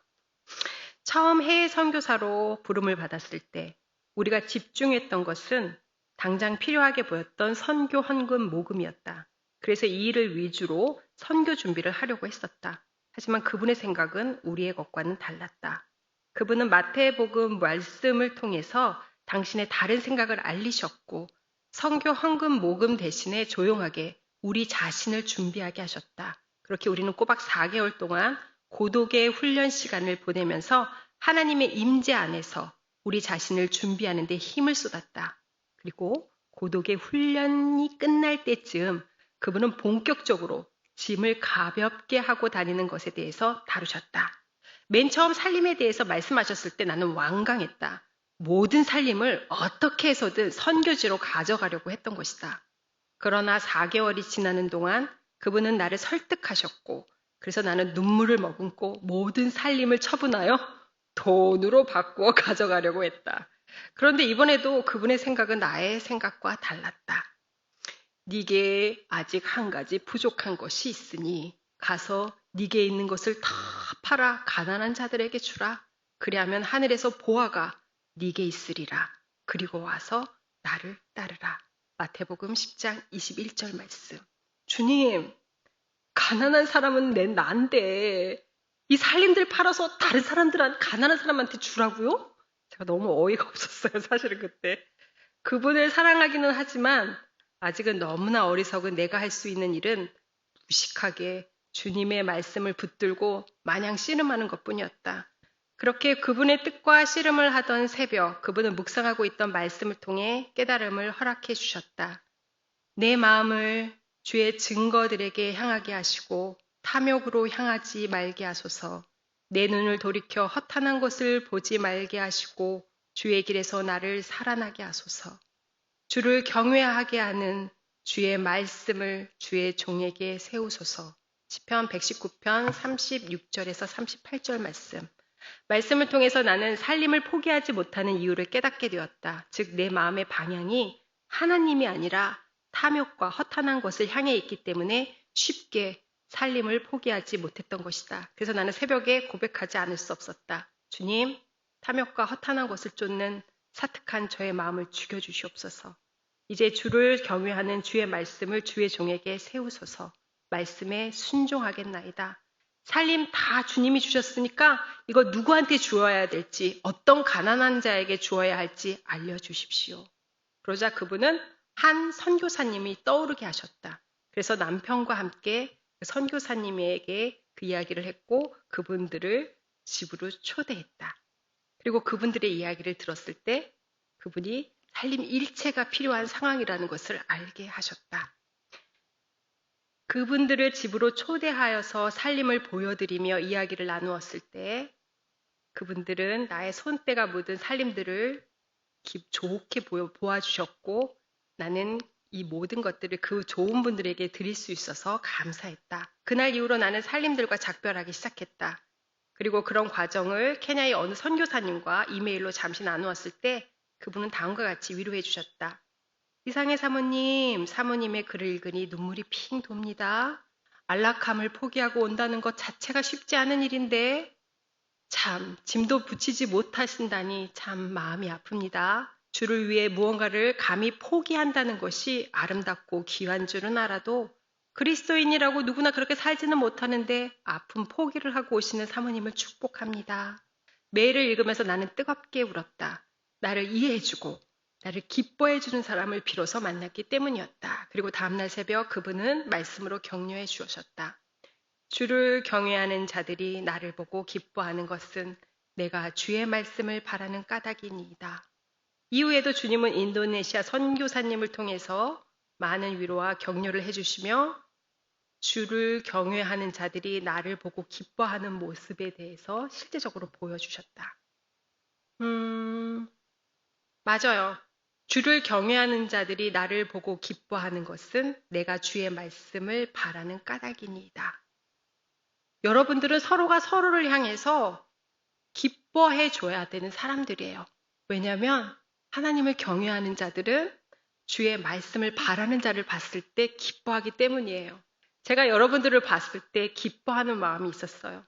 처음 해외 선교사로 부름을 받았을 때 우리가 집중했던 것은 당장 필요하게 보였던 선교 헌금 모금이었다. 그래서 이 일을 위주로 선교 준비를 하려고 했었다. 하지만 그분의 생각은 우리의 것과는 달랐다. 그분은 마태복음 말씀을 통해서 당신의 다른 생각을 알리셨고 선교 헌금 모금 대신에 조용하게 우리 자신을 준비하게 하셨다. 그렇게 우리는 꼬박 4개월 동안 고독의 훈련 시간을 보내면서 하나님의 임재 안에서 우리 자신을 준비하는 데 힘을 쏟았다. 그리고 고독의 훈련이 끝날 때쯤 그분은 본격적으로 짐을 가볍게 하고 다니는 것에 대해서 다루셨다. 맨 처음 살림에 대해서 말씀하셨을 때 나는 완강했다. 모든 살림을 어떻게 해서든 선교지로 가져가려고 했던 것이다. 그러나 4개월이 지나는 동안 그분은 나를 설득하셨고 그래서 나는 눈물을 머금고 모든 살림을 처분하여 돈으로 바꾸어 가져가려고 했다. 그런데 이번에도 그분의 생각은 나의 생각과 달랐다. 네게 아직 한 가지 부족한 것이 있으니 가서 네게 있는 것을 다 팔아 가난한 자들에게 주라. 그리하면 하늘에서 보화가 네게 있으리라. 그리고 와서 나를 따르라. 마태복음 10장 21절 말씀. 주님, 가난한 사람은 난데 이 살림들 팔아서 다른 사람들한테 가난한 사람한테 주라고요? 제가 너무 어이가 없었어요. 사실은 그때. 그분을 사랑하기는 하지만 아직은 너무나 어리석은 내가 할 수 있는 일은 무식하게 주님의 말씀을 붙들고 마냥 씨름하는 것뿐이었다. 그렇게 그분의 뜻과 씨름을 하던 새벽, 그분은 묵상하고 있던 말씀을 통해 깨달음을 허락해 주셨다. 내 마음을 주의 증거들에게 향하게 하시고 탐욕으로 향하지 말게 하소서. 내 눈을 돌이켜 허탄한 것을 보지 말게 하시고 주의 길에서 나를 살아나게 하소서. 주를 경외하게 하는 주의 말씀을 주의 종에게 세우소서. 시편 119편 36절에서 38절 말씀. 말씀을 통해서 나는 살림을 포기하지 못하는 이유를 깨닫게 되었다. 즉, 내 마음의 방향이 하나님이 아니라 탐욕과 허탄한 것을 향해 있기 때문에 쉽게 살림을 포기하지 못했던 것이다. 그래서 나는 새벽에 고백하지 않을 수 없었다. 주님, 탐욕과 허탄한 것을 쫓는 사특한 저의 마음을 죽여주시옵소서. 이제 주를 경외하는 주의 말씀을 주의 종에게 세우소서. 말씀에 순종하겠나이다. 살림 다 주님이 주셨으니까 이거 누구한테 주어야 될지, 어떤 가난한 자에게 주어야 할지 알려주십시오. 그러자 그분은 한 선교사님이 떠오르게 하셨다. 그래서 남편과 함께 선교사님에게 그 이야기를 했고 그분들을 집으로 초대했다. 그리고 그분들의 이야기를 들었을 때 그분이 살림 일체가 필요한 상황이라는 것을 알게 하셨다. 그분들을 집으로 초대하여서 살림을 보여드리며 이야기를 나누었을 때 그분들은 나의 손때가 묻은 살림들을 좋게 보아주셨고 나는 이 모든 것들을 그 좋은 분들에게 드릴 수 있어서 감사했다. 그날 이후로 나는 살림들과 작별하기 시작했다. 그리고 그런 과정을 케냐의 어느 선교사님과 이메일로 잠시 나누었을 때 그분은 다음과 같이 위로해 주셨다. 이상의 사모님의 글을 읽으니 눈물이 핑 돕니다. 안락함을 포기하고 온다는 것 자체가 쉽지 않은 일인데 참 짐도 붙이지 못하신다니 참 마음이 아픕니다. 주를 위해 무언가를 감히 포기한다는 것이 아름답고 귀한 줄은 알아도 그리스도인이라고 누구나 그렇게 살지는 못하는데 아픈 포기를 하고 오시는 사모님을 축복합니다. 메일을 읽으면서 나는 뜨겁게 울었다. 나를 이해해주고 나를 기뻐해주는 사람을 비로소 만났기 때문이었다. 그리고 다음날 새벽 그분은 말씀으로 격려해 주셨다. 주를 경외하는 자들이 나를 보고 기뻐하는 것은 내가 주의 말씀을 바라는 까닭이니이다. 이후에도 주님은 인도네시아 선교사님을 통해서 많은 위로와 격려를 해주시며 주를 경외하는 자들이 나를 보고 기뻐하는 모습에 대해서 실제적으로 보여주셨다. 맞아요. 주를 경외하는 자들이 나를 보고 기뻐하는 것은 내가 주의 말씀을 바라는 까닭이니이다. 여러분들은 서로가 서로를 향해서 기뻐해 줘야 되는 사람들이에요. 왜냐하면 하나님을 경외하는 자들은 주의 말씀을 바라는 자를 봤을 때 기뻐하기 때문이에요. 제가 여러분들을 봤을 때 기뻐하는 마음이 있었어요.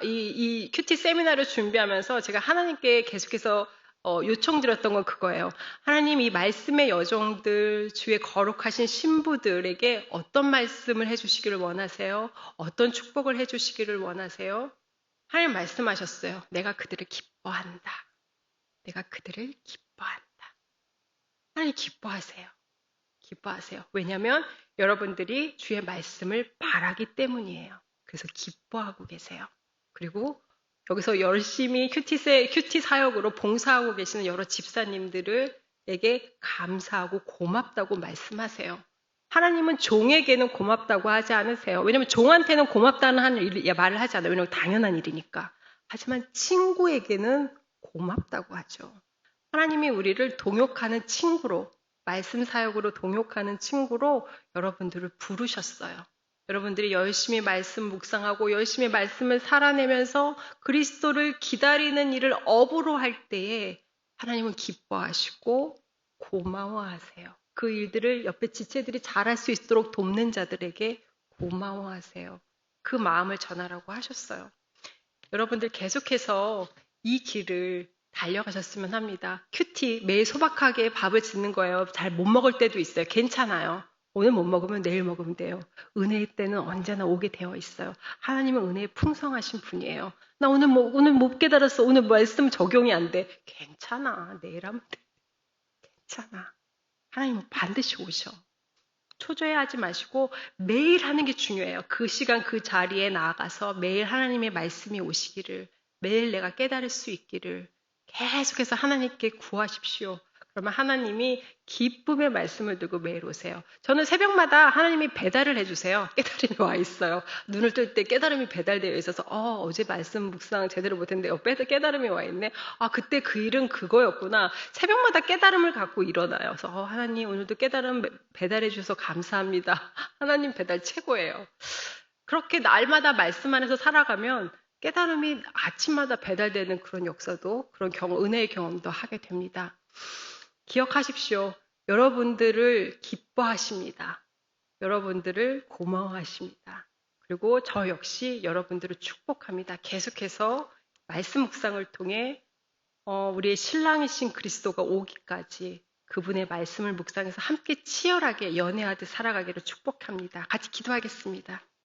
이 큐티 세미나를 준비하면서 제가 하나님께 계속해서 요청드렸던 건 그거예요. 하나님, 이 말씀의 여종들, 주의 거룩하신 신부들에게 어떤 말씀을 해주시기를 원하세요? 어떤 축복을 해주시기를 원하세요? 하나님 말씀하셨어요. 내가 그들을 기뻐한다. 내가 그들을 기뻐한다. 하나님 기뻐하세요. 기뻐하세요. 왜냐하면 여러분들이 주의 말씀을 바라기 때문이에요. 그래서 기뻐하고 계세요. 그리고 여기서 열심히 큐티 사역으로 봉사하고 계시는 여러 집사님들에게 감사하고 고맙다고 말씀하세요. 하나님은 종에게는 고맙다고 하지 않으세요. 왜냐하면 종한테는 고맙다는 말을 하지 않아요. 왜냐하면 당연한 일이니까. 하지만 친구에게는 고맙다고 하죠. 하나님이 우리를 동역하는 친구로, 말씀 사역으로 동역하는 친구로 여러분들을 부르셨어요. 여러분들이 열심히 말씀 묵상하고 열심히 말씀을 살아내면서 그리스도를 기다리는 일을 업으로 할 때에 하나님은 기뻐하시고 고마워하세요. 그 일들을 옆에 지체들이 잘할 수 있도록 돕는 자들에게 고마워하세요. 그 마음을 전하라고 하셨어요. 여러분들 계속해서 이 길을 달려가셨으면 합니다. 큐티, 매일 소박하게 밥을 짓는 거예요. 잘 못 먹을 때도 있어요. 괜찮아요. 오늘 못 먹으면 내일 먹으면 돼요. 은혜의 때는 언제나 오게 되어 있어요. 하나님은 은혜에 풍성하신 분이에요. 나 오늘 못 깨달았어. 오늘 말씀 적용이 안 돼. 괜찮아. 내일 하면 돼. 괜찮아. 하나님은 반드시 오셔. 초조해하지 마시고 매일 하는 게 중요해요. 그 시간 그 자리에 나아가서 매일 하나님의 말씀이 오시기를, 매일 내가 깨달을 수 있기를 계속해서 하나님께 구하십시오. 그러면 하나님이 기쁨의 말씀을 들고 매일 오세요. 저는 새벽마다 하나님이 배달을 해주세요. 깨달음이 와 있어요. 눈을 뜰 때 깨달음이 배달되어 있어서 어제 말씀 묵상 제대로 못했는데 깨달음이 와 있네. 그때 그 일은 그거였구나. 새벽마다 깨달음을 갖고 일어나요. 그래서 하나님 오늘도 깨달음 배달해 주셔서 감사합니다. 하나님 배달 최고예요. 그렇게 날마다 말씀 안에서 살아가면 깨달음이 아침마다 배달되는 그런 역사도, 그런 은혜의 경험도 하게 됩니다. 기억하십시오. 여러분들을 기뻐하십니다. 여러분들을 고마워하십니다. 그리고 저 역시 여러분들을 축복합니다. 계속해서 말씀 묵상을 통해 우리의 신랑이신 그리스도가 오기까지 그분의 말씀을 묵상해서 함께 치열하게 연애하듯 살아가기를 축복합니다. 같이 기도하겠습니다.